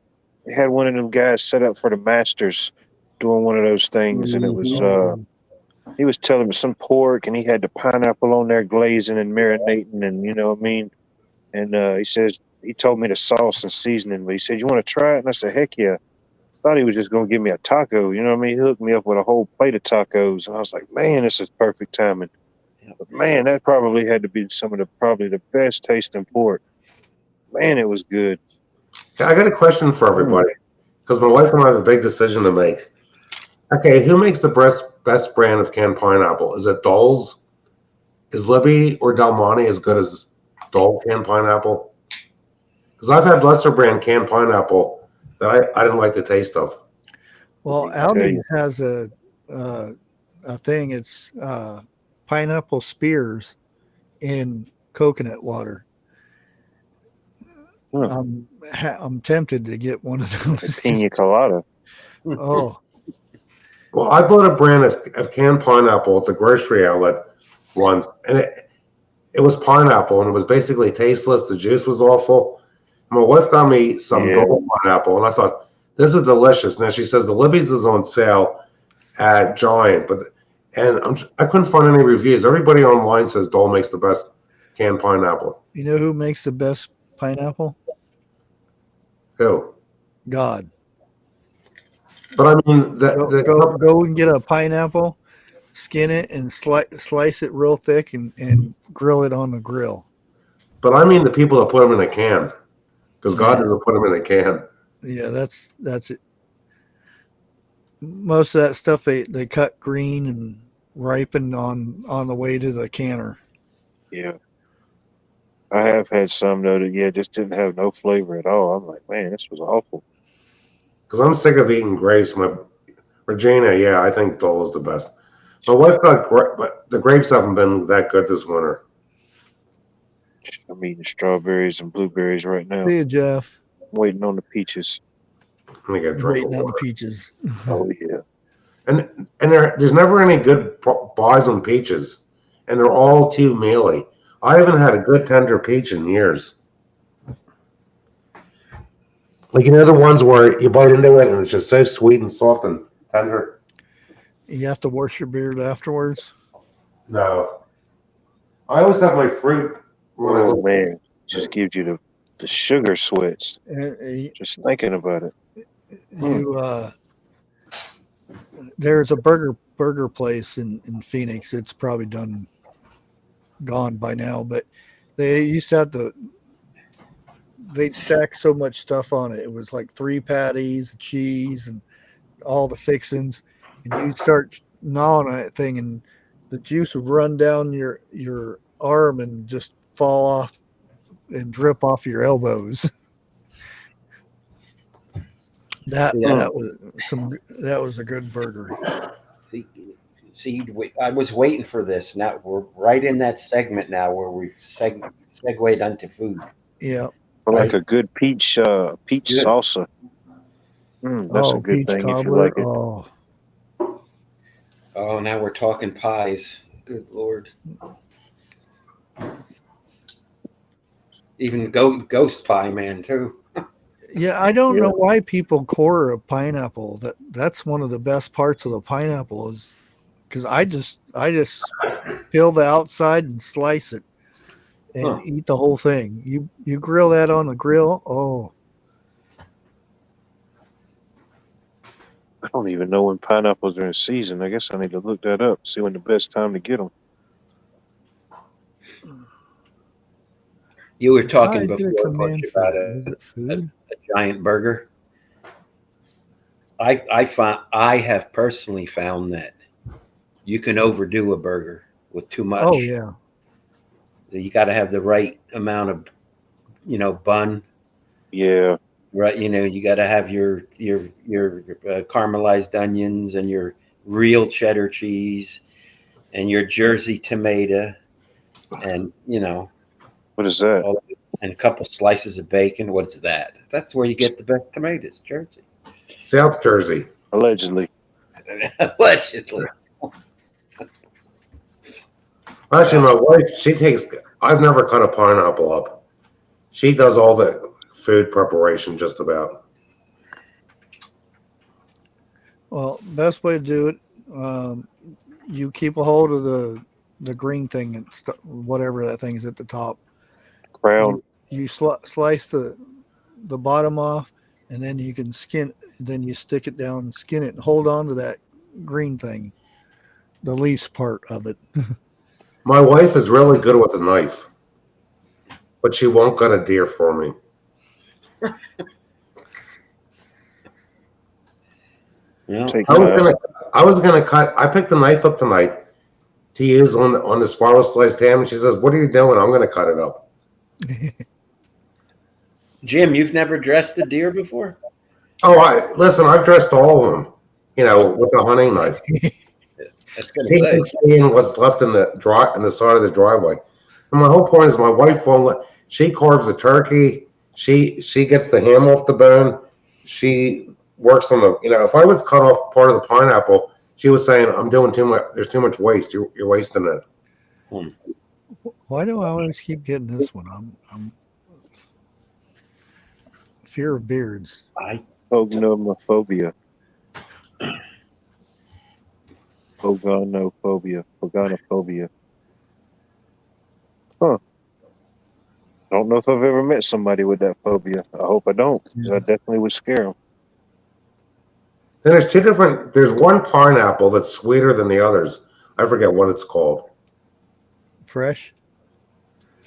had one of them guys set up for the Masters doing one of those things, and it was he was telling me some pork, and he had the pineapple on there glazing and marinating, and you know what I mean. And he says he told me the sauce and seasoning, but he said, "You want to try it?" And I said, "Heck yeah." Thought he was just gonna give me a taco, you know what I mean? He hooked me up with a whole plate of tacos, and I was like, "Man, this is perfect timing." But man, that probably had to be probably the best tasting pork. Man, it was good. I got a question for everybody, because my wife and I have a big decision to make. Okay, who makes the best brand of canned pineapple? Is it Dole's? Is Libby or Del Monte as good as Dole canned pineapple? Because I've had lesser brand canned pineapple that I didn't like the taste of. Well, I tell Aldi you. has a thing. It's pineapple spears in coconut water. I'm tempted to get one of those. Pina colada. Oh, Well, I bought a brand of canned pineapple at the grocery outlet once, and it was pineapple, and it was basically tasteless. The juice was awful. My wife got me some Dole pineapple, and I thought, this is delicious. Now she says the Libby's is on sale at Giant, I couldn't find any reviews. Everybody online says Dole makes the best canned pineapple. you know who makes the best pineapple? Who? God. But I mean, Go and get a pineapple, skin it, and slice it real thick, and grill it on the grill. But I mean the people that put them in a can, because God doesn't put them in a can. Yeah, that's it. Most of that stuff they cut green and ripen on the way to the canner. Yeah. I have had some though that just didn't have no flavor at all. I'm like, man, this was awful. Because I'm sick of eating grapes. Regina, I think Dole is the best. My wife got but the grapes haven't been that good this winter. I'm eating strawberries and blueberries right now. See you, Jeff. Waiting on the peaches. Let me get a drink Waiting of on water. the peaches. Oh yeah. And there's never any good buys on peaches, and they're all too mealy. I haven't had a good tender peach in years. Like, the ones where you bite into it and it's just so sweet and soft and tender. You have to wash your beard afterwards. No. I always have my fruit. Oh man, just gives you the sugar sweats. Just thinking about it. There's a burger place in Phoenix. It's probably gone by now, but they used to have they'd stack so much stuff on it. It was like 3 patties, cheese, and all the fixings, and you'd start gnawing on that thing, and the juice would run down your arm and just fall off and drip off your elbows. That was a good burger. See, I was waiting for this. Now we're right in that segment now where we've segued onto food. Yeah. Or like a good peach salsa. That's a good peach thing if you cobbler. like it. Oh, now we're talking pies. Good Lord. Even ghost pie, man, too. Yeah, I don't know why people core a pineapple. That's one of the best parts of the pineapple is because I just peel the outside and slice it and eat the whole thing. You grill that on the grill. Oh, I don't even know when pineapples are in season. I guess I need to look that up, see when the best time to get them. You were talking I did before, Bush, command about food. Is it food? a giant burger. I have personally found that you can overdo a burger with too much. Oh yeah. You got to have the right amount of, bun. Yeah. Right. You got to have your caramelized onions and your real cheddar cheese and your Jersey tomato and, What is that? and a couple slices of bacon. What's that? That's where you get the best tomatoes, Jersey. South Jersey. Allegedly. Allegedly. Actually, my wife, I've never cut a pineapple up. She does all the food preparation just about. Well, best way to do it, you keep a hold of the green thing and whatever that thing is at the top. Crown. You slice the bottom off, and then you can skin. Then you stick it down, and skin it, and hold on to that green thing, the least part of it. My wife is really good with a knife, but she won't cut a deer for me. Yeah. I was gonna cut. I picked the knife up tonight to use on the spiral sliced ham, and she says, "What are you doing?" I'm gonna cut it up. Jim, you've never dressed a deer before? Oh, listen. I've dressed all of them. With the hunting knife. That's gonna He say. can seeing what's left in the side of the driveway. And my whole point is, my wife won't let. She carves the turkey. She gets the ham off the bone. She works on the. If I would cut off part of the pineapple, she was saying, "I'm doing too much. There's too much waste. You're wasting it." Why do I always keep getting this one? I'm fear of beards. Pognomophobia. Poganophobia. Huh. Don't know if I've ever met somebody with that phobia. I hope I don't, because I definitely would scare them. Then there's two different. There's one pineapple that's sweeter than the others. I forget what it's called. Fresh.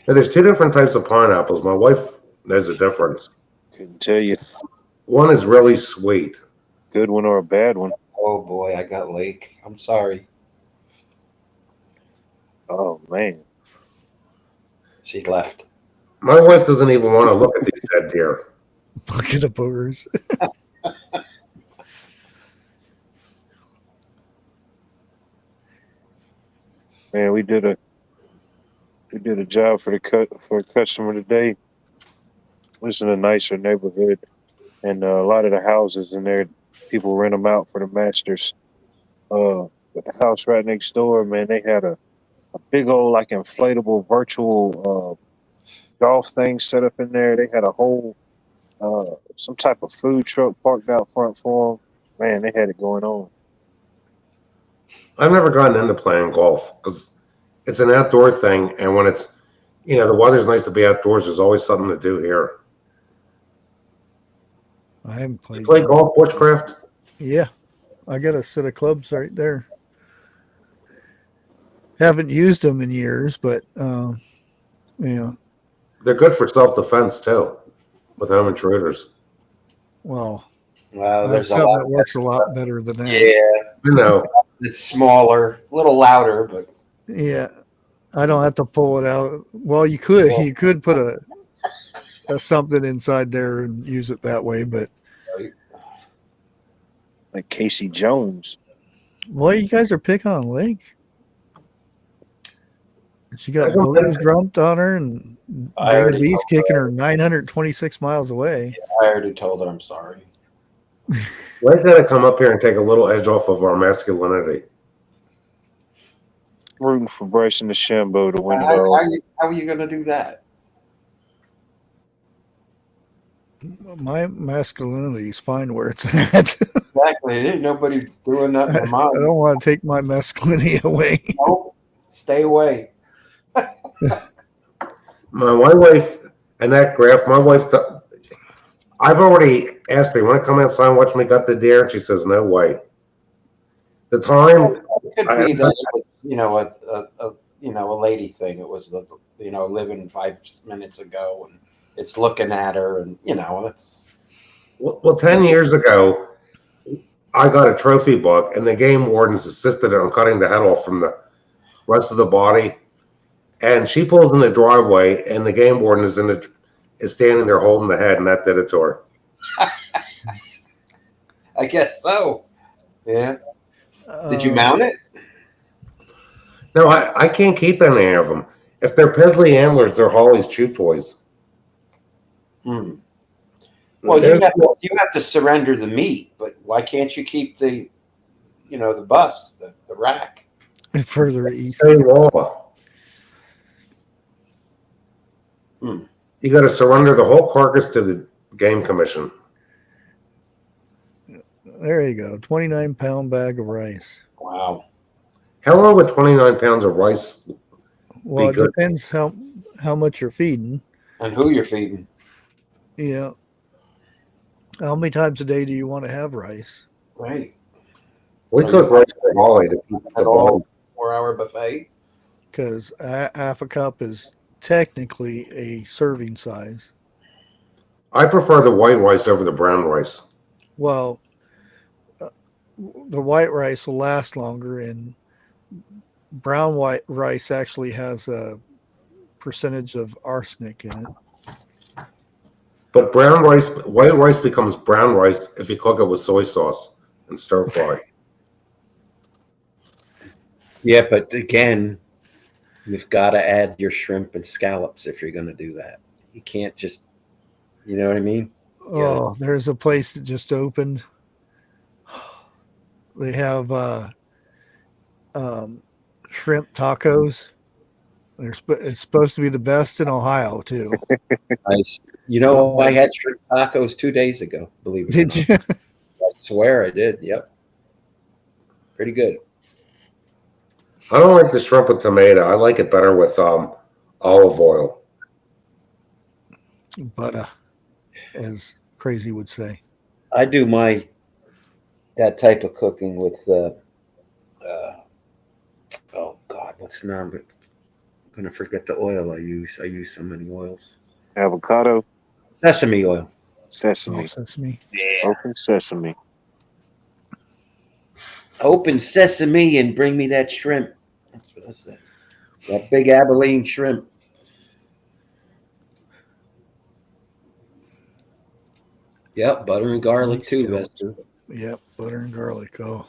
And there's two different types of pineapples. My wife knows the difference. Couldn't tell you. One is really sweet. Good one or a bad one. Oh boy, I got Lake. I'm sorry. Oh man. She left. My wife doesn't even want to look at these dead deer. Look at the boogers. Man, we did a job for a customer today. It's in a nicer neighborhood, and a lot of the houses in there, people rent them out for the masters. But the house right next door, man, they had a big old like inflatable virtual golf thing set up in there. They had a whole some type of food truck parked out front for them. Man, they had it going on. I've never gotten into playing golf because it's an outdoor thing, and when it's the weather's nice to be outdoors, there's always something to do here. I haven't played. You play golf, Bushcraft? Yeah, I got a set of clubs right there. Haven't used them in years, but They're good for self-defense too, with home intruders. Well, There's that's something that works a lot better than that. Yeah, it's smaller, a little louder, but yeah, I don't have to pull it out. Well, you could put a something inside there and use it that way, but Like Casey Jones. Boy, you guys are picking on Lake. She got I don't voters think- dumped on her, and I Gator already B's told kicking her 926 miles away. I already told her I'm sorry. Why's got to come up here and take a little edge off of our masculinity? Rooting for Bryson DeChambeau to win it How all. are you going to do that? My masculinity is fine where it's at. Exactly. Ain't nobody doing nothing to I mine. don't want to take my masculinity away. Nope. Stay away. My wife and that graph. My wife. I've already asked her, "Want to come outside and watch me gut the deer?" And she says, "No way." The time. It could be that it was, a lady thing. It was the, living 5 minutes ago, and it's looking at her, and it's. Well, 10 years ago, I got a trophy book, and the game wardens insisted on cutting the head off from the rest of the body. And she pulls in the driveway, and the game warden is standing there holding the head, and that did it to her. I guess so. Yeah. Did you mount it? No, I can't keep any of them. If they're piddly antlers, they're Holly's chew toys. Hmm. Well, you have to surrender the meat, but why can't you keep the bust, the rack? Further east. Same law. You got to surrender the whole carcass to the game commission. There you go. 29-pound bag of rice. Wow. How long would 29 pounds of rice? Well, it good. depends how much you're feeding. And who you're feeding. Yeah. How many times a day do you want to have rice? Right. We cook rice for Holly to keep the At body. all 4-hour buffet. Because half a cup is technically a serving size. I prefer the white rice over the brown rice. Well, the white rice will last longer, and brown white rice actually has a percentage of arsenic in it. But white rice becomes brown rice if you cook it with soy sauce and stir fry. Yeah, but again, you've got to add your shrimp and scallops if you're going to do that. You can't just, you know what I mean? Oh, there's a place that just opened. They have shrimp tacos. It's supposed to be the best in Ohio too. Nice. I had shrimp tacos 2 days ago. Believe it. Did you? I swear I did. Yep. Pretty good. I don't like the shrimp with tomato. I like it better with olive oil. Butter, as Crazy would say. I do that type of cooking with oh God, what's the name? I'm gonna forget the oil I use. I use so many oils. Avocado, Sesame oil. sesame, Sesame. Yeah. open sesame. Open sesame and bring me that shrimp. That's what I said. That big Abilene shrimp. Yep, butter and garlic too, Vester. Yep, butter and garlic. Oh,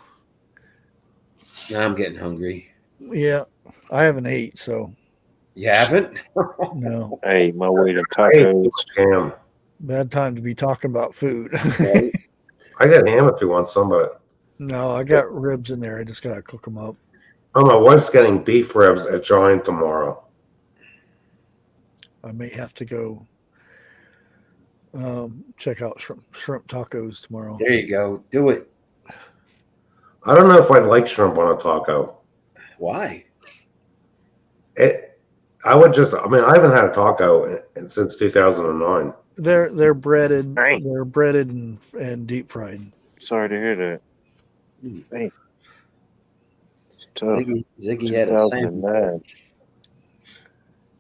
Now I'm getting hungry. yeah. I haven't ate, so You haven't? Oh, no. hey, my way to I hate tacos. ham. Bad time to be talking about food. I got ham if you want some of it. No, I got ribs in there. I just gotta cook them up. Oh, my wife's getting beef ribs at Giant tomorrow. I may have to go check out shrimp tacos tomorrow. There you go. Do it. I don't know if I'd like shrimp on a taco. Why? I haven't had a taco since 2009. They're breaded. Dang. They're breaded and deep fried. Sorry to hear that. Hey, it's tough. Ziggy had a sandwich. 2009.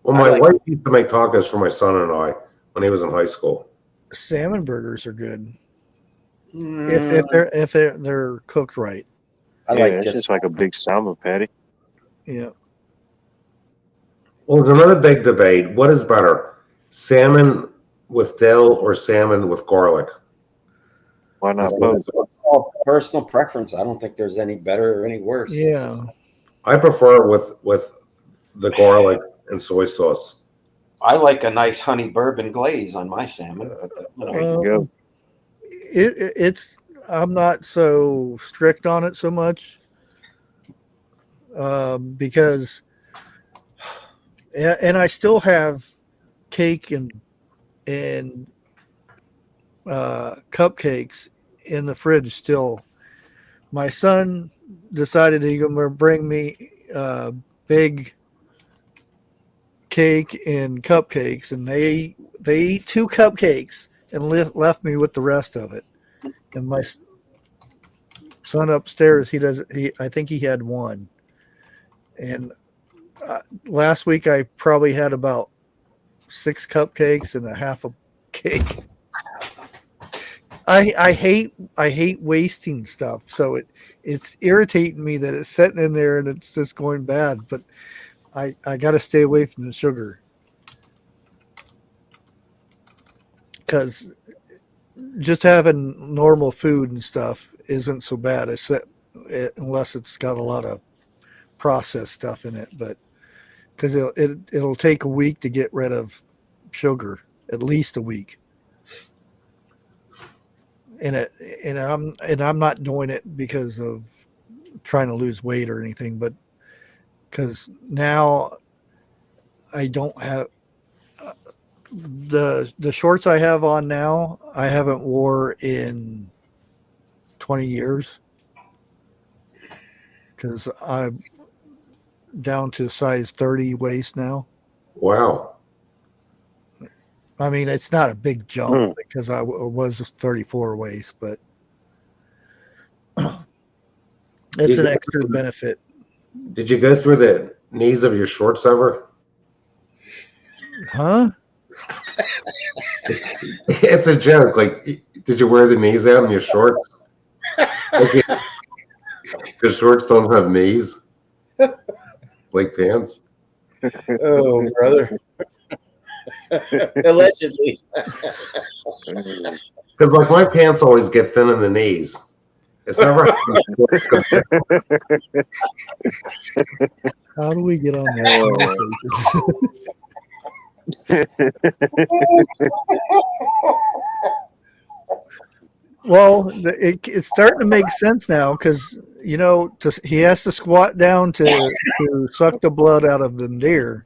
Well, I my like- wife used to make tacos for my son and I when he was in high school. Salmon burgers are good if they're cooked right. I Yeah, like it's just like a big salmon patty. Yeah. Well, there's another big debate. What is better, salmon with dill or salmon with garlic? Why not both? It's all personal preference. I don't think there's any better or any worse. Yeah. I prefer with the garlic and soy sauce. I like a nice honey bourbon glaze on my salmon. There you go. It's I'm not so strict on it so much because and I still have cake and cupcakes in the fridge still. My son decided he's going to bring me big cake and cupcakes, and they eat 2 cupcakes and left me with the rest of it. And my son upstairs, I think he had 1. And last week I probably had about 6 cupcakes and a half a cake. I hate wasting stuff, so it's irritating me that it's sitting in there and it's just going bad. But I got to stay away from the sugar because just having normal food and stuff isn't so bad, unless it's got a lot of processed stuff in it. But because it'll take a week to get rid of sugar, at least a week. And I'm not doing it because of trying to lose weight or anything, but because now I don't have the shorts I have on now. I haven't wore in 20 years because I'm down to size 30 waist now. Wow. I mean, it's not a big jump because I was 34 waist, but it's an extra benefit. Did you go through the knees of your shorts ever? Huh? It's a joke. Like, did you wear the knees out in your shorts? Okay. Because shorts don't have knees, like pants. Oh, brother. Allegedly. Because like my pants always get thin in the knees. It's never How do we get on that? Well, it's starting to make sense now because he has to squat down to suck the blood out of the deer.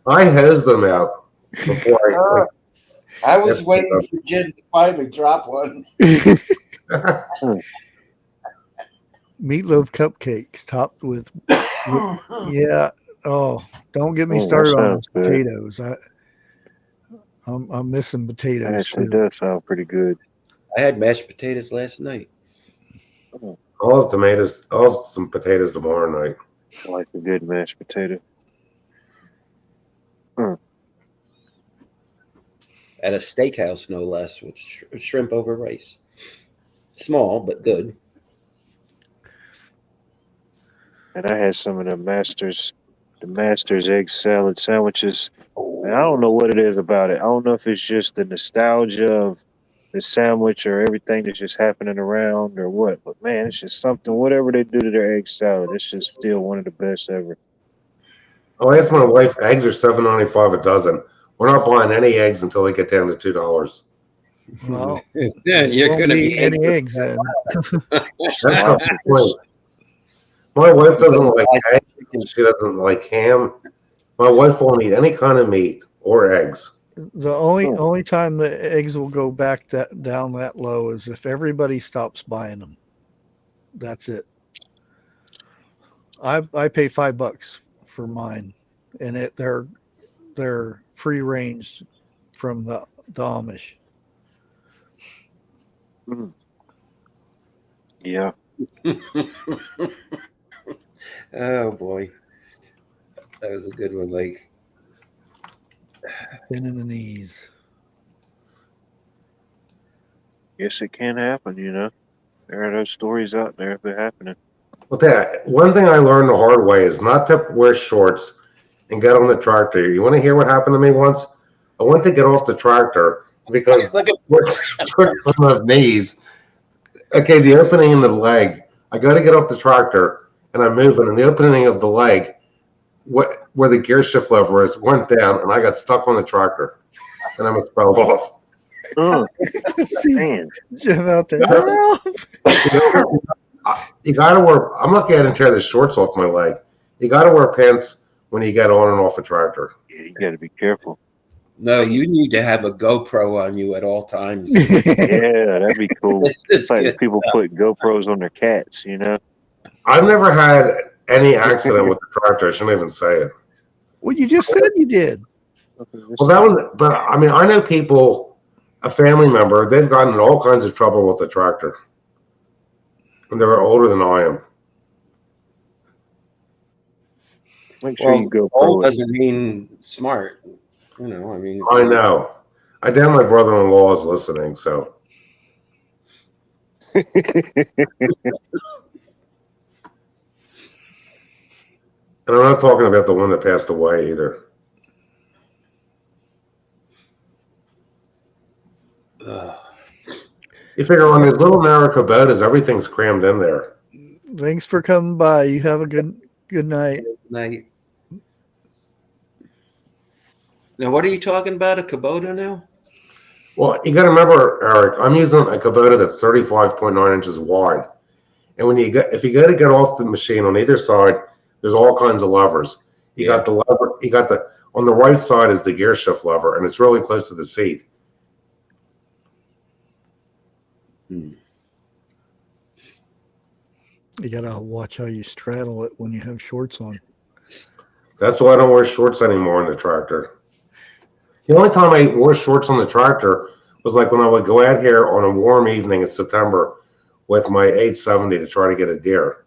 I hose them out before I was waiting for Jen to finally drop one. Meatloaf cupcakes topped with yeah. Oh, don't get me started on potatoes. I'm missing potatoes. That actually does sound pretty good. I had mashed potatoes last night. I'll have some potatoes tomorrow night. I like a good mashed potato. At a steakhouse, no less, with shrimp over rice. Small, but good. And I had some of the Master's egg salad sandwiches. And I don't know what it is about it. I don't know if it's just the nostalgia of the sandwich or everything that's just happening around or what. But man, it's just something, whatever they do to their egg salad, it's just still one of the best ever. I asked my wife, eggs are $7.95 a dozen. We're not buying any eggs until they get down to $2. Well, yeah, you're going to eat be any eggs then. That's the point. My wife doesn't like eggs and she doesn't like ham. My wife won't eat any kind of meat or eggs. The only time the eggs will go back down that low is if everybody stops buying them. That's it. I pay $5 for mine, and they're free range from the Amish. Yeah. Oh boy, that was a good one. Like Thin in the knees. Yes, it can happen. There are those stories out there if they're happening. Well, one thing I learned the hard way is not to wear shorts and get on the tractor. You want to hear what happened to me once? I went to get off the tractor because shorts don't have knees. Okay, the opening in the leg. I got to get off the tractor, and I'm moving, and the opening of the leg, where the gear shift lever is, went down, and I got stuck on the tractor, and I almost fell off. See Man. Jim out there. Help! You gotta wear. I'm not getting tear the shorts off my leg. You gotta wear pants when you get on and off a tractor. Yeah, you got to be careful. No, you need to have a GoPro on you at all times. Yeah, that'd be cool. This is It's like good people stuff. put GoPros on their cats, you know? I've never had any accident with the tractor. I shouldn't even say it. Well, you just said you did. Well, that was. But I mean, I know people, a family member, they've gotten in all kinds of trouble with the tractor, and they were older than I am. Make sure you Well, GoPro old it. doesn't mean smart. You know, I mean. I know. I doubt my brother-in-law is listening, so. And I'm not talking about the one that passed away either. You figure on these little narrow Kubotas, everything's crammed in there. Thanks for coming by. You have a good night. Night. Now, what are you talking about? A Kubota now? Well, you got to remember, Eric, I'm using a Kubota that's 35.9 inches wide. And when you get, if you got to get off the machine on either side, there's all kinds of levers. You got the lever, you got the, on the right side is the gear shift lever, and it's really close to the seat. You gotta watch how you straddle it when you have shorts on. That's why I don't wear shorts anymore on the tractor. The only time I wore shorts on the tractor was like when I would go out here on a warm evening in September with my 870 to try to get a deer.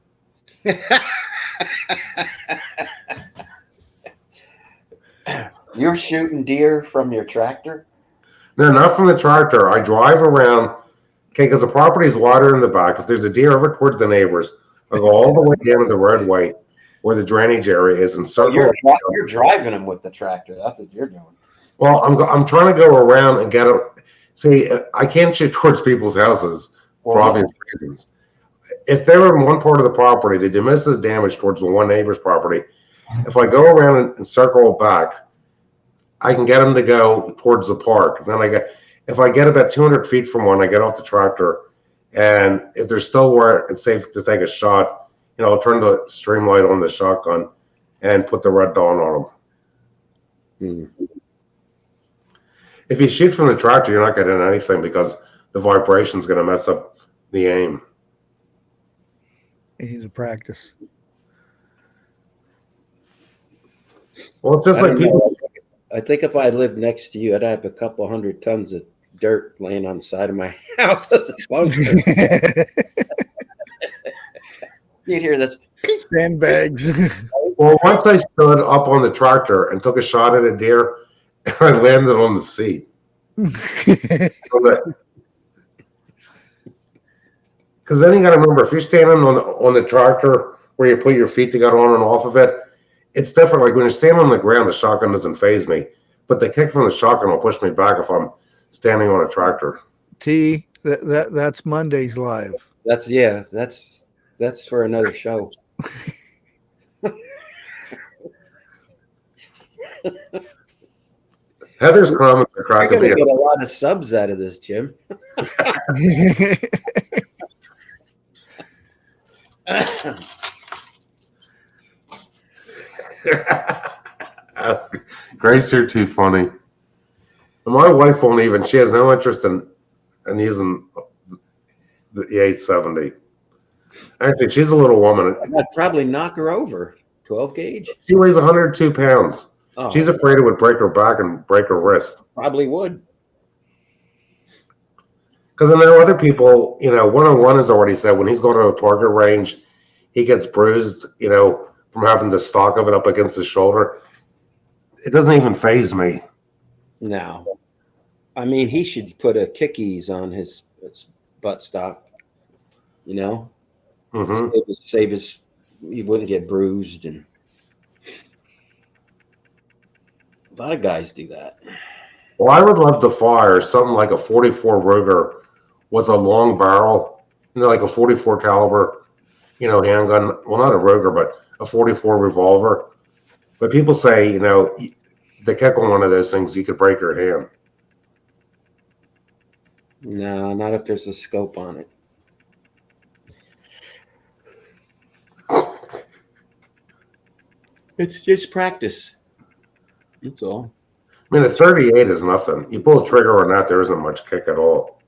You're shooting deer from your tractor? No, not from the tractor. I drive around, okay, because the property is wider in the back. If there's a deer over towards the neighbors, I go all the way down to the roadway where the drainage area is and circle. You're driving them with the tractor. That's what you're doing. Well, I'm trying to go around and get a. See, I can't shoot towards people's houses for obvious reasons. If they're in one part of the property, they do most of the damage towards the one neighbor's property. If I go around and circle back, I can get them to go towards the park. Then if I get about 200 feet from one, I get off the tractor, and if they're still where it's safe to take a shot, you know, I'll turn the stream light on the shotgun and put the red dawn on them. If you shoot from the tractor, you're not getting anything because the vibration is going to mess up the aim. You need to practice. Well, it's just like people. I think if I lived next to you, I'd have a couple 100 tons of dirt laying on the side of my house as a bunker. You'd hear this. Sandbags. Well, once I stood up on the tractor and took a shot at a deer, I landed on the seat. Because then you got to remember, if you're standing on the tractor where you put your feet to get on and off of it, it's different. Like when you're standing on the ground, the shotgun doesn't phase me, but the kick from the shotgun will push me back if I'm standing on a tractor. T, that's Monday's live. That's for another show. Heather's comments are You're cracking going me to up. get a lot of subs out of this, Jim. Grace, you're too funny. My wife won't even. She has no interest in using the 870. Actually, she's a little woman. I'd probably knock her over. 12 gauge? She weighs 102 pounds. Oh, She's afraid it would break her back and break her wrist. probably would. Because I know other people, you know, one-on-one has already said when he's going to a target range, he gets bruised, you know, from having the stock of it up against his shoulder. It doesn't even faze me. No. I mean, he should put a kickies on his buttstock, you know? Mm-hmm. Save his, he wouldn't get bruised. And a lot of guys do that. Well, I would love to fire something like a 44 Ruger with a long barrel, you know, like a 44 caliber, handgun. Well, not a Ruger, but a 44 revolver. But people say, the kick on one of those things, you could break your hand. No, not if there's a scope on it. It's just practice. That's all. I mean, a 38 is nothing. You pull a trigger on that, there isn't much kick at all.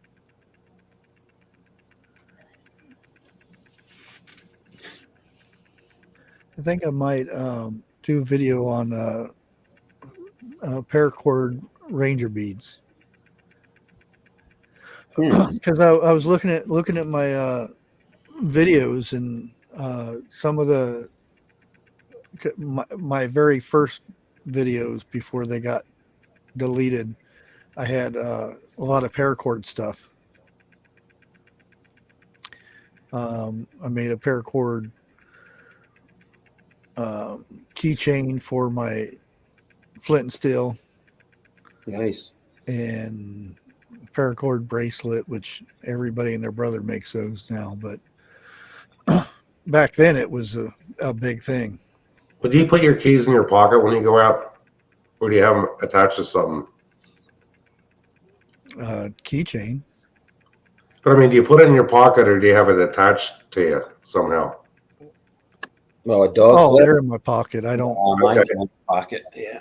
I think I might do a video on paracord ranger beads, because I was looking at my videos, and some of my very first videos before they got deleted, I had a lot of paracord stuff. I made a paracord keychain for my flint and steel. Nice. And paracord bracelet, which everybody and their brother makes those now, but back then it was a big thing. But do you put your keys in your pocket when you go out, or do you have them attached to something? Keychain. But I mean, do you put it in your pocket, or do you have it attached to you somehow? Well, a dog. Oh, they're in my pocket. I don't. Mine's in my pocket. Yeah.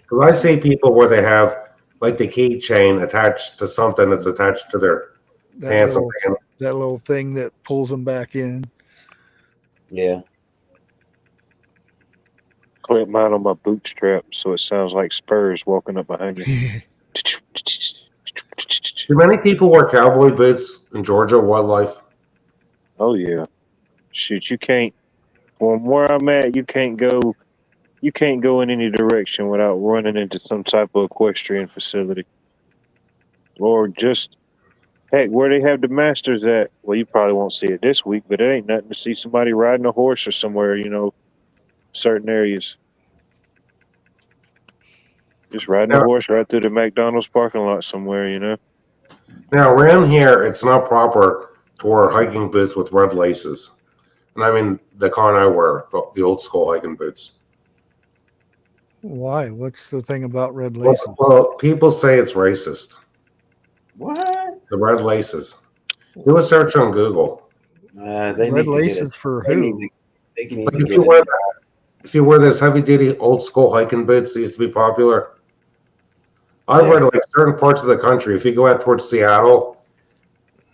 Because I see people where they have like the keychain attached to something that's attached to their pants. That little thing that pulls them back in. Yeah. Clip mine on my bootstrap so it sounds like spurs walking up behind you. Do many people wear cowboy boots in Georgia wildlife? Oh yeah. Shoot, you can't. From where I'm at, you can't go in any direction without running into some type of equestrian facility. Or just, heck, where they have the masters at, well, you probably won't see it this week, but it ain't nothing to see somebody riding a horse or somewhere, certain areas. Just riding a horse right through the McDonald's parking lot somewhere, Now, around here, it's not proper to wear hiking boots with red laces. And I mean, the kind I wear, the old school hiking boots. Why? What's the thing about red laces? Well, people say it's racist. What? The red laces. Do a search on Google. They Red laces for who? If you wear those heavy duty old school hiking boots that used to be popular, I've read like certain parts of the country. If you go out towards Seattle,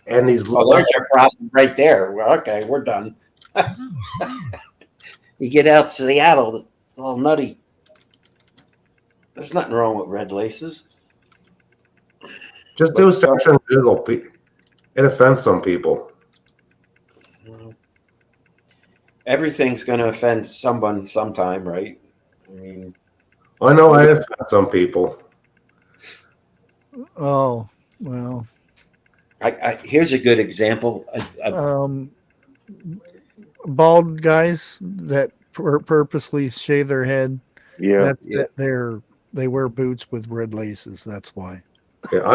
and these there's your problem right there. Well, okay, we're done. You get out to Seattle, it's all nutty. There's nothing wrong with red laces. Just do a search on Google. It offends some people. Everything's going to offend someone sometime, right? I mean, I know I offend some people. Oh, well. Here's a good example. Bald guys that purposely shave their head. Yeah. They wear boots with red laces. That's why. Yeah,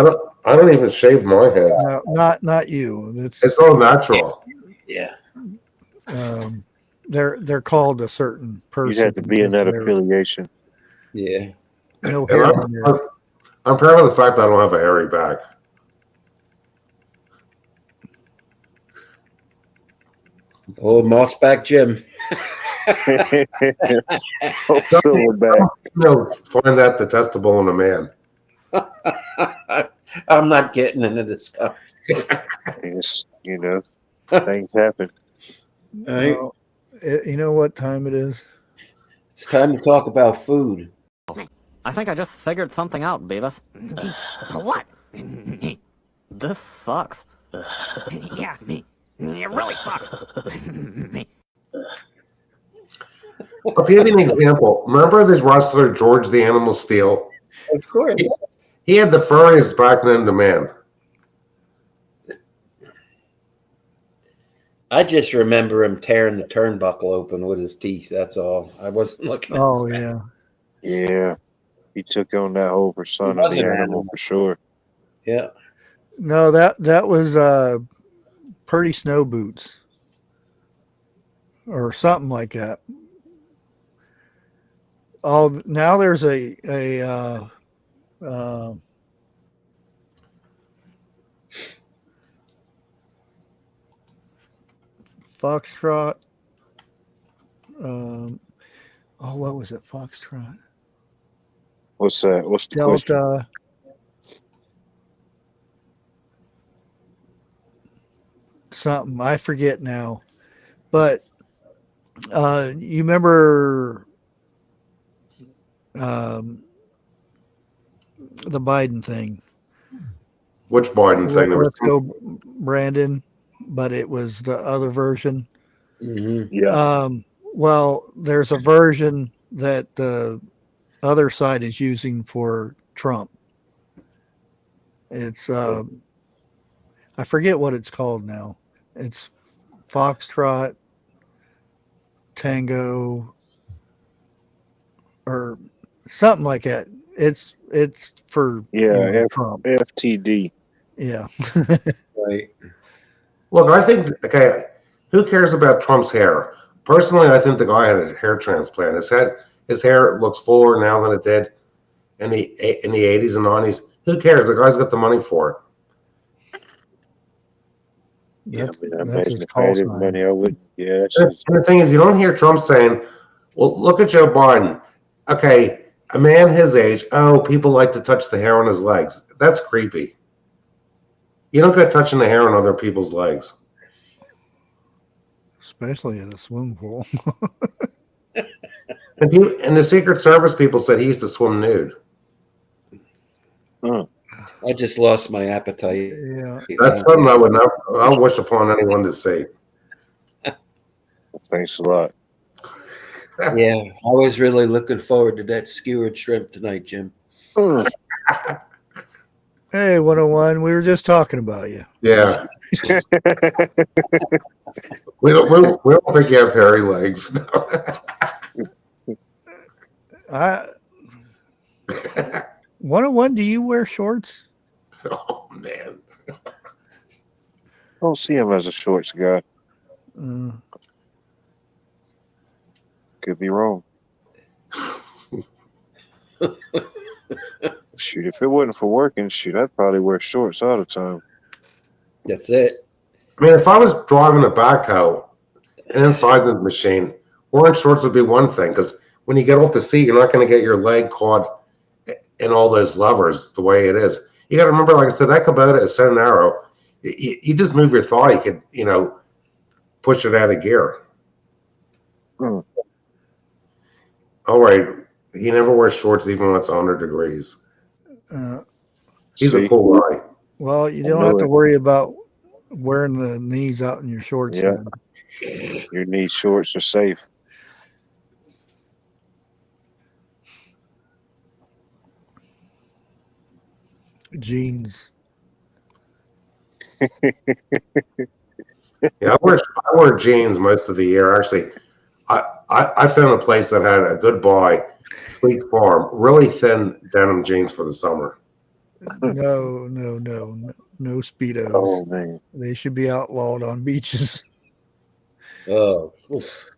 I don't even shave my head. No, not you. It's all natural. Yeah. They're called a certain person. You have to be in that affiliation. Yeah. No hair on there. I'm proud of the fact that I don't have a hairy back. Oh, Mossback Jim. Silverback. Find that detestable in a man. I'm not getting into this stuff. Yes, things happen. Right. You know what time it is? It's time to talk about food. I think I just figured something out, Beavis. What? This sucks. Yeah, it really sucks. I'll give you an example. Remember this wrestler, George the Animal Steel? Of course. He had the furriest back known to man. I just remember him tearing the turnbuckle open with his teeth. That's all. I wasn't looking at Oh, yeah. Yeah. He took on that whole persona of the animal for sure. Yeah. No, that was Purdy Snow Boots. or something like that. Oh, now there's a Foxtrot. What was it? Foxtrot. What's that? What's the question? Delta. Something I forget now, but you remember the Biden thing? Which Biden thing? There was Let's go, Brandon. But it was the other version. Yeah. Well, there's a version that the other side is using for Trump. It's I forget what it's called now. It's Foxtrot Tango or something like that. It's for Trump. FTD. Yeah. Right. Look, I think, okay, who cares about Trump's hair? Personally, I think the guy had a hair transplant. His hair looks fuller now than it did in the 80s and 90s. Who cares? The guy's got the money for it. That's imagine his if I call had his sign. money, I would. Yeah, that's And the thing is, you don't hear Trump saying, well, look at Joe Biden. Okay, a man his age, people like to touch the hair on his legs. That's creepy. You don't get touching the hair on other people's legs. Especially in a swimming pool. And the Secret Service people said he used to swim nude. I just lost my appetite. Yeah. That's something I would not wish upon anyone to see. Thanks a lot. Yeah, I was really looking forward to that skewered shrimp tonight, Jim. Hey, 101, we were just talking about you. Yeah. we don't think you have hairy legs. 101, do you wear shorts? Oh, man. I don't see him as a shorts guy. Could be wrong. Shoot, if it wasn't for working, I'd probably wear shorts all the time. That's it. I mean, if I was driving a backhoe and inside the machine, wearing shorts would be one thing, because when you get off the seat, you're not going to get your leg caught in all those levers the way it is. You got to remember, like I said, that Kubota is so narrow. You just move your thigh, you could, push it out of gear. All right. He never wears shorts even when it's 100 degrees. He's a cool guy. Well, you don't have to worry about wearing the knees out in your shorts. Yeah. Your knee shorts are safe. Jeans. Yeah, I wear jeans most of the year. Actually, I found a place that had a good buy, Fleet Farm, really thin denim jeans for the summer. No Speedos. Oh, man. They should be outlawed on beaches. Oh, oof.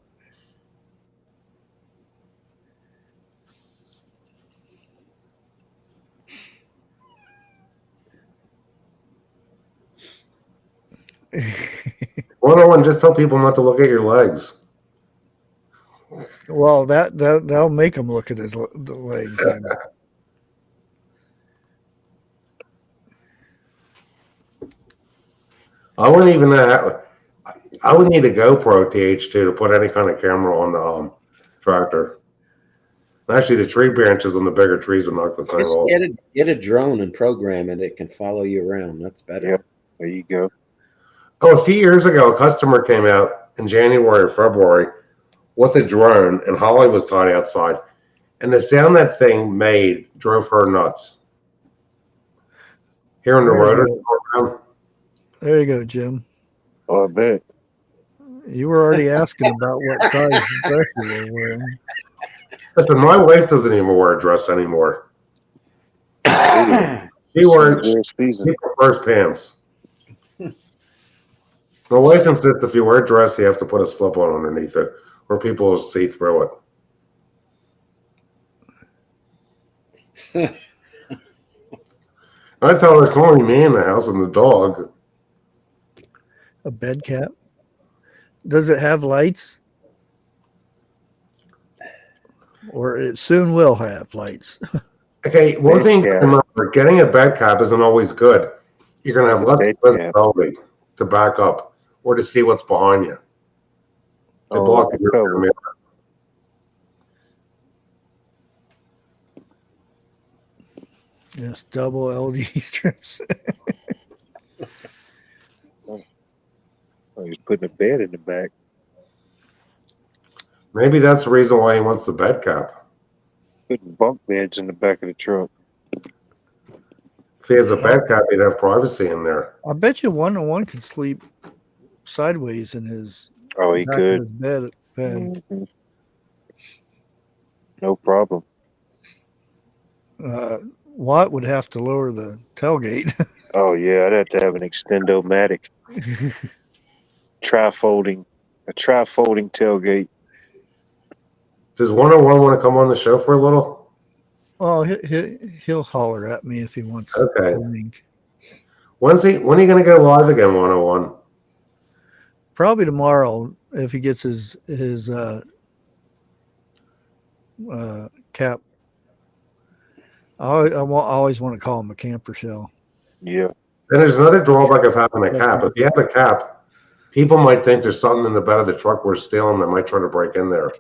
One, just tell people not to look at your legs. Well, that'll make them look at the legs. I wouldn't even I would need a GoPro TH2 to put any kind of camera on the tractor. Actually, the tree branches on the bigger trees will knock the thing Just off. get a drone and program it. It can follow you around. That's better. Yep. There you go. Oh, a few years ago, a customer came out in January or February with a drone, and Holly was tied outside. And the sound that thing made drove her nuts. Hearing the rotor program. There you go, Jim. Oh, I bet. You were already asking about what size dress you were wearing. Listen, my wife doesn't even wear a dress anymore. She prefers pants. My wife insists if you wear a dress, you have to put a slip on underneath it, or people will see through it. I tell her it's only me in the house and the dog. A bed cap. Does it have lights? Or it soon will have lights. Okay, one Bed thing to cap. remember, getting a bed cap isn't always good. You're going to have less Bed cap. visibility to back up or to see what's behind you. It Oh, blocks like a your cover. mirror. Yes, double LD strips. Oh, he's putting a bed in the back. Maybe that's the reason why he wants the bed cap. Putting bunk beds in the back of the truck. If he has a bed cap, he'd have privacy in there. I bet you 101 could sleep sideways in his Oh, he back of could. his bed. Mhm. No problem. Watt would have to lower the tailgate. Oh yeah, I'd have to have an extendo-matic. A tri-folding tailgate. Does 101 want to come on the show for a little? Oh, he'll holler at me if he wants. Okay. Coming. When are you going to go live again, 101? Probably tomorrow if he gets his cap. I always want to call him a camper shell. Yeah. Then there's another drawback of having a cap. If you have a cap, people might think there's something in the bed of the truck we're stealing that might try to break in there.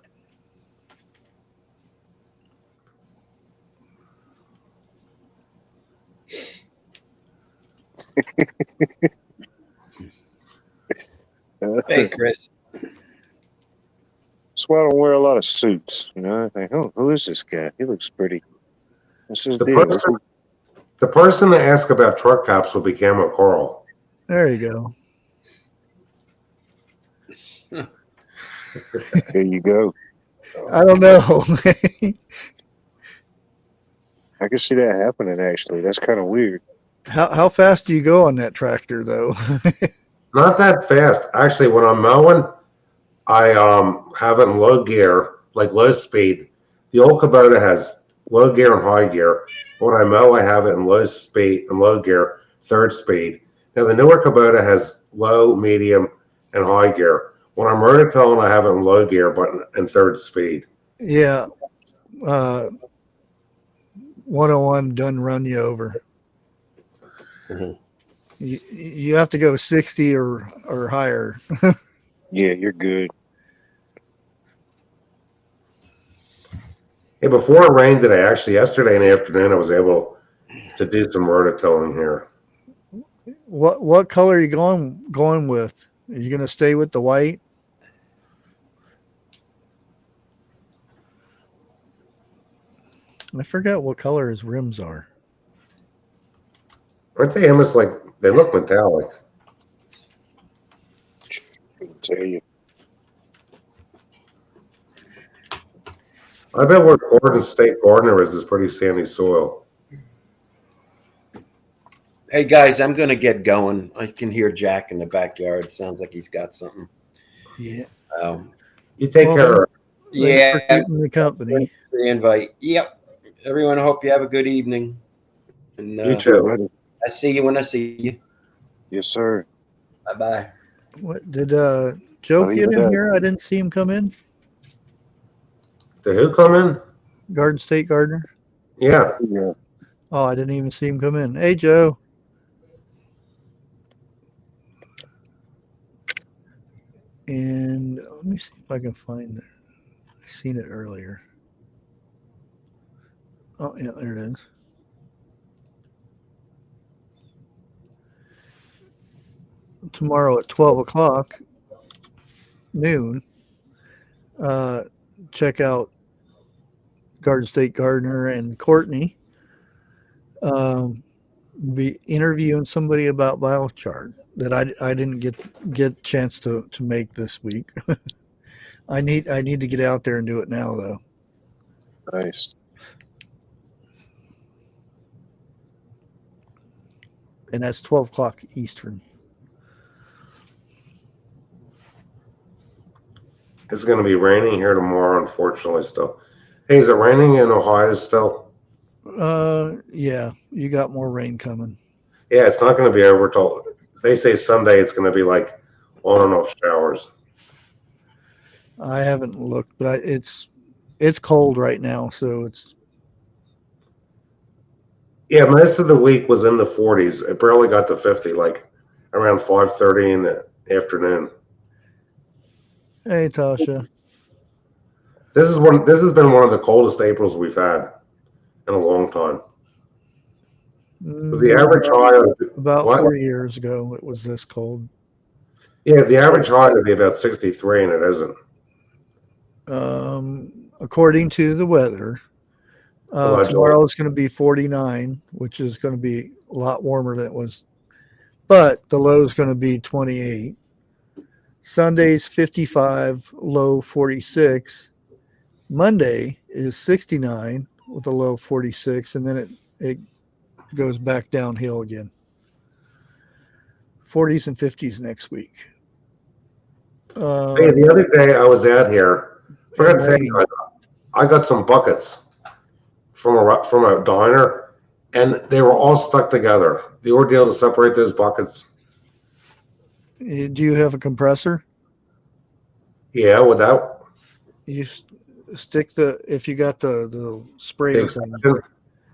Hey, Chris. That's why I don't wear a lot of suits. You know, I think, oh, who is this guy? He looks pretty. What's his deal? The person that asked about truck caps will be Camo Coral. There you go. There you go. I don't know. I can see that happening, actually. That's kind of weird. How fast do you go on that tractor, though? Not that fast. Actually, when I'm mowing, I have it in low gear, like low speed. The old Kubota has low gear and high gear. When I mow, I have it in low speed and low gear, third speed. Now the newer Kubota has low, medium, and high gear. When I'm rototilling, I have it in low gear, but in third speed. Yeah. 101 done run you over. Mhm. You have to go 60 or higher. Yeah, you're good. Hey, before it rained today, actually yesterday in the afternoon, I was able to do some rototilling here. What color are you going with? Are you going to stay with the white? I forgot what color his rims are. Aren't they almost like they look metallic? Couldn't tell you. I bet where Gordon State Gardener is pretty sandy soil. Hey, guys, I'm going to get going. I can hear Jack in the backyard. Sounds like he's got something. Yeah. You take care. Thanks for keeping the company. Thanks for the invite. Yep. Everyone, I hope you have a good evening. And You too. I see you when I see you. Yes, sir. Bye-bye. What did Joe get in here? I didn't see him come in. Did who come in? Garden State Gardener. Yeah. Yeah. Oh, I didn't even see him come in. Hey, Joe. And let me see if I can find it. I seen it earlier. Oh, yeah, there it is. Tomorrow at 12 o'clock, noon, check out Garden State Gardener and Courtney. Be interviewing somebody about biochar that I didn't get chance to make this week. I need to get out there and do it now though. Nice. And that's 12 o'clock Eastern. it's going to be raining here tomorrow, unfortunately, still. Hey, is it raining in Ohio still? Yeah, you got more rain coming. Yeah, it's not going to be over till they say Sunday. It's going to be like on and off showers. I haven't looked, but it's cold right now, so it's Yeah, most of the week was in the 40s. It barely got to 50, like around 5:30 in the afternoon. hey Tasha. This has been one of the coldest Aprils we've had in a long time. The average high About what? 4 years ago it was this cold. Yeah, the average high would be about 63, and it isn't. According to the weather, Allegedly. tomorrow is going to be 49, which is going to be a lot warmer than it was, but the low is going to be 28. Sunday's 55, low 46. Monday is 69 with a low 46, and then it goes back downhill again. 40s and 50s next week. Hey, the other day I was out here. Forgot to tell you, I got some buckets from a diner, and they were all stuck together. The ordeal to separate those buckets. Do you have a compressor? Yeah, without You stick if you got the spray the thing, extension.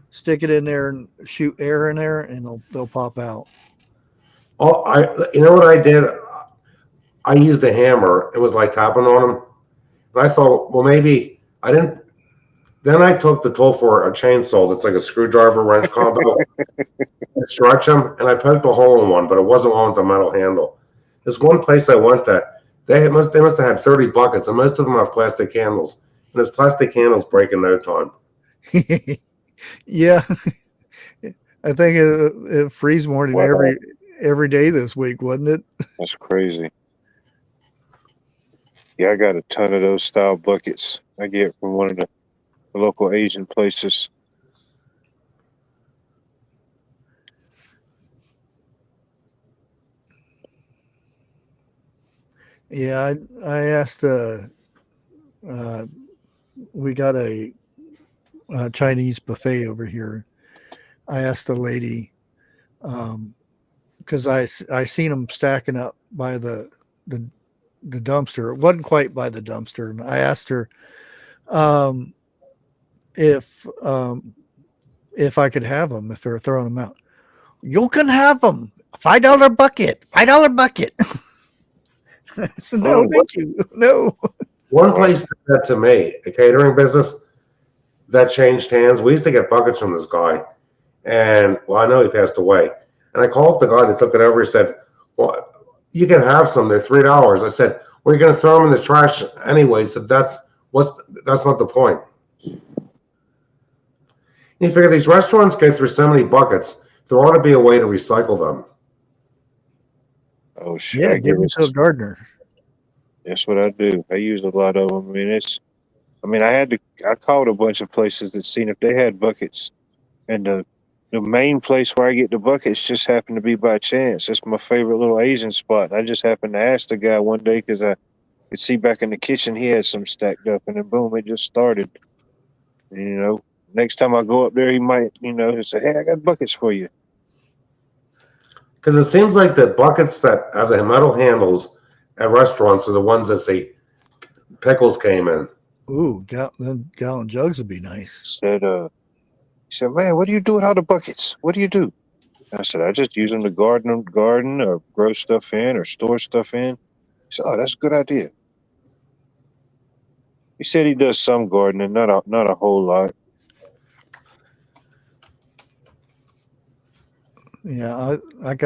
stick it in there and shoot air in there, and they'll pop out. Oh, you know what I did? I used a hammer. It was like tapping on them. And I thought, well, maybe I didn't. Then I took the tool for a chainsaw that's like a screwdriver wrench combo and stretch them, and I poked a hole in one, but it wasn't one with a metal handle. There's one place I went that they must have had 30 buckets, and most of them have plastic handles. And those plastic handles break in no time. Yeah, I think it freeze morning every day this week, wasn't it? That's crazy. Yeah, I got a ton of those style buckets I get from one of the local Asian places. Yeah, I asked. We got a Chinese buffet over here. I asked the lady because I seen them stacking up by the dumpster. It wasn't quite by the dumpster. And I asked her if I could have them if they're throwing them out. You can have them. $5 bucket. $5 bucket. I said, no, thank you. No. One place did that to me, a catering business that changed hands. We used to get buckets from this guy, and well, I know he passed away. And I called the guy that took it over. He said, "Well, you can have some. They're $3." I said, "Well, you're going to throw them in the trash anyway." He said, "That's not the point." And you figure these restaurants go through so many buckets. There ought to be a way to recycle them. Oh shit! Yeah, give them to a gardener. That's what I do. I use a lot of them. I called a bunch of places that seen if they had buckets, and the main place where I get the buckets just happened to be by chance. It's my favorite little Asian spot. I just happened to ask the guy one day because I could see back in the kitchen he had some stacked up, and then boom, it just started. And, next time I go up there, he might, say, "Hey, I got buckets for you." Because it seems like the buckets that have the metal handles at restaurants are the ones that say pickles came in. Ooh, gallon jugs would be nice. He said, "Man, what do you do with all the buckets? What do you do?" I said, "I just use them to garden or grow stuff in or store stuff in." He said, "Oh, that's a good idea." He said he does some gardening, not a whole lot. Yeah, I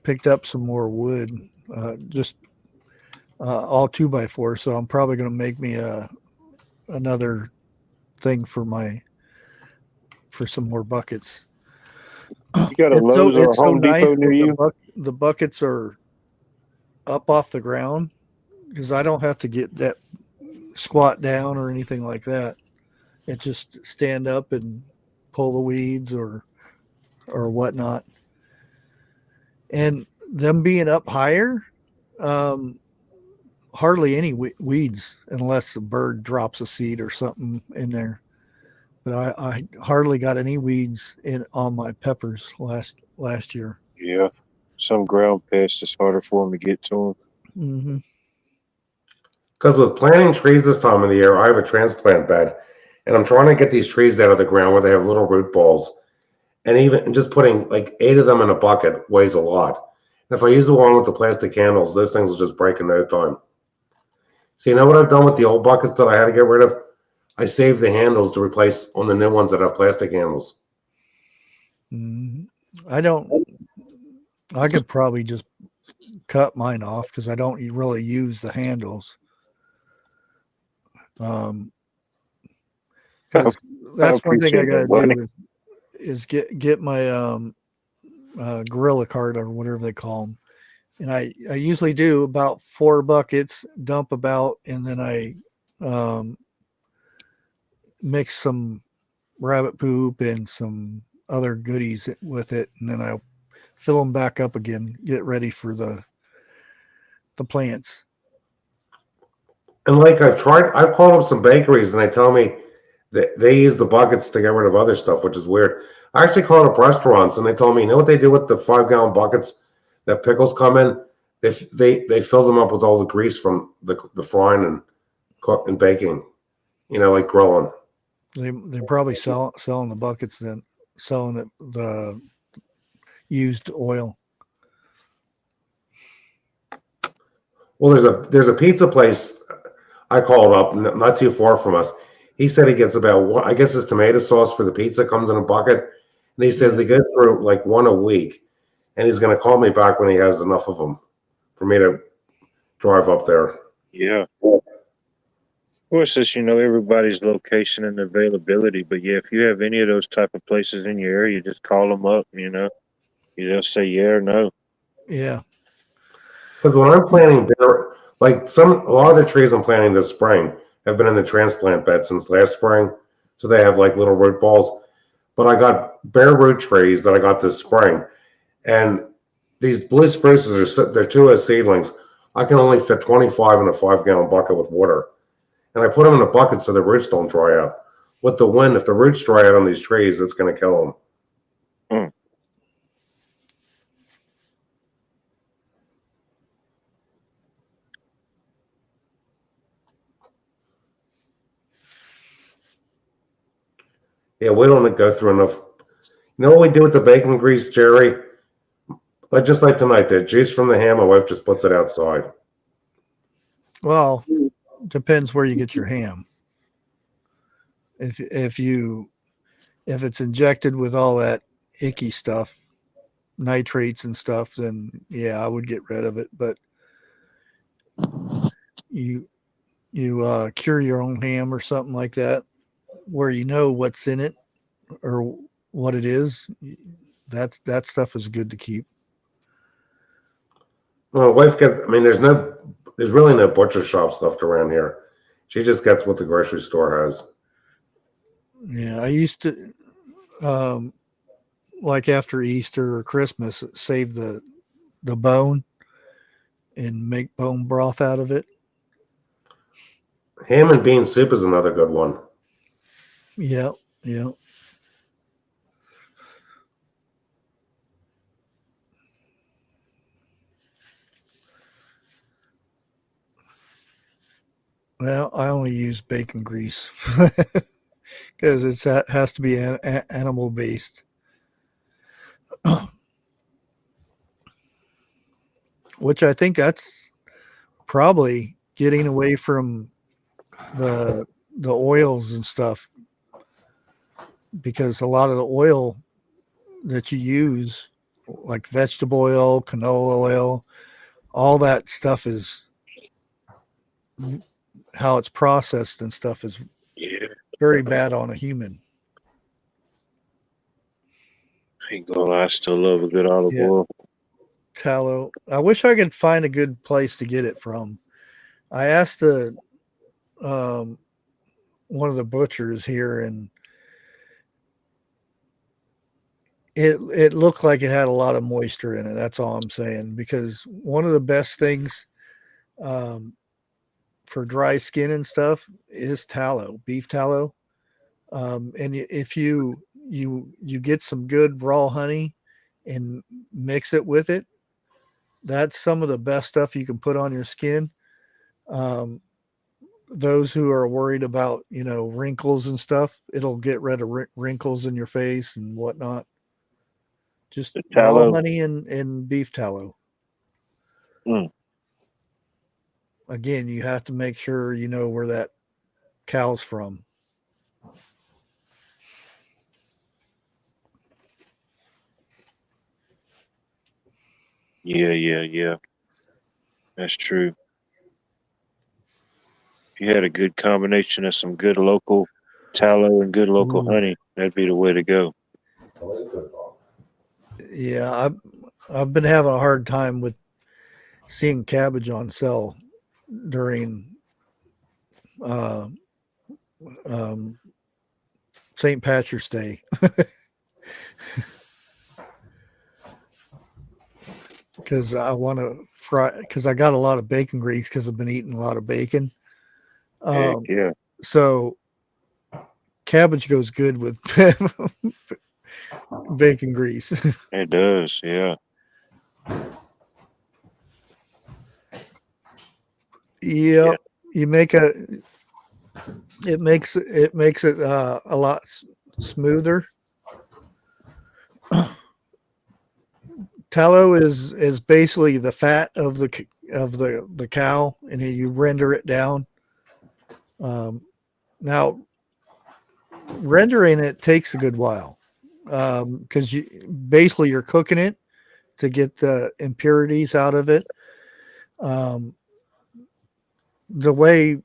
picked up some more wood, just all 2x4. So I'm probably going to make me another thing for some more buckets. You got a Lowe's or a Home Depot near you? The buckets are up off the ground because I don't have to get that squat down or anything like that. It just stand up and pull the weeds or whatnot. And them being up higher, hardly any weeds unless a bird drops a seed or something in there. But I hardly got any weeds in on my peppers last year. Yeah. Some ground pests, it's harder for them to get to them. Mm-hmm. Because with planting trees this time of the year, I have a transplant bed, and I'm trying to get these trees out of the ground where they have little root balls. And even just putting like 8 of them in a bucket weighs a lot. And if I use the one with the plastic handles, those things will just break in no time. So you know what I've done with the old buckets that I had to get rid of? I saved the handles to replace on the new ones that have plastic handles. Mm-hmm. I could probably just cut mine off because I don't really use the handles. Because that's one thing I got to do is get my gorilla cart or whatever they call them. And I usually do about 4 buckets, dump about, and then I mix some rabbit poop and some other goodies with it, and then I'll fill them back up again, get ready for the plants. And like I've called up some bakeries and they tell me that they use the buckets to get rid of other stuff, which is weird. I actually called up restaurants and they told me, you know what they do with the 5-gallon buckets that pickles come in? They fill them up with all the grease from the frying and baking, like grilling. They're probably selling the buckets, then selling it the used oil. Well, there's a pizza place I called up not too far from us. He said he gets about one, I guess his tomato sauce for the pizza comes in a bucket, and he says he goes through like one a week, and he's going to call me back when he has enough of them for me to drive up there. Yeah. Of course, it's everybody's location and availability, but yeah, if you have any of those type of places in your area, just call them up. You just say yeah or no. Yeah. Because when I'm planting like a lot of the trees I'm planting this spring have been in the transplant bed since last spring, so they have like little root balls. But I got bare root trees that I got this spring, and these blue spruces they're 2 as seedlings. I can only fit 25 in a 5-gallon bucket with water, and I put them in a bucket so the roots don't dry out. With the wind, if the roots dry out on these trees, it's going to kill them. Yeah, we don't go through enough. You know what we do with the bacon grease, Jerry? Just like tonight, the juice from the ham, my wife just puts it outside. Well, depends where you get your ham. If it's injected with all that icky stuff, nitrates and stuff, then yeah, I would get rid of it. But you cure your own ham or something like that, where you know what's in it or what it is, that stuff is good to keep. Well, my wife there's really no butcher shop stuff around here. She just gets what the grocery store has. Yeah, I used to, like after Easter or Christmas, save the bone and make bone broth out of it. Ham and bean soup is another good one. Yeah. Well, I only use bacon grease because it has to be animal based. Which I think that's probably getting away from the oils and stuff, because a lot of the oil that you use, like vegetable oil, canola oil, all that stuff is how it's processed and stuff is very bad on a human. I ain't gonna lie, I still love a good olive oil. Tallow. I wish I could find a good place to get it from. I asked one of the butchers here, and it looked like it had a lot of moisture in it. That's all I'm saying, because one of the best things for dry skin and stuff is tallow, beef tallow. And if you get some good raw honey and mix it with it, that's some of the best stuff you can put on your skin. Those who are worried about, wrinkles and stuff, it'll get rid of wrinkles in your face and whatnot. Just The raw tallow. honey and beef tallow. Mm. Again, you have to make sure you know where that cow's from. Yeah. That's true. If you had a good combination of some good local tallow and good local honey, that'd be the way to go. Yeah, I've been having a hard time with seeing cabbage on sale during St. Patrick's Day. Because I want to fry, because I got a lot of bacon grease because I've been eating a lot of bacon. Heck yeah. So cabbage goes good with bacon grease. It does, yeah. Yep. You make it makes it a lot smoother. Tallow is basically the fat of the cow, and you render it down. Now, rendering it takes a good while because basically you're cooking it to get the impurities out of it. The way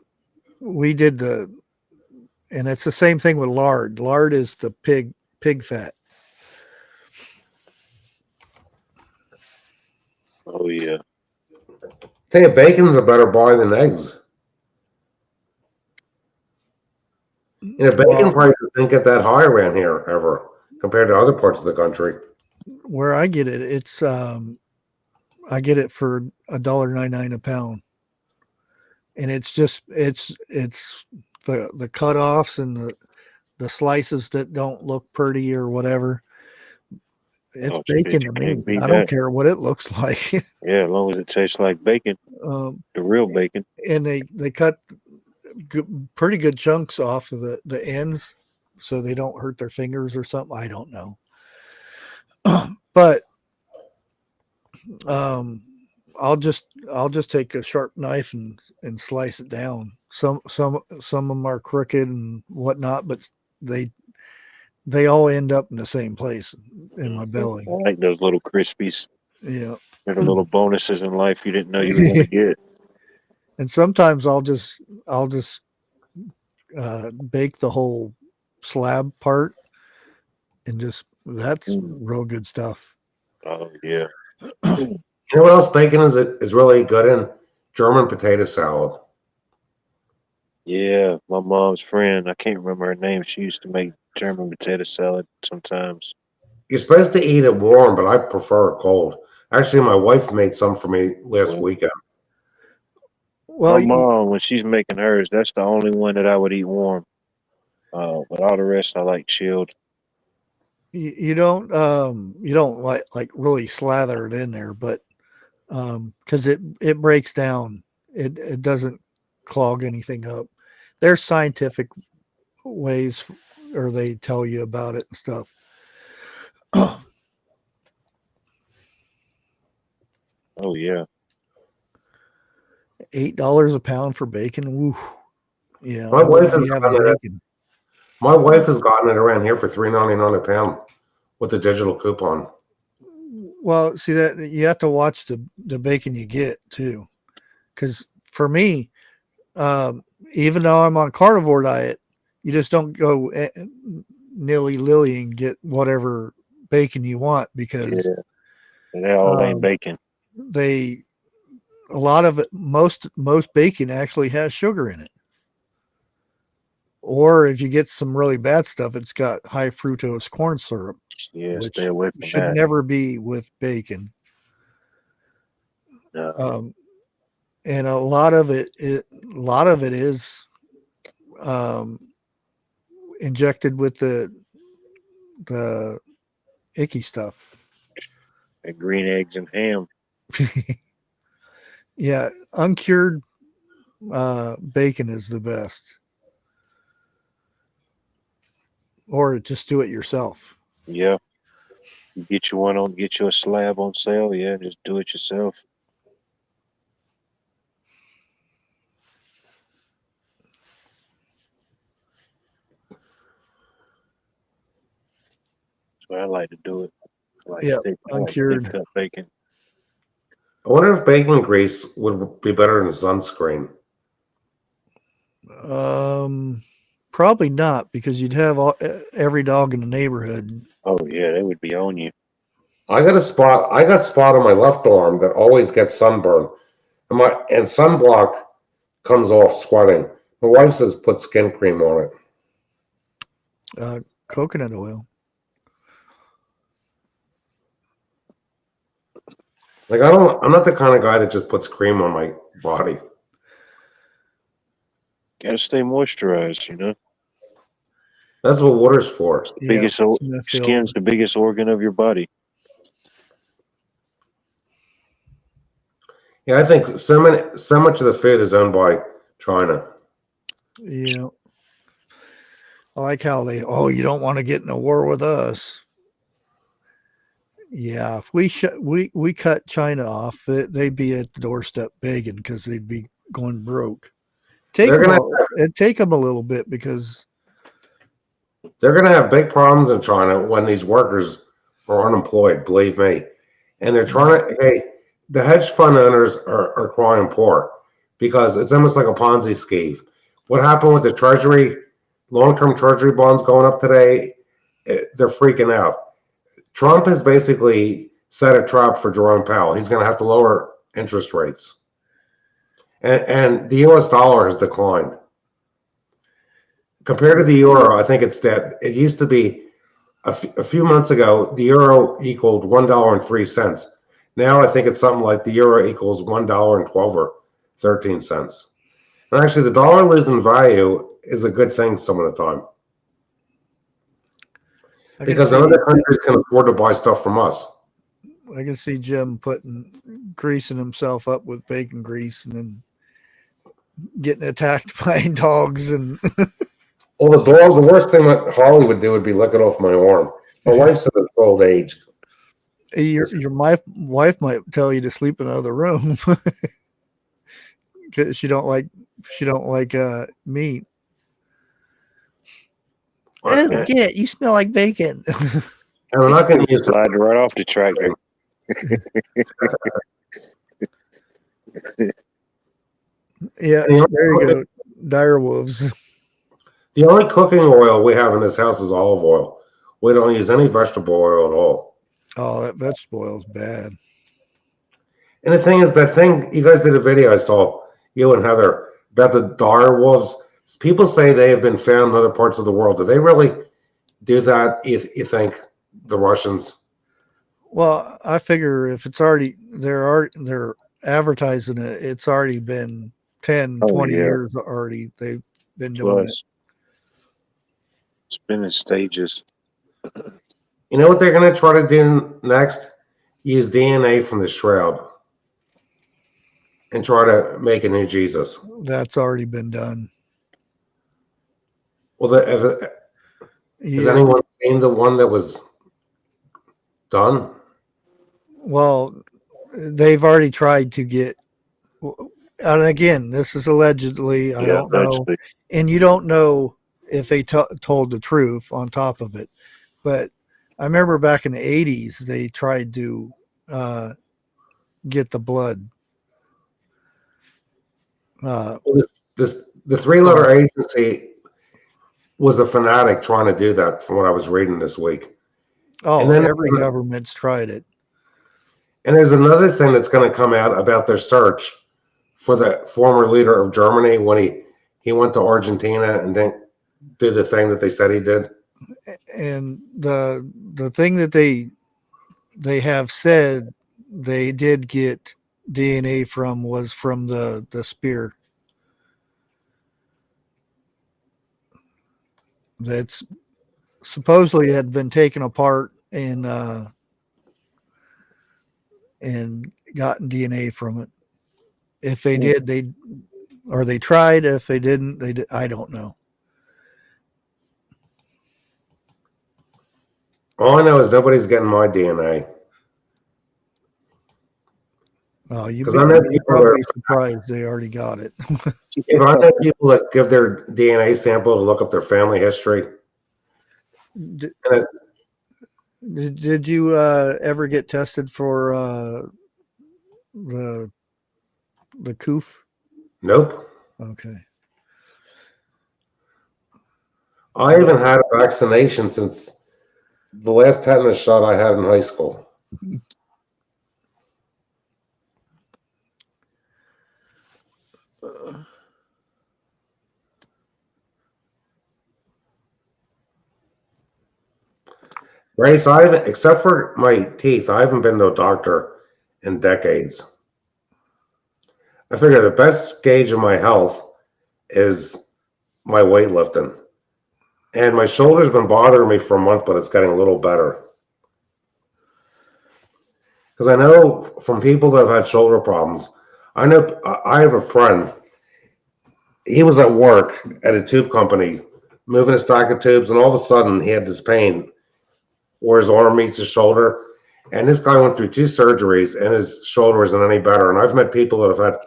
we did and it's the same thing with lard. Lard is the pig fat. Oh yeah. Tell you, bacon's a better buy than eggs. Bacon prices didn't get that high around here ever compared to other parts of the country. Where I get it, it's I get it for $1.99 a pound, and it's just it's the cutoffs and the slices that don't look pretty or whatever. It's bacon to me. I don't care what it looks like. Yeah, as long as it tastes like bacon, the real bacon. And they cut pretty good chunks off of the ends so they don't hurt their fingers or something. I don't know. But I'll just take a sharp knife and slice it down. Some of them are crooked and whatnot, but they all end up in the same place in my belly. I like those little crispies. Yeah. They're the little bonuses in life you didn't know you were going to get. And sometimes I'll just bake the whole slab part, and that's real good stuff. Oh yeah. You know what else bacon is really good in? German potato salad. Yeah, my mom's friend, I can't remember her name. She used to make German potato salad sometimes. You're supposed to eat it warm, but I prefer it cold. Actually, my wife made some for me last weekend. Well, my mom, when she's making hers, that's the only one that I would eat warm. But all the rest I like chilled. You don't like really slather it in there, but because it breaks down, it doesn't clog anything up. There's scientific ways, or they tell you about it and stuff. Oh yeah, $8 a pound for bacon. Woo. Yeah, my wife has gotten it around here for $3.99 a pound with the digital coupon. Well, see that you have to watch the bacon you get too, because for me, even though I'm on carnivore diet, you just don't go nilly-lilly and get whatever bacon you want, because they all ain't bacon. A lot of it, most bacon actually has sugar in it. Or if you get some really bad stuff, it's got high fructose corn syrup. Yeah, which stay away from should that. never be with bacon. No. and a lot of it is injected with the icky stuff. And green eggs and ham. Yeah, uncured bacon is the best. Or just do it yourself. Yeah. Get you a slab on sale. Yeah, just do it yourself. That's what I like to do it. Yeah, thick uncured. cut bacon. I wonder if bacon grease would be better than sunscreen. Probably not, because you'd have every dog in the neighborhood. Oh yeah, they would be on you. I got spot on my left arm that always gets sunburn, and sunblock comes off sweating. My wife says put skin cream on it. Coconut oil. Like I'm not the kind of guy that just puts cream on my body. Gotta stay moisturized, you know. That's what water's for. Skin's the biggest organ of your body. Yeah, I think so much of the food is owned by China. Yeah. I like how you don't want to get in a war with us. Yeah, if we cut China off, they'd be at the doorstep begging because they'd be going broke. It'd take them a little bit because they're going to have big problems in China when these workers are unemployed, believe me. And they're trying to, the hedge fund owners are crying poor because it's almost like a Ponzi scheme. What happened with the Treasury, long-term Treasury bonds going up today, they're freaking out. Trump has basically set a trap for Jerome Powell. He's going to have to lower interest rates. And the U.S. dollar has declined. Compared to the euro, I think it's dead. It used to be a few months ago, the euro equaled $1.03. Now I think it's something like the euro equals $1.12 or 13 cents. And actually, the dollar losing value is a good thing some of the time. Because other countries can afford to buy stuff from us. I can see Jim greasing himself up with bacon grease and then getting attacked by dogs. And well, the worst thing that Holly would do would be lick it off my arm. My wife's at an old age. Your wife might tell you to sleep in another room because she don't like meat. Oh, yeah, you smell like bacon. And I'm not going to slide right off the tractor. Yeah, there you go. Dire wolves. The only cooking oil we have in this house is olive oil. We don't use any vegetable oil at all. Oh, that vegetable oil is bad. And the thing is, you guys did a video I saw, you and Heather, about the dire wolves. People say they have been found in other parts of the world. Do they really do that, you think, the Russians? Well, I figure if it's already, they're advertising it, it's already been 10, 20 years already. They've been doing it. It's been in stages. You know what they're going to try to do next? Use DNA from the shroud and try to make a new Jesus. That's already been done. Well, has anyone seen the one that was done? Well, they've already tried to get, and again, this is allegedly, I don't know, and you don't know if they told the truth on top of it. But I remember back in the 80s, they tried to get the blood. The three-letter agency was a fanatic trying to do that, from what I was reading this week. Oh, and then every government's tried it. And there's another thing that's going to come out about their search for the former leader of Germany when he went to Argentina and then did the thing that they said he did. And the thing that they have said, they did get DNA from was from the spear. That's supposedly had been taken apart and gotten DNA from it. If they did, they tried. If they didn't, they did. I don't know. All I know is nobody's getting my DNA. Oh, Because I know you're people probably that, surprised they already got it. yeah, but I know people that give their DNA sample to look up their family history. did, And did you ever get tested for the coof? nope. Okay. I haven't had a vaccination since the last tetanus shot I had in high school. Grace, I haven't, except for my teeth, I haven't been to a doctor in decades. I figure the best gauge of my health is my weightlifting. And my shoulder's been bothering me for a month, but it's getting a little better. Because I know from people that have had shoulder problems, I know I have a friend. He was at work at a tube company, moving a stack of tubes, and all of a sudden he had this pain where his arm meets his shoulder. And this guy went through 2 surgeries, and his shoulder isn't any better. And I've met people that have had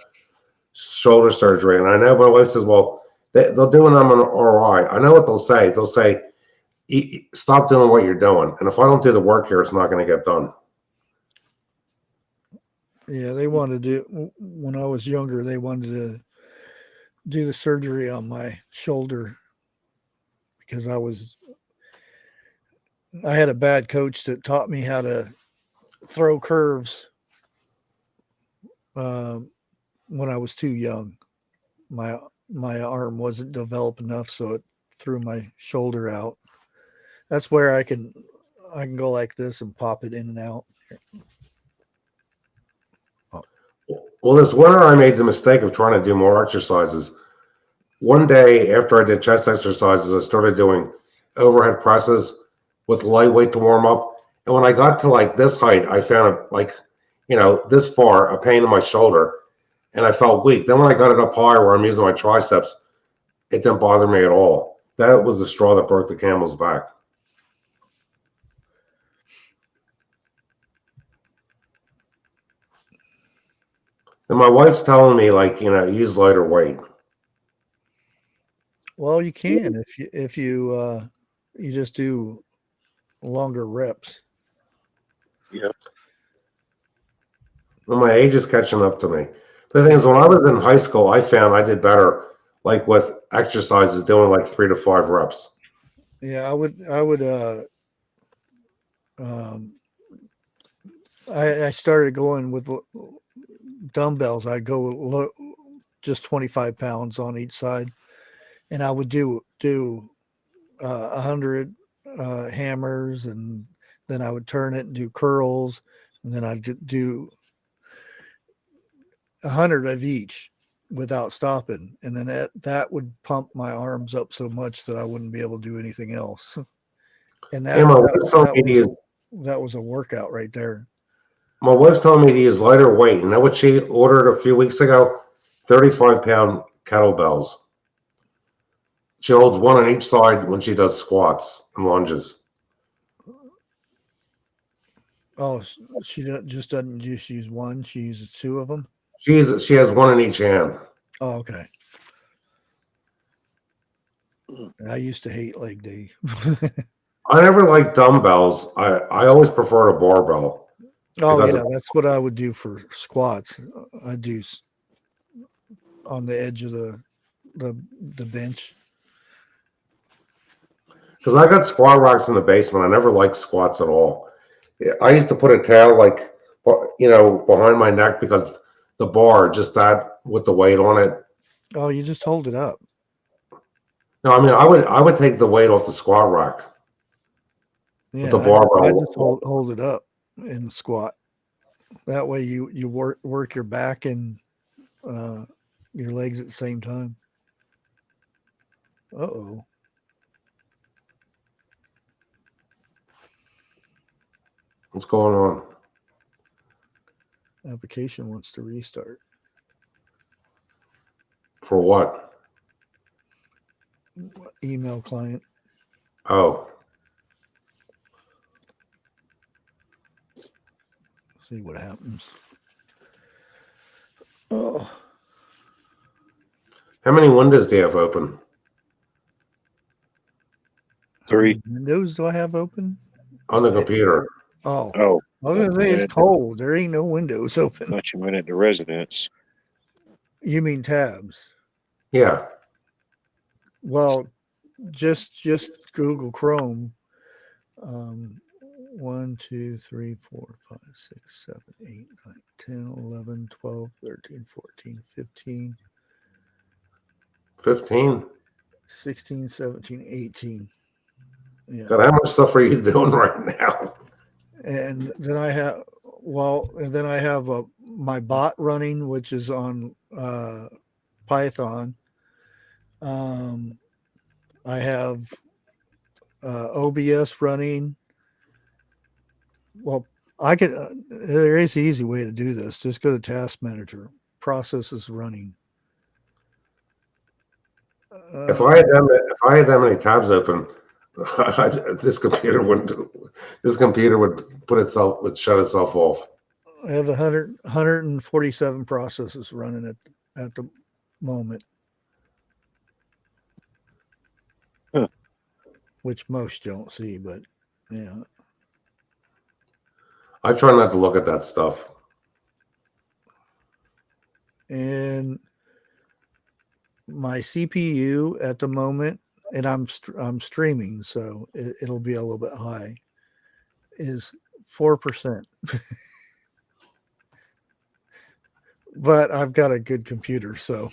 shoulder surgery, and I know my wife says, "Well, they'll do an MRI." I know what they'll say. They'll say, "Stop doing what you're doing," and if I don't do the work here, it's not going to get done. Yeah, they wanted to do, when I was younger, they wanted to do the surgery on my shoulder because I had a bad coach that taught me how to throw curves when I was too young. My arm wasn't developed enough, so it threw my shoulder out. That's where I can go like this and pop it in and out. Well, this winter I made the mistake of trying to do more exercises. One day after I did chest exercises, I started doing overhead presses with lightweight to warm up. And when I got to like this height, I found it like, this far, a pain in my shoulder, and I felt weak. Then when I got it up higher where I'm using my triceps, it didn't bother me at all. That was the straw that broke the camel's back. And my wife's telling me, like, use lighter weight. Well, you can if you just do longer reps. Yeah. Well, my age is catching up to me. The thing is, when I was in high school, I found I did better, like with exercises, doing like 3 to 5 reps. Yeah, I would I started going with dumbbells. I'd go just 25 pounds on each side, and I would do 100 hammers, and then I would turn it and do curls, and then I'd do 100 of each without stopping, and then that would pump my arms up so much that I wouldn't be able to do anything else. And And that was a workout right there. my wife's telling me to use lighter weight. You know what she ordered a few weeks ago? 35-pound kettlebells. She holds one on each side when she does squats and lunges. Oh, she just doesn't just use one; she uses 2 of them. She has one in each hand. Oh, okay. I used to hate leg day. I never liked dumbbells. I always preferred a barbell. Oh yeah, that's what I would do for squats. I do on the edge of the bench. Because I got squat racks in the basement. I never liked squats at all. I used to put a towel behind my neck because the bar, just that with the weight on it. Oh, you just hold it up. No, I mean I would take the weight off the squat rack. Yeah, The barbell. I just hold it up in the squat. That way you work your back and your legs at the same time. Uh-oh. What's going on? Application wants to restart. For what? Email client. Oh, See what happens. Oh, how many windows do you have open? 3. Windows do I have open? On the computer. Oh, Oh, I was gonna say it's cold. There ain't no windows open. thought you meant at the residence. You mean tabs? Yeah. Well, just Google Chrome. 1, 2, 3, 4, 5, 6, 7, 8, 9, 10, 11, 12, 13, 14, 15, 15. 16, 17, 18. Yeah. God, how much stuff are you doing right now? And then I have, my bot running, which is on Python. I have OBS running. Well, I could. There is an easy way to do this. Just go to Task Manager. Process is running. If I had that many tabs open, this computer would shut itself off. I have 147 processes running at the moment, which most don't see, but yeah. I try not to look at that stuff. And my CPU at the moment, and I'm streaming, so it'll be a little bit high, is 4%. But I've got a good computer, so.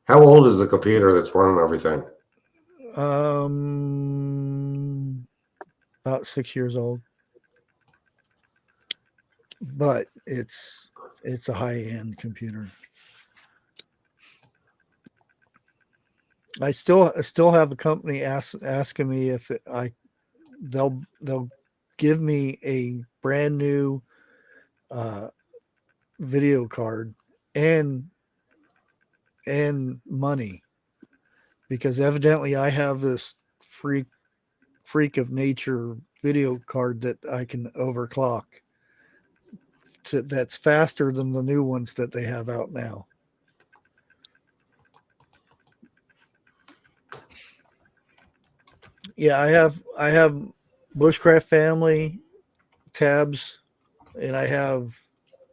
How old is the computer that's running everything? About 6 years old. But it's a high-end computer. I still have a company asking me if they'll give me a brand new video card and money, because evidently I have this freak of nature video card that I can overclock that's faster than the new ones that they have out now. Yeah, I have Bushcraft Family tabs, and I have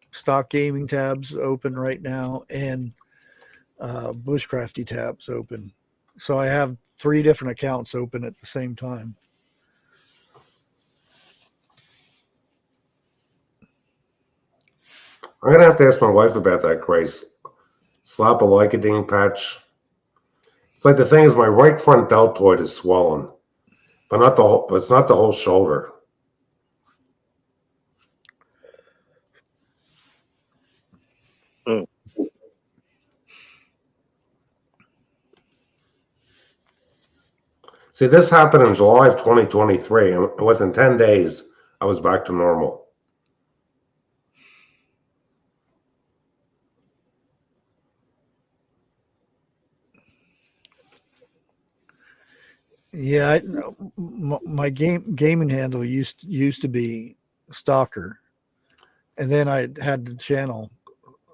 Stock Gaming tabs open right now, and Bushcrafty tabs open. So I have 3 different accounts open at the same time. I'm gonna have to ask my wife about that, Grace. Slap a Lycodene patch. It's like the thing is, my right front deltoid is swollen, but it's not the whole shoulder. See, this happened in July of 2023, and within 10 days, I was back to normal. Yeah, my gaming handle used to be Stalker, and then I had the channel.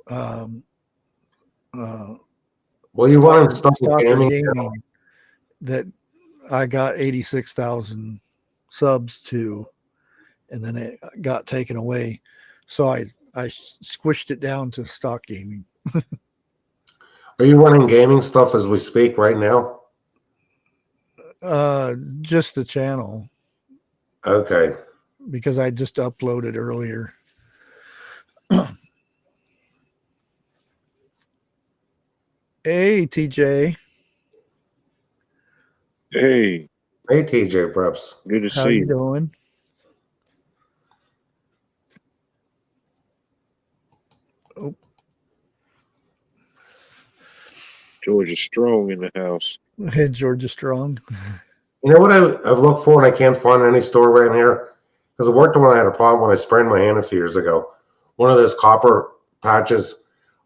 Well, you run Stalker gaming that I got 86,000 subs to, and then it got taken away. So I squished it down to Stock Gaming. Are you running gaming stuff as we speak right now? Just the channel. Okay. Because I just uploaded earlier. Hey, TJ. Hey. Hey, TJ Preps. Good to see you. How you doing? Georgia Strong in the house. Georgia Strong. You know what I've looked for and I can't find any store around here? Because I worked when I had a problem when I sprained my hand a few years ago. One of those copper patches.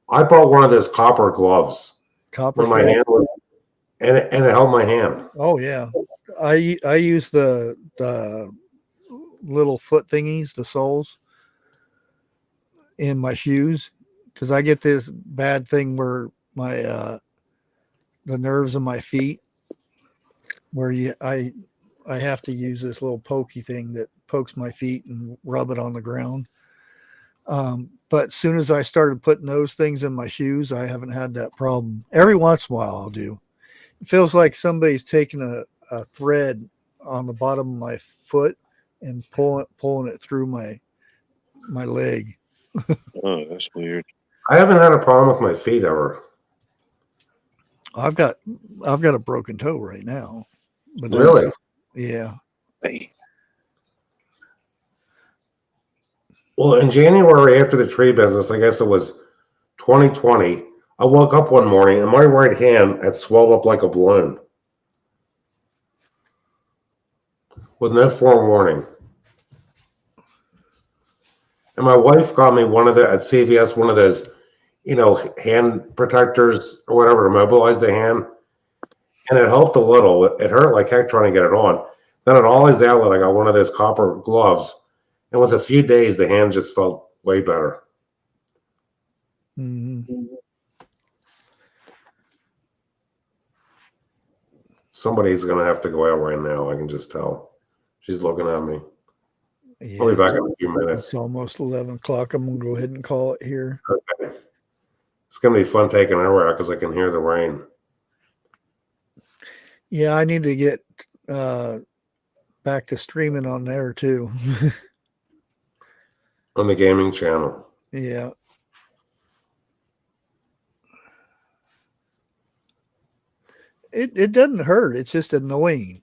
I bought one of those copper gloves Copper when my thread. hand was, and it held my hand. Oh yeah. I use the little foot thingies, the soles in my shoes, because I get this bad thing where my the nerves in my feet, where I have to use this little pokey thing that pokes my feet and rub it on the ground. But as soon as I started putting those things in my shoes, I haven't had that problem. Every once in a while I'll do. It feels like somebody's taking a thread on the bottom of my foot and pulling it through my leg. Oh, that's weird. I haven't had a problem with my feet ever. I've got a broken toe right now. But Really? Yeah. Hey. Well, in January after the tree business, I guess it was 2020, I woke up one morning and my right hand had swelled up like a balloon with no forewarning. And my wife got me one of the at CVS, one of those, hand protectors or whatever to mobilize the hand. And it helped a little. It hurt like heck trying to get it on. Then at Ollie's Outlet, I got one of those copper gloves. And with a few days, the hand just felt way better. Mm-hmm. Somebody's going to have to go out right now. I can just tell. She's looking at me. Yeah, I'll be back in a few minutes. It's almost 11 o'clock. I'm going to go ahead and call it here. Okay. It's going to be fun taking her out because I can hear the rain. Yeah, I need to get back to streaming on there too. On the gaming channel. Yeah. It doesn't hurt. It's just annoying.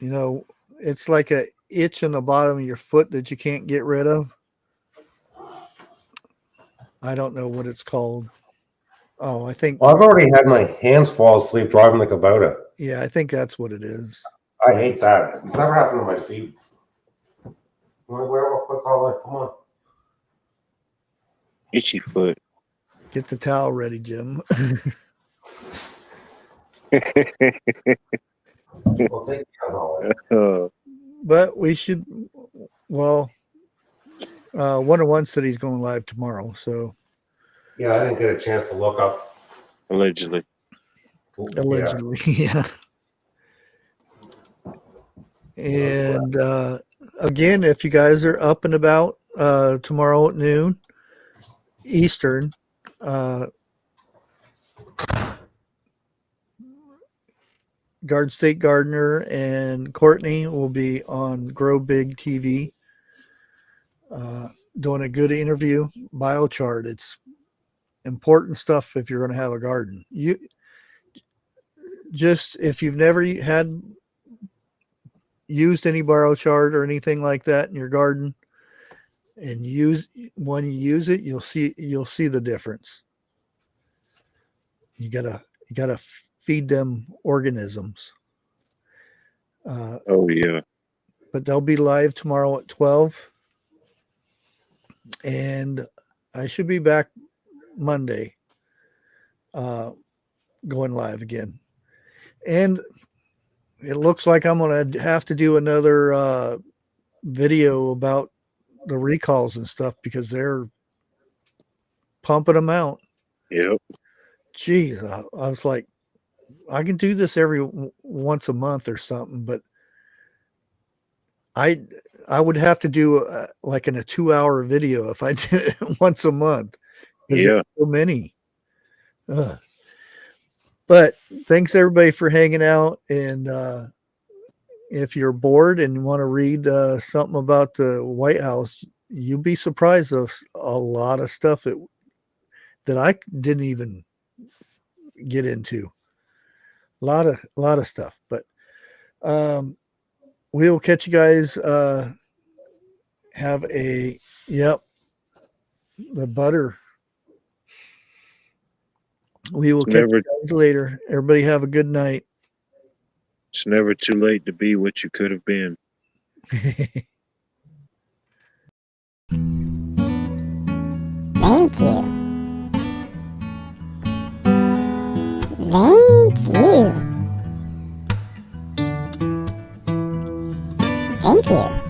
It's like a itch in the bottom of your foot that you can't get rid of. I don't know what it's called. Oh, I think. Well, I've already had my hands fall asleep driving the Kubota. Yeah, I think that's what it is. I hate that. It's never happened to my feet. You want to wear real quick, Ollie? Come on. Itchy foot. Get the towel ready, Jim. Well, take care, Ollie. But we should. Well, One said he's going live tomorrow, so. Yeah, I didn't get a chance to look up. Allegedly. Allegedly, yeah. And again, if you guys are up and about tomorrow at noon Eastern, Guard State Gardener and Courtney will be on Grow Big TV doing a good interview. Biochart, it's important stuff if you're going to have a garden. If you've never used any biochart or anything like that in your garden, and when you use it, you'll see the difference. You gotta feed them organisms. Oh yeah. But they'll be live tomorrow at 12, and I should be back Monday, going live again. And it looks like I'm going to have to do another video about the recalls and stuff because they're pumping them out. Yep. Geez, I was like, I can do this once a month or something, but I would have to do like in a 2-hour video if I did it once a month. Yeah. So many. But thanks everybody for hanging out. And if you're bored and want to read something about the White House, you'll be surprised of a lot of stuff that I didn't even get into. A lot of stuff. But we'll catch you guys. Have the butter. We will It's catch never, you guys later. Everybody have a good night. it's never too late to be what you could have been. Thank you. Thank you. Thank you.